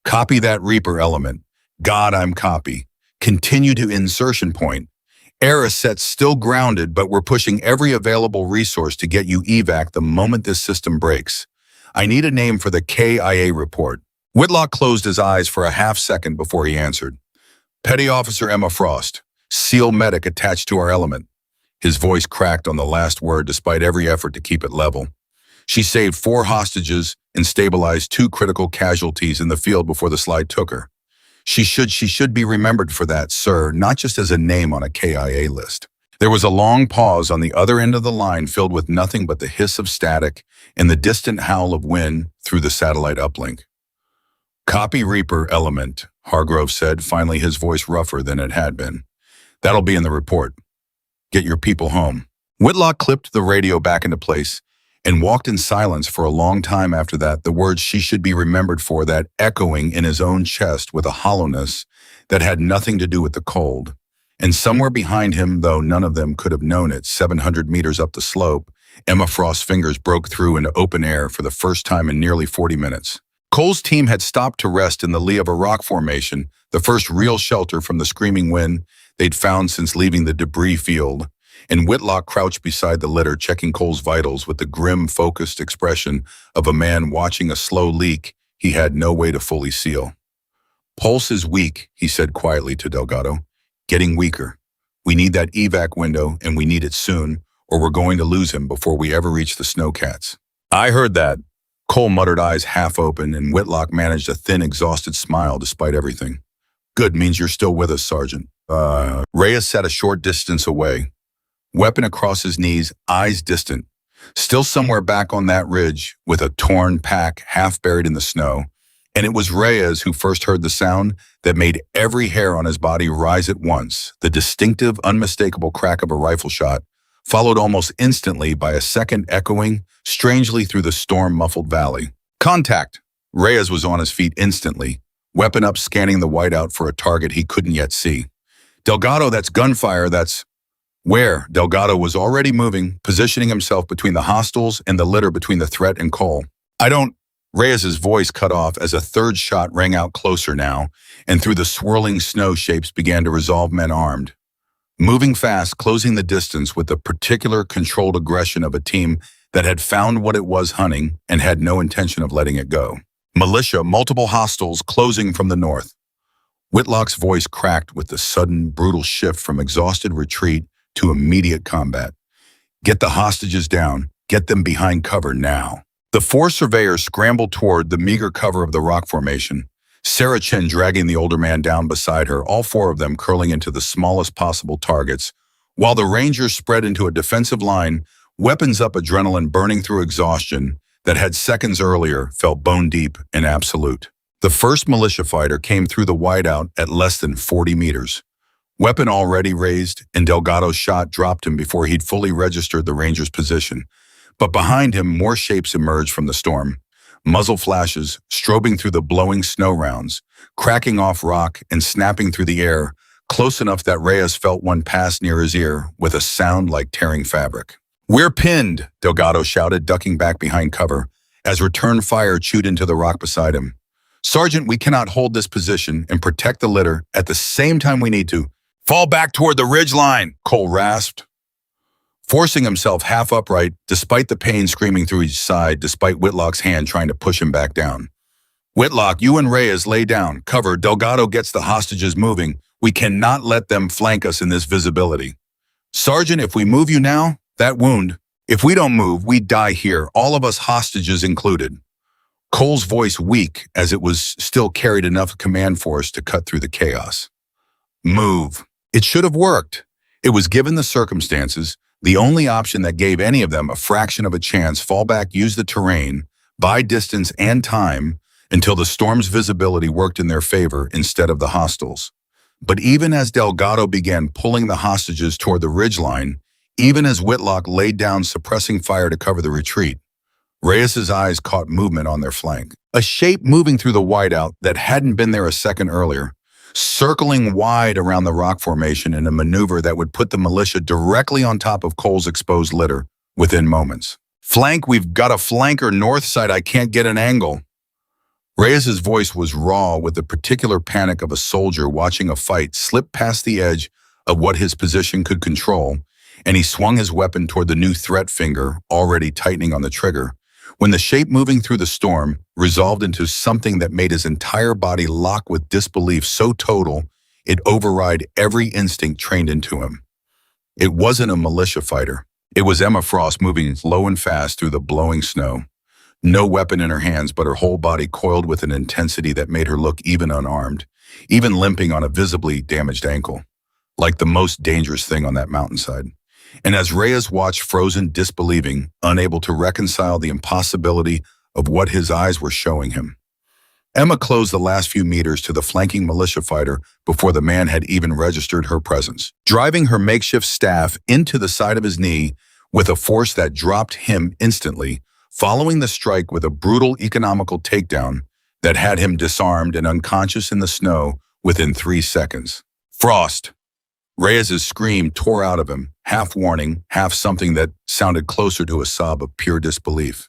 "Copy that, Reaper Element. God, I'm copy. Continue to insertion point. Error set still grounded, but we're pushing every available resource to get you evac the moment this system breaks. I need a name for the KIA report." Whitlock closed his eyes for a half second before he answered. "Petty Officer Emma Frost, SEAL medic attached to our element." His voice cracked on the last word despite every effort to keep it level. "She saved 4 hostages and stabilized 2 critical casualties in the field before the slide took her. She should be remembered for that, sir, not just as a name on a KIA list." There was a long pause on the other end of the line, filled with nothing but the hiss of static and the distant howl of wind through the satellite uplink. "Copy, Reaper Element," Hargrove said, finally, his voice rougher than it had been. "That'll be in the report. Get your people home." Whitlock clipped the radio back into place and walked in silence for a long time after that, the words "she should be remembered for that" echoing in his own chest with a hollowness that had nothing to do with the cold. And somewhere behind him, though none of them could have known it, 700 meters up the slope, Emma Frost's fingers broke through into open air for the first time in nearly 40 minutes. Cole's team had stopped to rest in the lee of a rock formation, the first real shelter from the screaming wind they'd found since leaving the debris field, and Whitlock crouched beside the litter, checking Cole's vitals with the grim, focused expression of a man watching a slow leak he had no way to fully seal. "Pulse is weak," he said quietly to Delgado. "Getting weaker. We need that evac window, and we need it soon, or we're going to lose him before we ever reach the Snowcats." "I heard that." Cole muttered, eyes half open, and Whitlock managed a thin, exhausted smile despite everything. "Good, means you're still with us, Sergeant." Reyes sat a short distance away, weapon across his knees, eyes distant, still somewhere back on that ridge with a torn pack half buried in the snow. And it was Reyes who first heard the sound that made every hair on his body rise at once, the distinctive, unmistakable crack of a rifle shot, followed almost instantly by a second echoing strangely through the storm-muffled valley. "Contact!" Reyes was on his feet instantly, weapon up, scanning the whiteout for a target he couldn't yet see. "Delgado, that's gunfire, that's..." "Where?" Delgado was already moving, positioning himself between the hostiles and the litter between the threat and Cole. "I don't..." Reyes's voice cut off as a third shot rang out closer now, and through the swirling snow shapes began to resolve men armed, moving fast, closing the distance with the particular controlled aggression of a team that had found what it was hunting and had no intention of letting it go. "Militia, multiple hostiles closing from the north." Whitlock's voice cracked with the sudden, brutal shift from exhausted retreat to immediate combat. "Get the hostages down. Get them behind cover now." The 4 surveyors scrambled toward the meager cover of the rock formation, Sarah Chen dragging the older man down beside her, all 4 of them curling into the smallest possible targets, while the Rangers spread into a defensive line, weapons up, adrenaline burning through exhaustion that had seconds earlier felt bone deep and absolute. The first militia fighter came through the whiteout at less than 40 meters. Weapon already raised, and Delgado's shot dropped him before he'd fully registered the Ranger's position. But behind him, more shapes emerged from the storm. Muzzle flashes, strobing through the blowing snow rounds, cracking off rock and snapping through the air, close enough that Reyes felt one pass near his ear with a sound like tearing fabric. "We're pinned," Delgado shouted, ducking back behind cover, as return fire chewed into the rock beside him. "Sergeant, we cannot hold this position and protect the litter at the same time we need to. Fall back toward the ridge line," Cole rasped, forcing himself half upright, despite the pain screaming through his side, despite Whitlock's hand trying to push him back down. "Whitlock, you and Reyes lay down. Cover. Delgado gets the hostages moving. We cannot let them flank us in this visibility. Sergeant, if we move you now, that wound. If we don't move, we die here, all of us hostages included." Cole's voice weak, as it was still carried enough command force to cut through the chaos. Move. It should have worked. It was, given the circumstances, the only option that gave any of them a fraction of a chance. Fall back, use the terrain, buy distance and time, until the storm's visibility worked in their favor instead of the hostiles. But even as Delgado began pulling the hostages toward the ridgeline, even as Whitlock laid down suppressing fire to cover the retreat, Reyes's eyes caught movement on their flank. A shape moving through the whiteout that hadn't been there a second earlier, circling wide around the rock formation in a maneuver that would put the militia directly on top of Cole's exposed litter within moments. "Flank, we've got a flanker north side. I can't get an angle." Reyes's voice was raw with the particular panic of a soldier watching a fight slip past the edge of what his position could control, and he swung his weapon toward the new threat finger, already tightening on the trigger, when the shape moving through the storm resolved into something that made his entire body lock with disbelief so total it override every instinct trained into him. It wasn't a militia fighter. It was Emma Frost moving low and fast through the blowing snow. No weapon in her hands, but her whole body coiled with an intensity that made her look even unarmed, even limping on a visibly damaged ankle, like the most dangerous thing on that mountainside. And as Reyes watched, frozen, disbelieving, unable to reconcile the impossibility of what his eyes were showing him, Emma closed the last few meters to the flanking militia fighter before the man had even registered her presence, driving her makeshift staff into the side of his knee with a force that dropped him instantly, following the strike with a brutal economical takedown that had him disarmed and unconscious in the snow within 3 seconds. "Frost!" Reyes's scream tore out of him, half warning, half something that sounded closer to a sob of pure disbelief.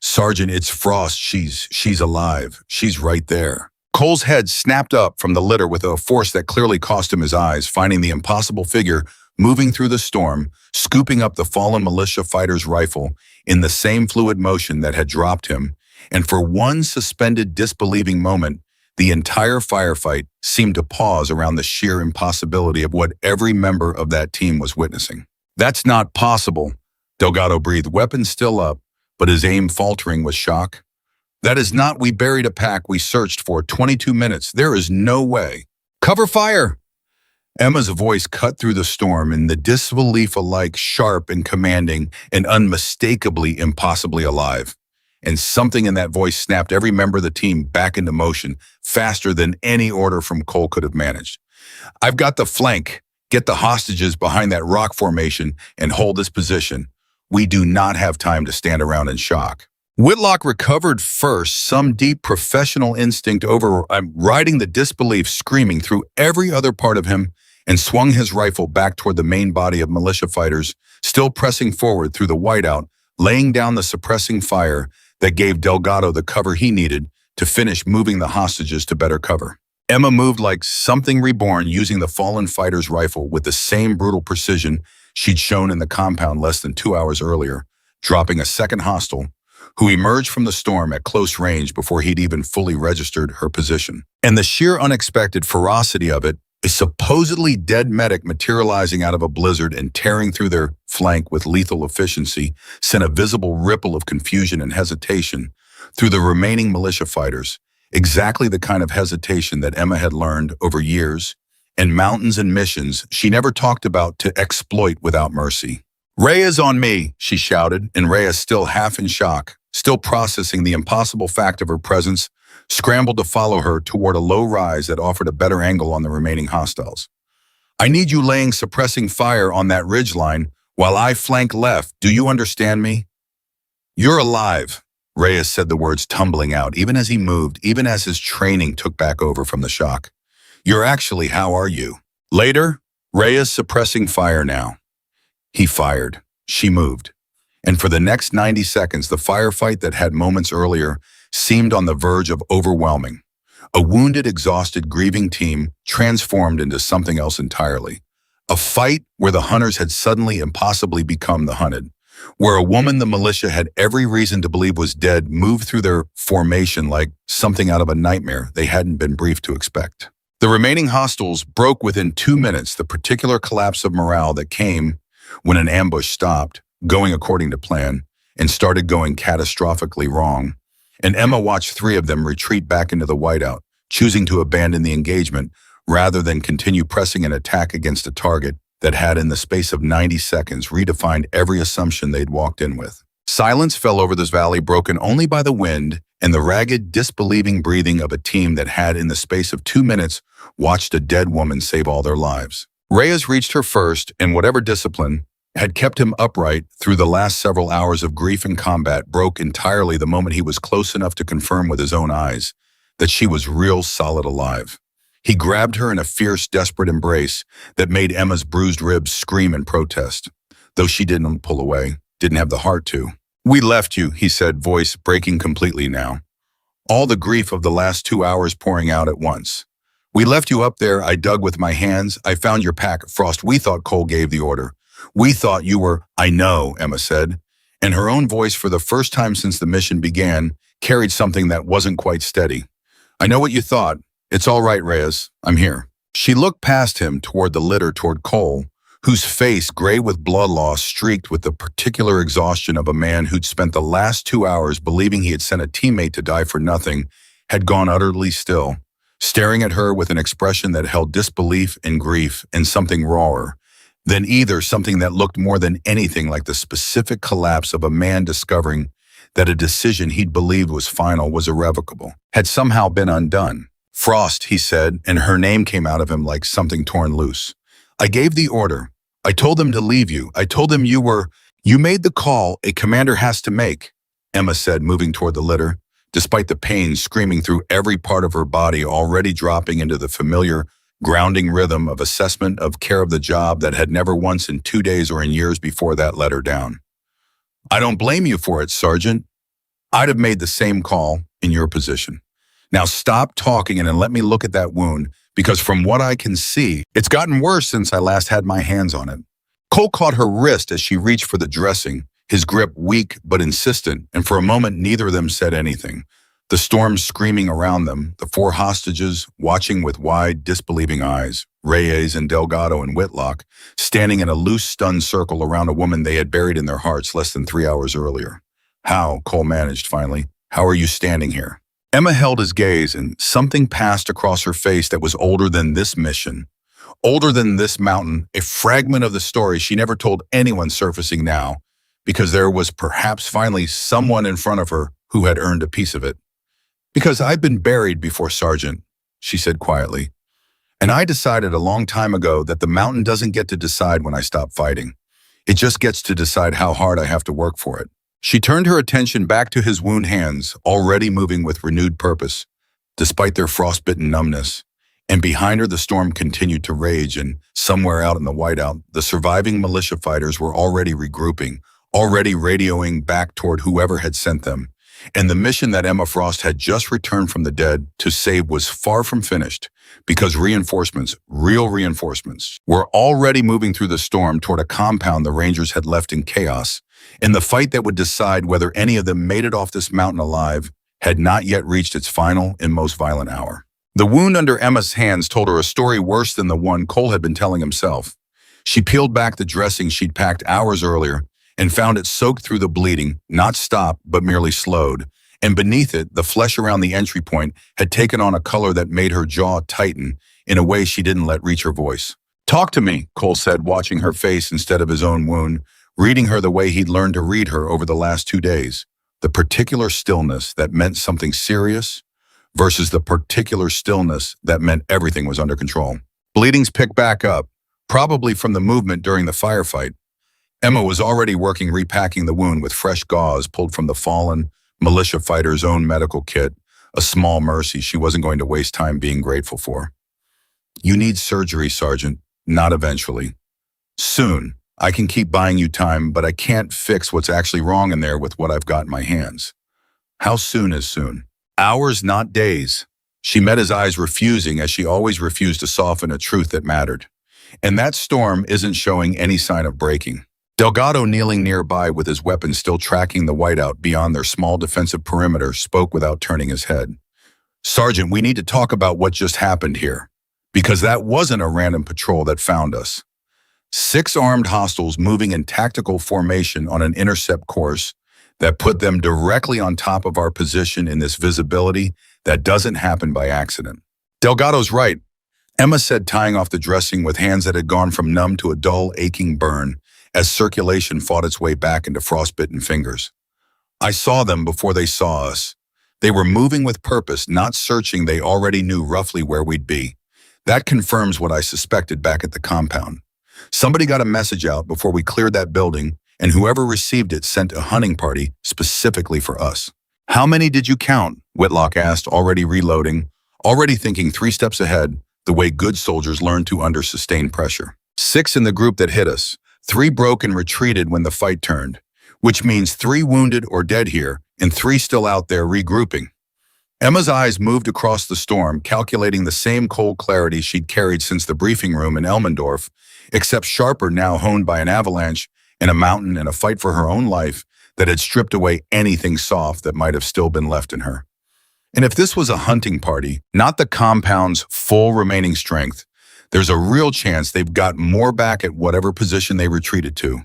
"Sergeant, it's Frost. She's alive. She's right there." Cole's head snapped up from the litter with a force that clearly cost him his eyes, finding the impossible figure moving through the storm, scooping up the fallen militia fighter's rifle in the same fluid motion that had dropped him, and for one suspended, disbelieving moment, the entire firefight seemed to pause around the sheer impossibility of what every member of that team was witnessing. "That's not possible," Delgado breathed, weapon still up, but his aim faltering with shock. "That is not. We buried a pack we searched for 22 minutes. There is no way." "Cover fire!" Emma's voice cut through the storm, in the disbelief alike sharp and commanding and unmistakably impossibly alive. And something in that voice snapped every member of the team back into motion faster than any order from Cole could have managed. "I've got the flank. Get the hostages behind that rock formation and hold this position. We do not have time to stand around in shock." Whitlock recovered first, some deep professional instinct overriding the disbelief screaming through every other part of him, and swung his rifle back toward the main body of militia fighters, still pressing forward through the whiteout, laying down the suppressing fire that gave Delgado the cover he needed to finish moving the hostages to better cover. Emma moved like something reborn, using the fallen fighter's rifle with the same brutal precision she'd shown in the compound less than 2 hours earlier, dropping a second hostile, who emerged from the storm at close range before he'd even fully registered her position. And the sheer unexpected ferocity of it, a supposedly dead medic materializing out of a blizzard and tearing through their flank with lethal efficiency, sent a visible ripple of confusion and hesitation through the remaining militia fighters, exactly the kind of hesitation that Emma had learned over years and mountains and missions she never talked about to exploit without mercy. "Reyes on me," she shouted, and Reyes, still half in shock, still processing the impossible fact of her presence, scrambled to follow her toward a low rise that offered a better angle on the remaining hostiles. "I need you laying suppressing fire on that ridgeline while I flank left. Do you understand me?" "You're alive," Reyes said, the words tumbling out, even as he moved, even as his training took back over from the shock. "You're actually, how are you?" Later, Reyes suppressing fire now. He fired. She moved. And for the next 90 seconds, the firefight that had moments earlier seemed on the verge of overwhelming. A wounded, exhausted, grieving team transformed into something else entirely. A fight where the hunters had suddenly impossibly become the hunted, where a woman the militia had every reason to believe was dead moved through their formation like something out of a nightmare they hadn't been briefed to expect. The remaining hostiles broke within 2 minutes, the particular collapse of morale that came when an ambush stopped, going according to plan, and started going catastrophically wrong. And Emma watched 3 of them retreat back into the whiteout, choosing to abandon the engagement rather than continue pressing an attack against a target that had, in the space of 90 seconds, redefined every assumption they'd walked in with. Silence fell over this valley, broken only by the wind and the ragged, disbelieving breathing of a team that had, in the space of 2 minutes, watched a dead woman save all their lives. Reyes reached her first, and whatever discipline had kept him upright through the last several hours of grief and combat broke entirely the moment he was close enough to confirm with his own eyes that she was real solid alive. He grabbed her in a fierce, desperate embrace that made Emma's bruised ribs scream in protest, though she didn't pull away, didn't have the heart to. "We left you," he said, voice breaking completely now. All the grief of the last 2 hours pouring out at once. "We left you up there. I dug with my hands. I found your pack. Frost, we thought Cole gave the order. We thought you were—" "I know," Emma said, and her own voice, for the first time since the mission began, carried something that wasn't quite steady. "I know what you thought. It's all right, Reyes. I'm here." She looked past him toward the litter, toward Cole, whose face, gray with blood loss, streaked with the particular exhaustion of a man who'd spent the last 2 hours believing he had sent a teammate to die for nothing, had gone utterly still, staring at her with an expression that held disbelief and grief and something rawer than either, something that looked more than anything like the specific collapse of a man discovering that a decision he'd believed was final, was irrevocable, had somehow been undone. "Frost," he said, and her name came out of him like something torn loose. "I gave the order. I told them to leave you. I told them you made the call a commander has to make," Emma said, moving toward the litter, despite the pain screaming through every part of her body, already dropping into the familiar, grounding rhythm of assessment of care of the job that had never once in 2 days or in years before that let her down. "I don't blame you for it, Sergeant. I'd have made the same call in your position. Now stop talking and let me look at that wound, because from what I can see, it's gotten worse since I last had my hands on it." Cole caught her wrist as she reached for the dressing, his grip weak but insistent, and for a moment neither of them said anything. The storm screaming around them, the 4 hostages watching with wide, disbelieving eyes, Reyes and Delgado and Whitlock standing in a loose, stunned circle around a woman they had buried in their hearts less than 3 hours earlier. "How," Cole managed finally, "how are you standing here?" Emma held his gaze, and something passed across her face that was older than this mission, older than this mountain, a fragment of the story she never told anyone surfacing now, because there was perhaps finally someone in front of her who had earned a piece of it. "Because I've been buried before, Sergeant," she said quietly, "and I decided a long time ago that the mountain doesn't get to decide when I stop fighting. It just gets to decide how hard I have to work for it." She turned her attention back to his wound hands, already moving with renewed purpose, despite their frostbitten numbness. And behind her the storm continued to rage, and somewhere out in the whiteout, the surviving militia fighters were already regrouping, already radioing back toward whoever had sent them. And the mission that Emma Frost had just returned from the dead to save was far from finished, because reinforcements, real reinforcements, were already moving through the storm toward a compound the Rangers had left in chaos. And the fight that would decide whether any of them made it off this mountain alive had not yet reached its final and most violent hour. The wound under Emma's hands told her a story worse than the one Cole had been telling himself. She peeled back the dressing she'd packed hours earlier and found it soaked through the bleeding, not stopped, but merely slowed. And beneath it, the flesh around the entry point had taken on a color that made her jaw tighten in a way she didn't let reach her voice. "Talk to me," Cole said, watching her face instead of his own wound, reading her the way he'd learned to read her over the last 2 days. The particular stillness that meant something serious versus the particular stillness that meant everything was under control. Bleedings picked back up, probably from the movement during the firefight. Emma was already working repacking the wound with fresh gauze pulled from the fallen militia fighter's own medical kit, a small mercy she wasn't going to waste time being grateful for. "You need surgery, Sergeant, not eventually. Soon. I can keep buying you time, but I can't fix what's actually wrong in there with what I've got in my hands. How soon is soon? Hours, not days. She met his eyes, refusing, as she always refused to soften a truth that mattered. And that storm isn't showing any sign of breaking. Delgado, kneeling nearby with his weapon still tracking the whiteout beyond their small defensive perimeter, spoke without turning his head. Sergeant, we need to talk about what just happened here. Because that wasn't a random patrol that found us. 6 armed hostiles moving in tactical formation on an intercept course that put them directly on top of our position in this visibility that doesn't happen by accident. Delgado's right, Emma said, tying off the dressing with hands that had gone from numb to a dull, aching burn as circulation fought its way back into frostbitten fingers. I saw them before they saw us. They were moving with purpose, not searching. They already knew roughly where we'd be. That confirms what I suspected back at the compound. Somebody got a message out before we cleared that building, and whoever received it sent a hunting party specifically for us. How many did you count? Whitlock asked, already reloading, already thinking 3 steps ahead, the way good soldiers learn to under sustained pressure. 6 in the group that hit us. 3 broke and retreated when the fight turned, which means 3 wounded or dead here, and 3 still out there regrouping. Emma's eyes moved across the storm, calculating the same cold clarity she'd carried since the briefing room in Elmendorf, except sharper now, honed by an avalanche and a mountain and a fight for her own life that had stripped away anything soft that might have still been left in her. And if this was a hunting party, not the compound's full remaining strength, there's a real chance they've got more back at whatever position they retreated to.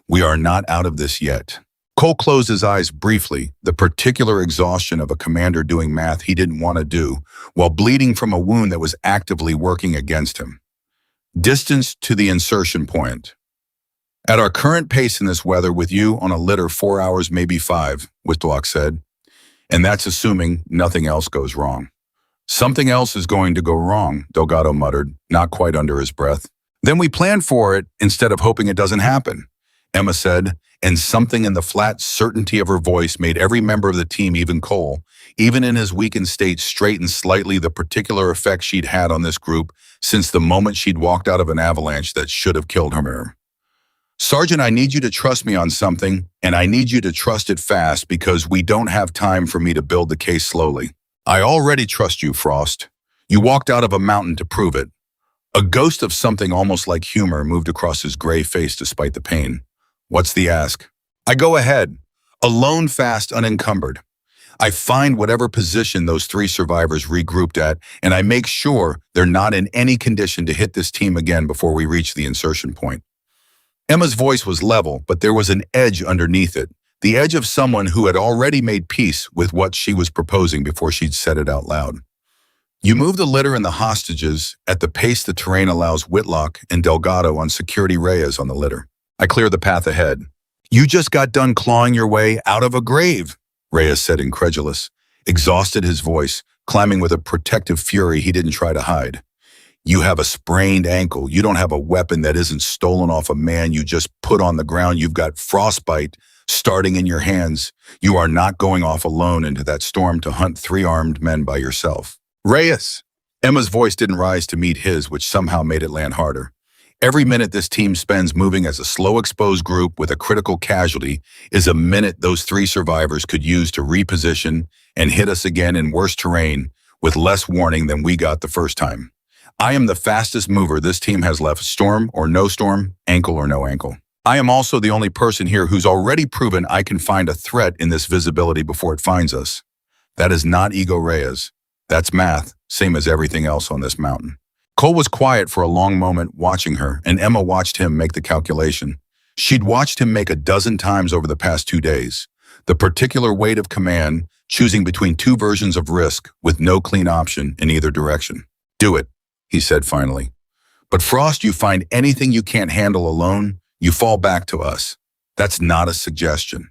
We are not out of this yet. Cole closed his eyes briefly, the particular exhaustion of a commander doing math he didn't want to do, while bleeding from a wound that was actively working against him. Distance to the insertion point. At our current pace in this weather, with you on a litter 4 hours, maybe 5, Whitlock said. And that's assuming nothing else goes wrong. Something else is going to go wrong, Delgado muttered, not quite under his breath. Then we plan for it instead of hoping it doesn't happen, Emma said, and something in the flat certainty of her voice made every member of the team, even Cole, even in his weakened state, straighten slightly, the particular effect she'd had on this group since the moment she'd walked out of an avalanche that should have killed her. Sergeant, I need you to trust me on something, and I need you to trust it fast because we don't have time for me to build the case slowly. I already trust you, Frost. You walked out of a mountain to prove it. A ghost of something almost like humor moved across his gray face despite the pain. What's the ask? I go ahead, alone, fast, unencumbered. I find whatever position those 3 survivors regrouped at, and I make sure they're not in any condition to hit this team again before we reach the insertion point. Emma's voice was level, but there was an edge underneath it, the edge of someone who had already made peace with what she was proposing before she'd said it out loud. You move the litter and the hostages at the pace the terrain allows. Whitlock and Delgado on security Reyes on the litter. I clear the path ahead. You just got done clawing your way out of a grave, Reyes said, incredulous, exhausted, his voice climbing with a protective fury he didn't try to hide. You have a sprained ankle. You don't have a weapon that isn't stolen off a man you just put on the ground. You've got frostbite starting in your hands. You are not going off alone into that storm to hunt 3 armed men by yourself. Reyes! Emma's voice didn't rise to meet his, which somehow made it land harder. Every minute this team spends moving as a slow exposed group with a critical casualty is a minute those 3 survivors could use to reposition and hit us again in worse terrain with less warning than we got the first time. I am the fastest mover this team has left, storm or no storm, ankle or no ankle. I am also the only person here who's already proven I can find a threat in this visibility before it finds us. That is not ego, Reyes. That's math, same as everything else on this mountain. Cole was quiet for a long moment, watching her, and Emma watched him make the calculation. She'd watched him make a dozen times over the past 2 days. The particular weight of command, choosing between 2 versions of risk with no clean option in either direction. Do it, he said finally. But Frost, you find anything you can't handle alone, you fall back to us. That's not a suggestion.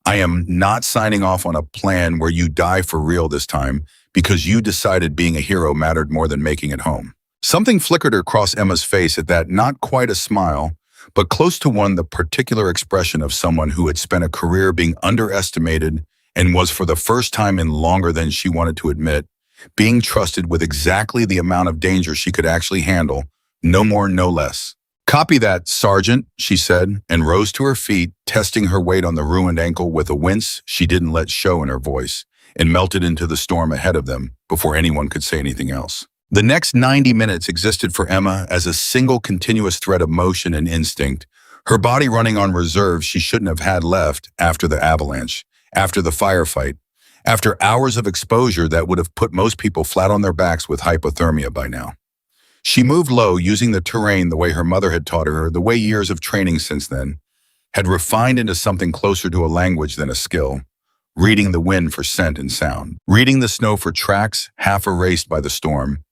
I am not signing off on a plan where you die for real this time because you decided being a hero mattered more than making it home. Something flickered across Emma's face at that, not quite a smile, but close to one, the particular expression of someone who had spent a career being underestimated and was, for the first time in longer than she wanted to admit, being trusted with exactly the amount of danger she could actually handle, no more, no less. "Copy that, Sergeant," she said, and rose to her feet, testing her weight on the ruined ankle with a wince she didn't let show in her voice, and melted into the storm ahead of them before anyone could say anything else. The next 90 minutes existed for Emma as a single continuous thread of motion and instinct, her body running on reserves she shouldn't have had left after the avalanche, after the firefight, after hours of exposure that would have put most people flat on their backs with hypothermia by now. She moved low, using the terrain the way her mother had taught her, the way years of training since then had refined into something closer to a language than a skill, reading the wind for scent and sound, reading the snow for tracks half erased by the storm,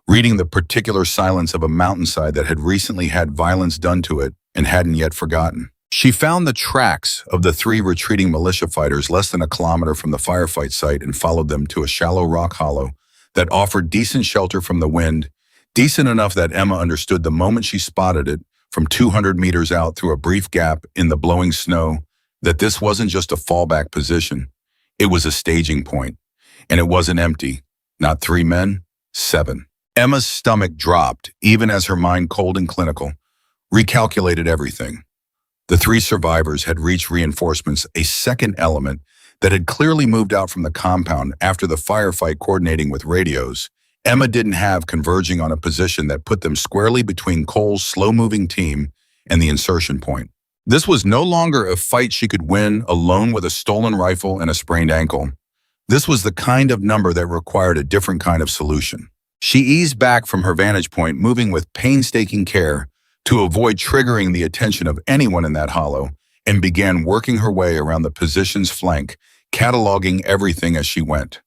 reading the particular silence of a mountainside that had recently had violence done to it and hadn't yet forgotten. She found the tracks of the 3 retreating militia fighters less than a kilometer from the firefight site and followed them to a shallow rock hollow that offered decent shelter from the wind, decent enough that Emma understood the moment she spotted it from 200 meters out through a brief gap in the blowing snow that this wasn't just a fallback position. It was a staging point, and it wasn't empty. Not 3 men, 7. Emma's stomach dropped, even as her mind, cold and clinical, recalculated everything. The 3 survivors had reached reinforcements, a second element that had clearly moved out from the compound after the firefight, coordinating with radios Emma didn't have, converging on a position that put them squarely between Cole's slow-moving team and the insertion point. This was no longer a fight she could win alone with a stolen rifle and a sprained ankle. This was the kind of number that required a different kind of solution. She eased back from her vantage point, moving with painstaking care to avoid triggering the attention of anyone in that hollow, and began working her way around the position's flank, cataloging everything as she went.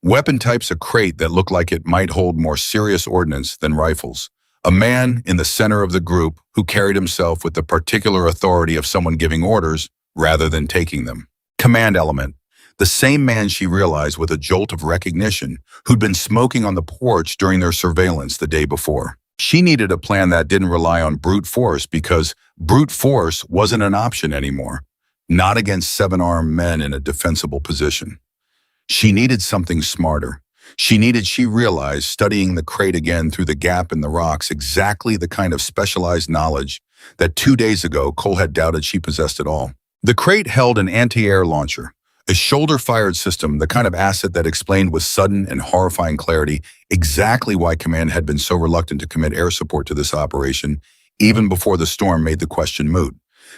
Weapon types: a crate that looked like it might hold more serious ordnance than rifles. A man in the center of the group who carried himself with the particular authority of someone giving orders rather than taking them. Command element. The same man, she realized with a jolt of recognition, who'd been smoking on the porch during their surveillance the day before. She needed a plan that didn't rely on brute force, because brute force wasn't an option anymore. Not against 7 armed men in a defensible position. She needed something smarter. She realized, studying the crate again through the gap in the rocks, exactly the kind of specialized knowledge that 2 days ago Cole had doubted she possessed at all. The crate held an anti-air launcher, a shoulder-fired system, the kind of asset that explained with sudden and horrifying clarity exactly why Command had been so reluctant to commit air support to this operation, even before the storm made the question moot.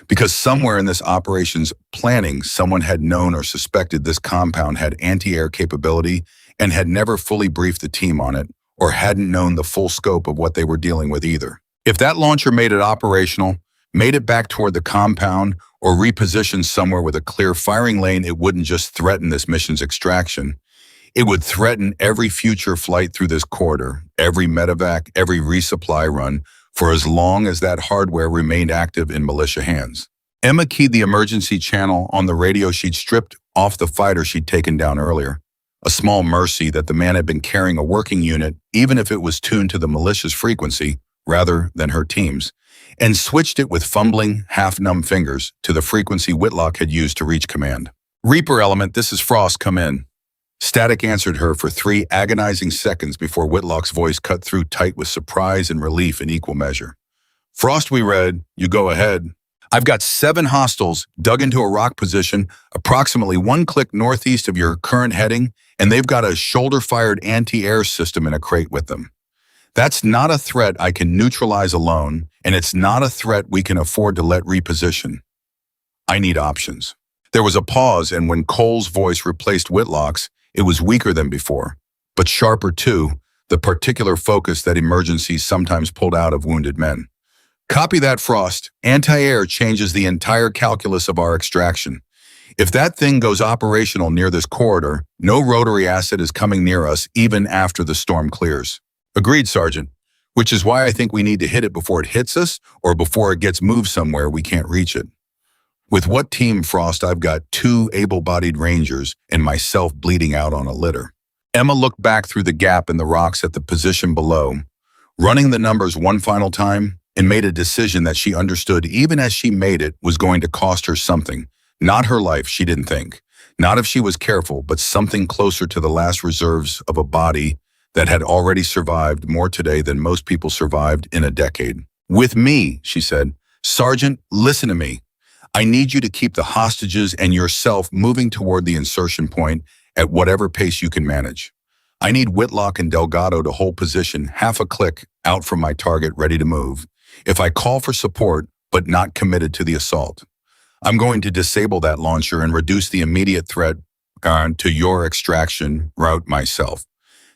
Because somewhere in this operation's planning, someone had known or suspected this compound had anti-air capability and had never fully briefed the team on it, or hadn't known the full scope of what they were dealing with either. If that launcher made it operational, made it back toward the compound, or repositioned somewhere with a clear firing lane, it wouldn't just threaten this mission's extraction. It would threaten every future flight through this corridor, every medevac, every resupply run, for as long as that hardware remained active in militia hands. Emma keyed the emergency channel on the radio she'd stripped off the fighter she'd taken down earlier. A small mercy that the man had been carrying a working unit, even if it was tuned to the militia's frequency rather than her team's, and switched it with fumbling, half-numb fingers to the frequency Whitlock had used to reach Command. "Reaper element, this is Frost, come in." Static answered her for 3 agonizing seconds before Whitlock's voice cut through tight with surprise and relief in equal measure. "Frost, we read. You go ahead. I've got 7 hostiles dug into a rock position approximately 1 click northeast of your current heading, and they've got a shoulder-fired anti-air system in a crate with them. That's not a threat I can neutralize alone, and it's not a threat we can afford to let reposition. I need options." There was a pause, and when Cole's voice replaced Whitlock's, it was weaker than before, but sharper too, the particular focus that emergencies sometimes pulled out of wounded men. "Copy that, Frost. Anti-air changes the entire calculus of our extraction. If that thing goes operational near this corridor, no rotary asset is coming near us even after the storm clears." "Agreed, Sergeant. Which is why I think we need to hit it before it hits us, or before it gets moved somewhere we can't reach it." "With what team, Frost? I've got 2 able-bodied rangers and myself bleeding out on a litter." Emma looked back through the gap in the rocks at the position below, running the numbers one final time, and made a decision that she understood, even as she made it, was going to cost her something. Not her life, she didn't think. Not if she was careful, but something closer to the last reserves of a body that had already survived more today than most people survived in a decade. With me, she said. Sergeant, listen to me. I need you to keep the hostages and yourself moving toward the insertion point at whatever pace you can manage. I need Whitlock and Delgado to hold position half a click out from my target ready to move. If I call for support, but not committed to the assault, I'm going to disable that launcher and reduce the immediate threat to your extraction route myself.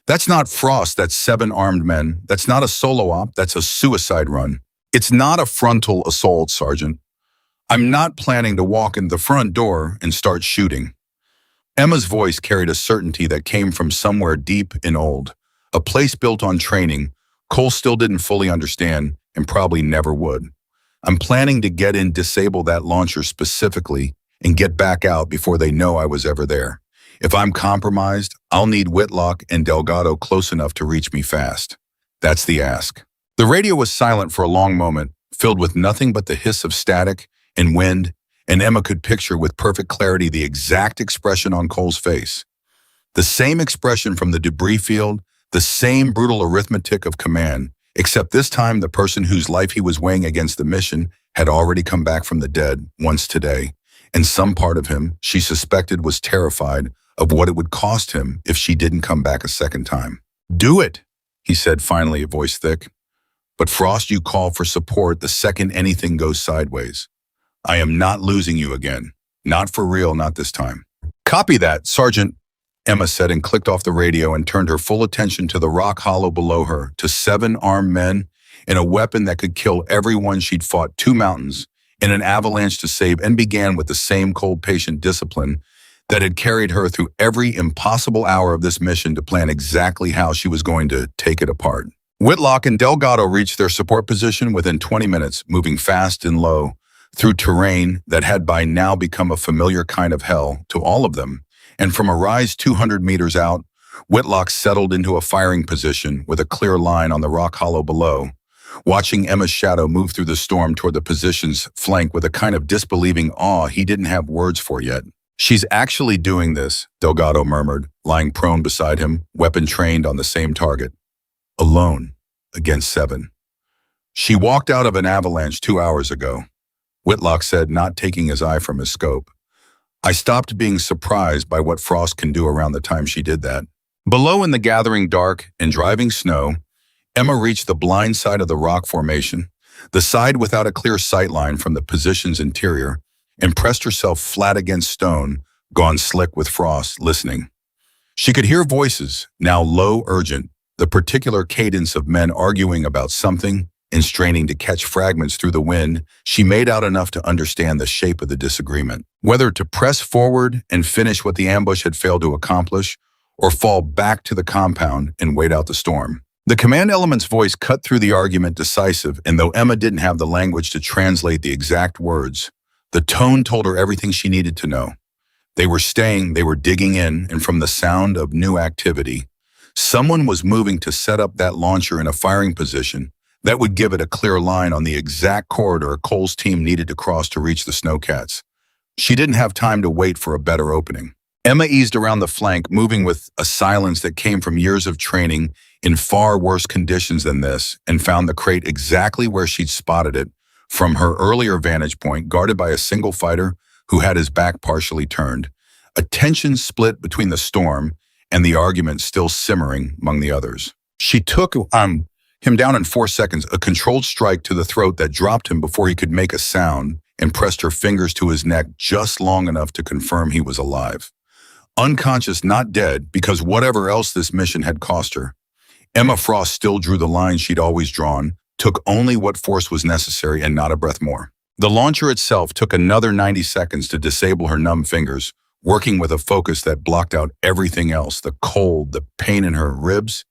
That's not Frost, that's 7 armed men. That's not a solo op, that's a suicide run. It's not a frontal assault, Sergeant. I'm not planning to walk in the front door and start shooting. Emma's voice carried a certainty that came from somewhere deep in old, a place built on training Cole still didn't fully understand and probably never would. I'm planning to get in, disable that launcher specifically, and get back out before they know I was ever there. If I'm compromised, I'll need Whitlock and Delgado close enough to reach me fast. That's the ask. The radio was silent for a long moment, filled with nothing but the hiss of static and wind, and Emma could picture with perfect clarity the exact expression on Cole's face. The same expression from the debris field, the same brutal arithmetic of command, except this time the person whose life he was weighing against the mission had already come back from the dead once today, and some part of him, she suspected, was terrified of what it would cost him if she didn't come back a second time. Do it, he said finally, a voice thick. But Frost, you call for support the second anything goes sideways. I am not losing you again. Not for real, not this time. Copy that, Sergeant, Emma said and clicked off the radio and turned her full attention to the rock hollow below her, to 7 armed men and a weapon that could kill everyone she'd fought 2 mountains in an avalanche to save, and began with the same cold, patient discipline that had carried her through every impossible hour of this mission to plan exactly how she was going to take it apart. Whitlock and Delgado reached their support position within 20 minutes, moving fast and low through terrain that had by now become a familiar kind of hell to all of them. And from a rise 200 meters out, Whitlock settled into a firing position with a clear line on the rock hollow below, watching Emma's shadow move through the storm toward the position's flank with a kind of disbelieving awe he didn't have words for yet. She's actually doing this, Delgado murmured, lying prone beside him, weapon trained on the same target. Alone, against 7. She walked out of an avalanche 2 hours ago, Whitlock said, not taking his eye from his scope. I stopped being surprised by what Frost can do around the time she did that. Below in the gathering dark and driving snow, Emma reached the blind side of the rock formation, the side without a clear sight line from the position's interior, and pressed herself flat against stone, gone slick with frost, listening. She could hear voices, now low, urgent, the particular cadence of men arguing about something and straining to catch fragments through the wind. She made out enough to understand the shape of the disagreement, whether to press forward and finish what the ambush had failed to accomplish, or fall back to the compound and wait out the storm. The command element's voice cut through the argument decisive, and though Emma didn't have the language to translate the exact words, the tone told her everything she needed to know. They were staying, they were digging in, and from the sound of new activity, someone was moving to set up that launcher in a firing position that would give it a clear line on the exact corridor Cole's team needed to cross to reach the Snowcats. She didn't have time to wait for a better opening. Emma eased around the flank, moving with a silence that came from years of training in far worse conditions than this, and found the crate exactly where she'd spotted it from her earlier vantage point, guarded by a single fighter who had his back partially turned. A tension split between the storm and the argument still simmering among the others. She took him down in 4 seconds, a controlled strike to the throat that dropped him before he could make a sound, and pressed her fingers to his neck just long enough to confirm he was alive. Unconscious, not dead, because whatever else this mission had cost her, Emma Frost still drew the line she'd always drawn, took only what force was necessary and not a breath more. The launcher itself took another 90 seconds to disable her numb fingers, working with a focus that blocked out everything else, the cold, the pain in her ribs,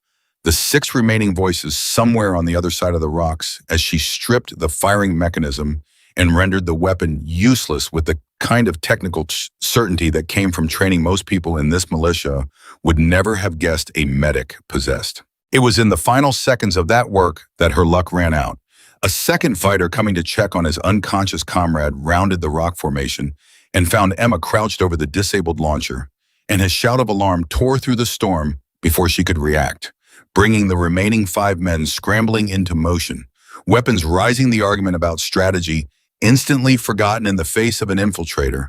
the 6 remaining voices somewhere on the other side of the rocks as she stripped the firing mechanism and rendered the weapon useless with the kind of technical certainty that came from training most people in this militia would never have guessed a medic possessed. It was in the final seconds of that work that her luck ran out. A second fighter coming to check on his unconscious comrade rounded the rock formation and found Emma crouched over the disabled launcher, and his shout of alarm tore through the storm before she could react, bringing the remaining 5 men scrambling into motion, weapons rising, the argument about strategy instantly forgotten in the face of an infiltrator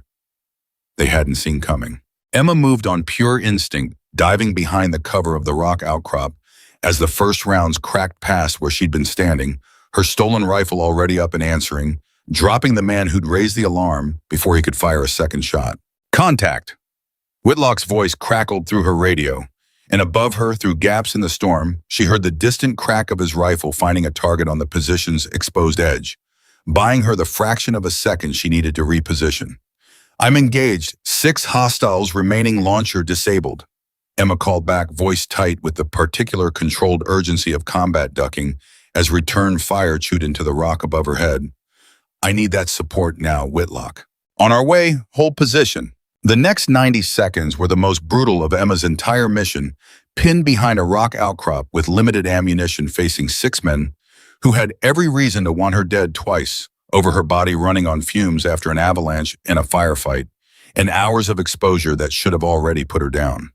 they hadn't seen coming. Emma moved on pure instinct, diving behind the cover of the rock outcrop as the first rounds cracked past where she'd been standing, her stolen rifle already up and answering, dropping the man who'd raised the alarm before he could fire a second shot. Contact! Whitlock's voice crackled through her radio, and above her, through gaps in the storm, she heard the distant crack of his rifle finding a target on the position's exposed edge, buying her the fraction of a second she needed to reposition. I'm engaged. 6 hostiles remaining, launcher disabled. Emma called back, voice tight with the particular controlled urgency of combat ducking as return fire chewed into the rock above her head. I need that support now, Whitlock. On our way, hold position. The next 90 seconds were the most brutal of Emma's entire mission, pinned behind a rock outcrop with limited ammunition facing 6 men who had every reason to want her dead twice, over her body running on fumes after an avalanche and a firefight, and hours of exposure that should have already put her down.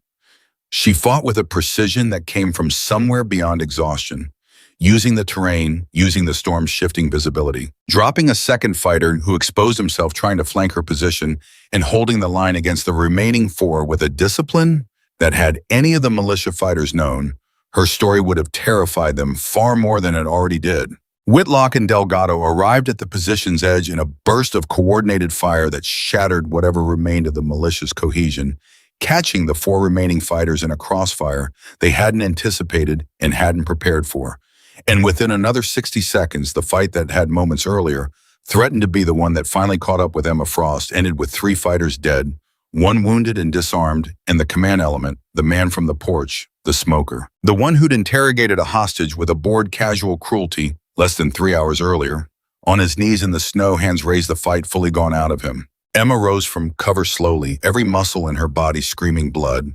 She fought with a precision that came from somewhere beyond exhaustion, using the terrain, using the storm's shifting visibility, dropping a second fighter who exposed himself trying to flank her position, and holding the line against the remaining 4 with a discipline that, had any of the militia fighters known, her story would have terrified them far more than it already did. Whitlock and Delgado arrived at the position's edge in a burst of coordinated fire that shattered whatever remained of the militia's cohesion, catching the 4 remaining fighters in a crossfire they hadn't anticipated and hadn't prepared for. And within another 60 seconds, the fight that had moments earlier threatened to be the one that finally caught up with Emma Frost ended with 3 fighters dead, 1 wounded and disarmed, and the command element, the man from the porch, the smoker. The one who'd interrogated a hostage with a bored casual cruelty less than 3 hours earlier. On his knees in the snow, hands raised, the fight fully gone out of him. Emma rose from cover slowly, every muscle in her body screaming blood.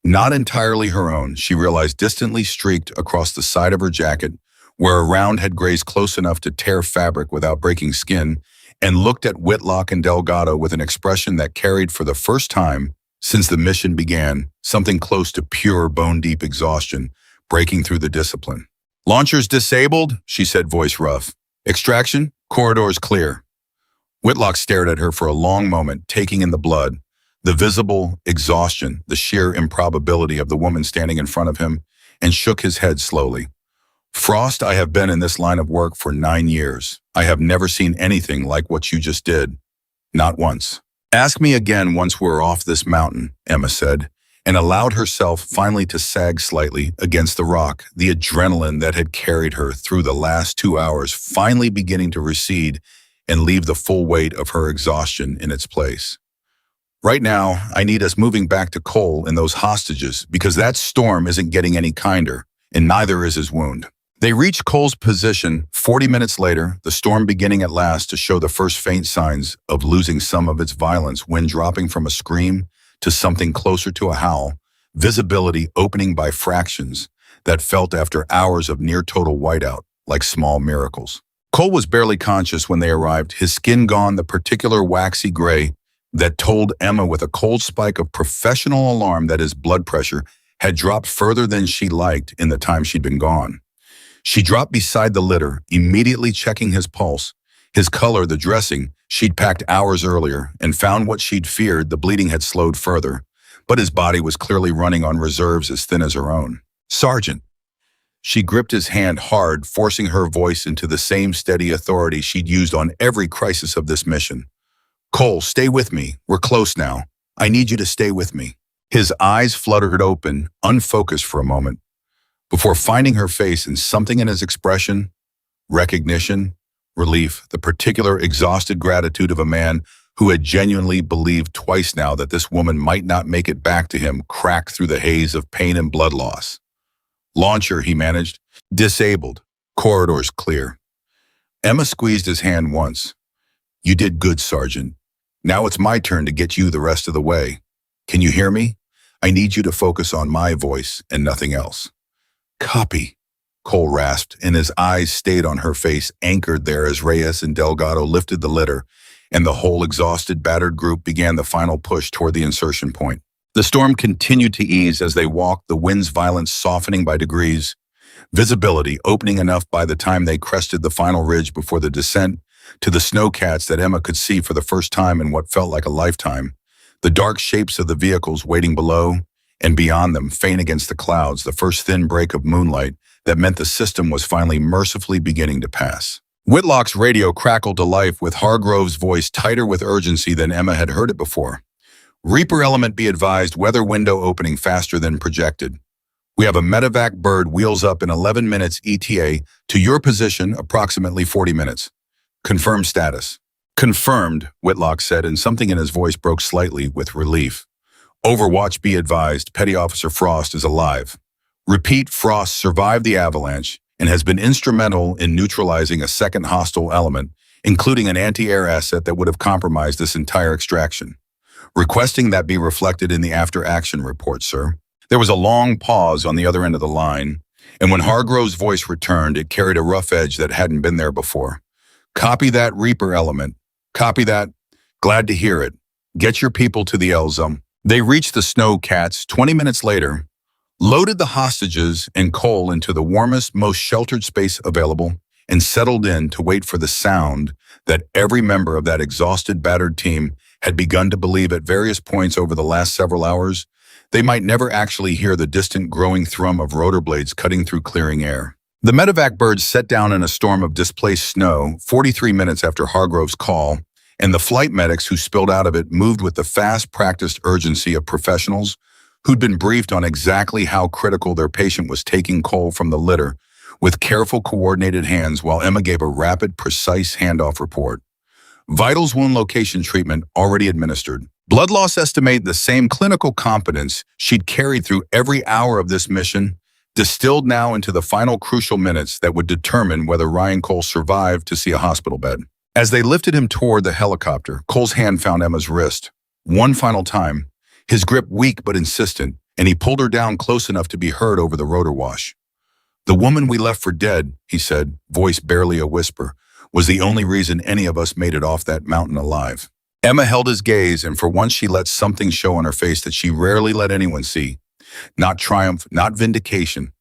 Not entirely her own, she realized, distantly streaked across the side of her jacket, where a round had grazed close enough to tear fabric without breaking skin, and looked at Whitlock and Delgado with an expression that carried, for the first time since the mission began, something close to pure bone-deep exhaustion breaking through the discipline. Launchers disabled, she said, voice rough. Extraction, corridors clear. Whitlock stared at her for a long moment, taking in the blood, the visible exhaustion, the sheer improbability of the woman standing in front of him, and shook his head slowly. Frost, I have been in this line of work for 9 years. I have never seen anything like what you just did. Not once. Ask me again once we're off this mountain, Emma said, and allowed herself finally to sag slightly against the rock, the adrenaline that had carried her through the last 2 hours finally beginning to recede and leave the full weight of her exhaustion in its place. Right now, I need us moving back to Cole and those hostages, because that storm isn't getting any kinder, and neither is his wound. They reached Cole's position 40 minutes later, the storm beginning at last to show the first faint signs of losing some of its violence, wind dropping from a scream to something closer to a howl, visibility opening by fractions that felt after hours of near-total whiteout like small miracles. Cole was barely conscious when they arrived, his skin gone the particular waxy gray that told Emma with a cold spike of professional alarm that his blood pressure had dropped further than she liked in the time she'd been gone. She dropped beside the litter, immediately checking his pulse, his color, the dressing she'd packed hours earlier, and found what she'd feared: the bleeding had slowed further, but his body was clearly running on reserves as thin as her own. Sergeant. She gripped his hand hard, forcing her voice into the same steady authority she'd used on every crisis of this mission. Cole, stay with me. We're close now. I need you to stay with me. His eyes fluttered open, unfocused for a moment, before finding her face, and something in his expression, recognition, relief, the particular exhausted gratitude of a man who had genuinely believed twice now that this woman might not make it back to him, cracked through the haze of pain and blood loss. Launcher, he managed. Disabled. Corridors clear. Emma squeezed his hand once. You did good, Sergeant. Now it's my turn to get you the rest of the way. Can you hear me? I need you to focus on my voice and nothing else. Copy, Cole rasped, and his eyes stayed on her face, anchored there as Reyes and Delgado lifted the litter, and the whole exhausted, battered group began the final push toward the insertion point. The storm continued to ease as they walked, the wind's violence softening by degrees, visibility opening enough by the time they crested the final ridge before the descent to the snowcats that Emma could see for the first time in what felt like a lifetime. The dark shapes of the vehicles waiting below and beyond them, faint against the clouds, the first thin break of moonlight that meant the system was finally mercifully beginning to pass. Whitlock's radio crackled to life with Hargrove's voice tighter with urgency than Emma had heard it before. Reaper element be advised, weather window opening faster than projected. We have a medevac bird wheels up in 11 minutes ETA to your position, approximately 40 minutes. Confirmed status. Confirmed, Whitlock said, and something in his voice broke slightly with relief. Overwatch be advised, Petty Officer Frost is alive. Repeat, Frost survived the avalanche and has been instrumental in neutralizing a second hostile element, including an anti-air asset that would have compromised this entire extraction. Requesting that be reflected in the after-action report, sir. There was a long pause on the other end of the line, and when Hargrove's voice returned, it carried a rough edge that hadn't been there before. Copy that, Reaper element. Copy that. Glad to hear it. Get your people to the Elzum. They reached the Snowcats 20 minutes later, loaded the hostages and Cole into the warmest, most sheltered space available, and settled in to wait for the sound that every member of that exhausted, battered team had begun to believe at various points over the last several hours. They might never actually hear the distant growing thrum of rotor blades cutting through clearing air. The medevac birds set down in a storm of displaced snow 43 minutes after Hargrove's call, and the flight medics who spilled out of it moved with the fast-practiced urgency of professionals who'd been briefed on exactly how critical their patient was, taking Cole from the litter with careful, coordinated hands while Emma gave a rapid, precise handoff report. Vitals wound location treatment already administered. Blood loss estimated the same clinical competence she'd carried through every hour of this mission, distilled now into the final crucial minutes that would determine whether Ryan Cole survived to see a hospital bed. As they lifted him toward the helicopter, Cole's hand found Emma's wrist. One final time, his grip weak but insistent, and he pulled her down close enough to be heard over the rotor wash. The woman we left for dead, he said, voice barely a whisper, was the only reason any of us made it off that mountain alive. Emma held his gaze, and for once she let something show on her face that she rarely let anyone see. Not triumph, not vindication,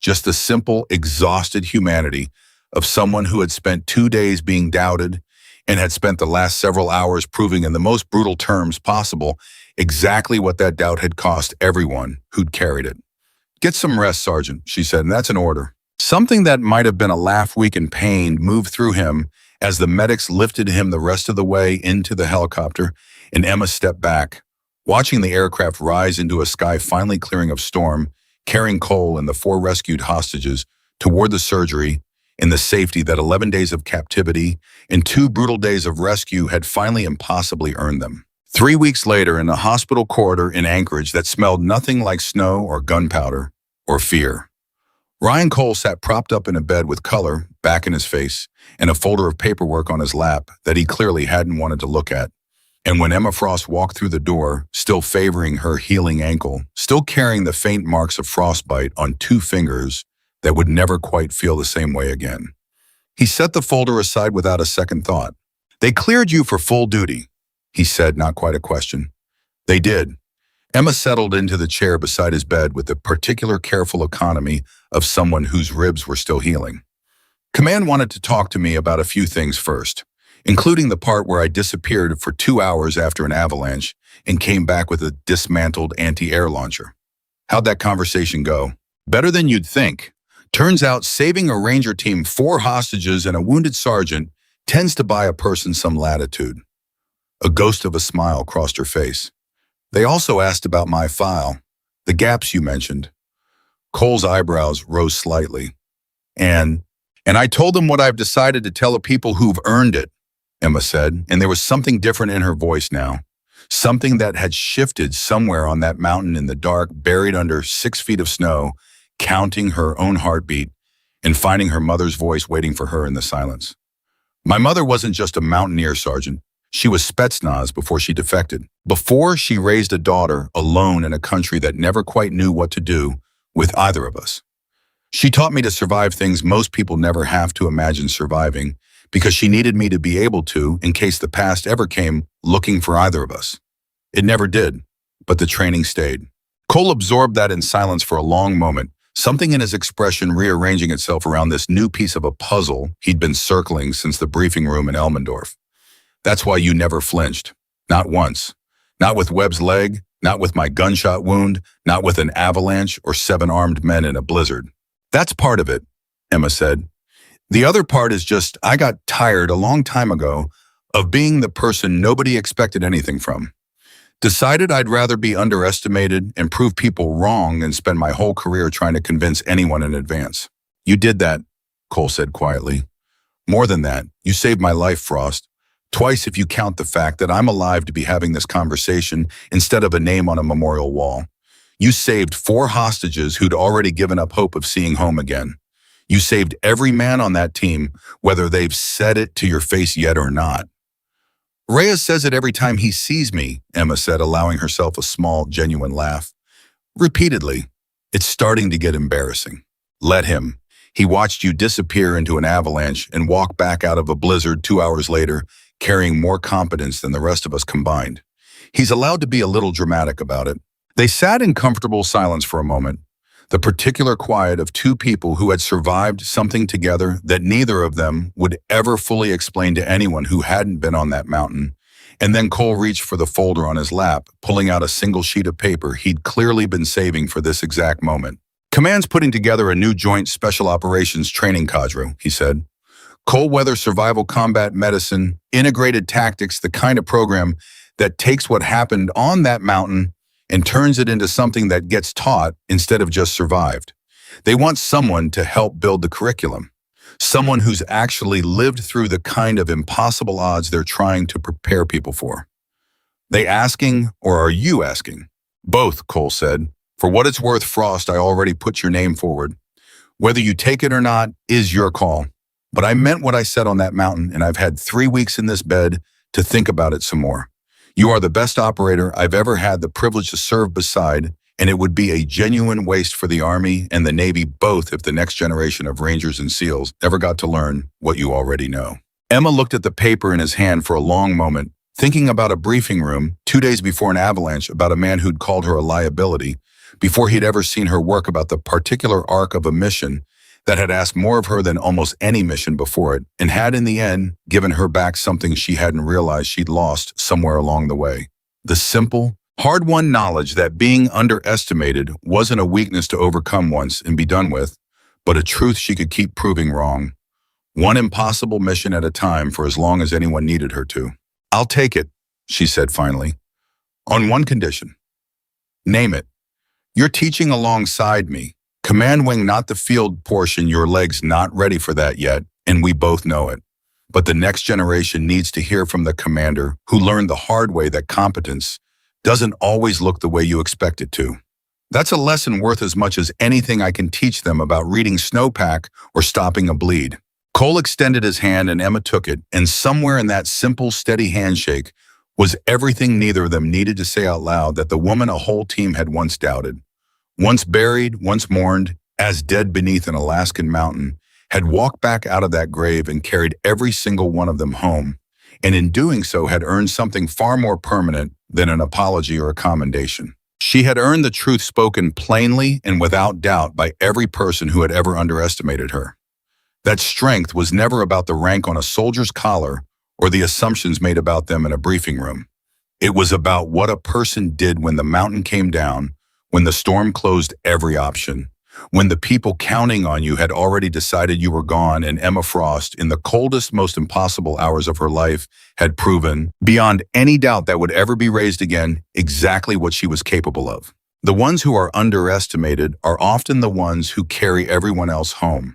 just the simple, exhausted humanity of someone who had spent 2 days being doubted and had spent the last several hours proving in the most brutal terms possible exactly what that doubt had cost everyone who'd carried it. Get some rest, Sergeant, she said, and that's an order. Something that might have been a laugh weak and pained moved through him as the medics lifted him the rest of the way into the helicopter, and Emma stepped back, watching the aircraft rise into a sky finally clearing of storm, carrying Cole and the 4 rescued hostages toward the surgery in the safety that 11 days of captivity and 2 brutal days of rescue had finally impossibly earned them. 3 weeks later, in a hospital corridor in Anchorage that smelled nothing like snow or gunpowder or fear, Ryan Cole sat propped up in a bed with color back in his face and a folder of paperwork on his lap that he clearly hadn't wanted to look at. And when Emma Frost walked through the door, still favoring her healing ankle, still carrying the faint marks of frostbite on 2 fingers that would never quite feel the same way again, he set the folder aside without a second thought. They cleared you for full duty, he said, not quite a question. They did. Emma settled into the chair beside his bed with the particular careful economy of someone whose ribs were still healing. Command wanted to talk to me about a few things first, including the part where I disappeared for 2 hours after an avalanche and came back with a dismantled anti-air launcher. How'd that conversation go? Better than you'd think. Turns out saving a Ranger team 4 hostages and a wounded sergeant tends to buy a person some latitude. A ghost of a smile crossed her face. They also asked about my file, the gaps you mentioned. Cole's eyebrows rose slightly. And I told them what I've decided to tell the people who've earned it, Emma said, and there was something different in her voice now. Something that had shifted somewhere on that mountain in the dark, buried under 6 feet of snow, counting her own heartbeat and finding her mother's voice waiting for her in the silence. My mother wasn't just a mountaineer, Sergeant. She was Spetsnaz before she defected. Before she raised a daughter alone in a country that never quite knew what to do with either of us. She taught me to survive things most people never have to imagine surviving because she needed me to be able to in case the past ever came looking for either of us. It never did, but the training stayed. Cole absorbed that in silence for a long moment, something in his expression rearranging itself around this new piece of a puzzle he'd been circling since the briefing room in Elmendorf. That's why you never flinched. Not once. Not with Webb's leg, not with my gunshot wound, not with an avalanche or 7 armed men in a blizzard. That's part of it, Emma said. The other part is just I got tired a long time ago of being the person nobody expected anything from. Decided I'd rather be underestimated and prove people wrong than spend my whole career trying to convince anyone in advance. You did that, Cole said quietly. More than that, you saved my life, Frost. Twice if you count the fact that I'm alive to be having this conversation instead of a name on a memorial wall. You saved 4 hostages who'd already given up hope of seeing home again. You saved every man on that team, whether they've said it to your face yet or not. Reyes says it every time he sees me, Emma said, allowing herself a small, genuine laugh. Repeatedly. It's starting to get embarrassing. Let him. He watched you disappear into an avalanche and walk back out of a blizzard 2 hours later, carrying more competence than the rest of us combined. He's allowed to be a little dramatic about it. They sat in comfortable silence for a moment, the particular quiet of 2 people who had survived something together that neither of them would ever fully explain to anyone who hadn't been on that mountain. And then Cole reached for the folder on his lap, pulling out a single sheet of paper he'd clearly been saving for this exact moment. Command's putting together a new joint special operations training cadre, he said. Cold weather survival combat medicine, integrated tactics, the kind of program that takes what happened on that mountain and turns it into something that gets taught instead of just survived. They want someone to help build the curriculum, someone who's actually lived through the kind of impossible odds they're trying to prepare people for. They asking, or are you asking? Both, Cole said. For what it's worth, Frost, I already put your name forward. Whether you take it or not is your call. But I meant what I said on that mountain, and I've had 3 weeks in this bed to think about it some more. You are the best operator I've ever had the privilege to serve beside, and it would be a genuine waste for the Army and the Navy both if the next generation of Rangers and SEALs never got to learn what you already know. Emma looked at the paper in his hand for a long moment, thinking about a briefing room 2 days before an avalanche about a man who'd called her a liability, before he'd ever seen her work about the particular arc of a mission that had asked more of her than almost any mission before it, and had in the end given her back something she hadn't realized she'd lost somewhere along the way. The simple, hard-won knowledge that being underestimated wasn't a weakness to overcome once and be done with, but a truth she could keep proving wrong. One impossible mission at a time for as long as anyone needed her to. I'll take it, she said finally. On one condition. Name it. You're teaching alongside me. Command wing, not the field portion, your leg's not ready for that yet, and we both know it. But the next generation needs to hear from the commander who learned the hard way that competence doesn't always look the way you expect it to. That's a lesson worth as much as anything I can teach them about reading snowpack or stopping a bleed. Cole extended his hand and Emma took it, and somewhere in that simple, steady handshake was everything neither of them needed to say out loud that the woman a whole team had once doubted. Once buried, once mourned, as dead beneath an Alaskan mountain, had walked back out of that grave and carried every single one of them home, and in doing so had earned something far more permanent than an apology or a commendation. She had earned the truth spoken plainly and without doubt by every person who had ever underestimated her. That strength was never about the rank on a soldier's collar or the assumptions made about them in a briefing room. It was about what a person did when the mountain came down, when the storm closed every option, when the people counting on you had already decided you were gone, and Emma Frost, in the coldest, most impossible hours of her life, had proven, beyond any doubt that would ever be raised again, exactly what she was capable of. The ones who are underestimated are often the ones who carry everyone else home.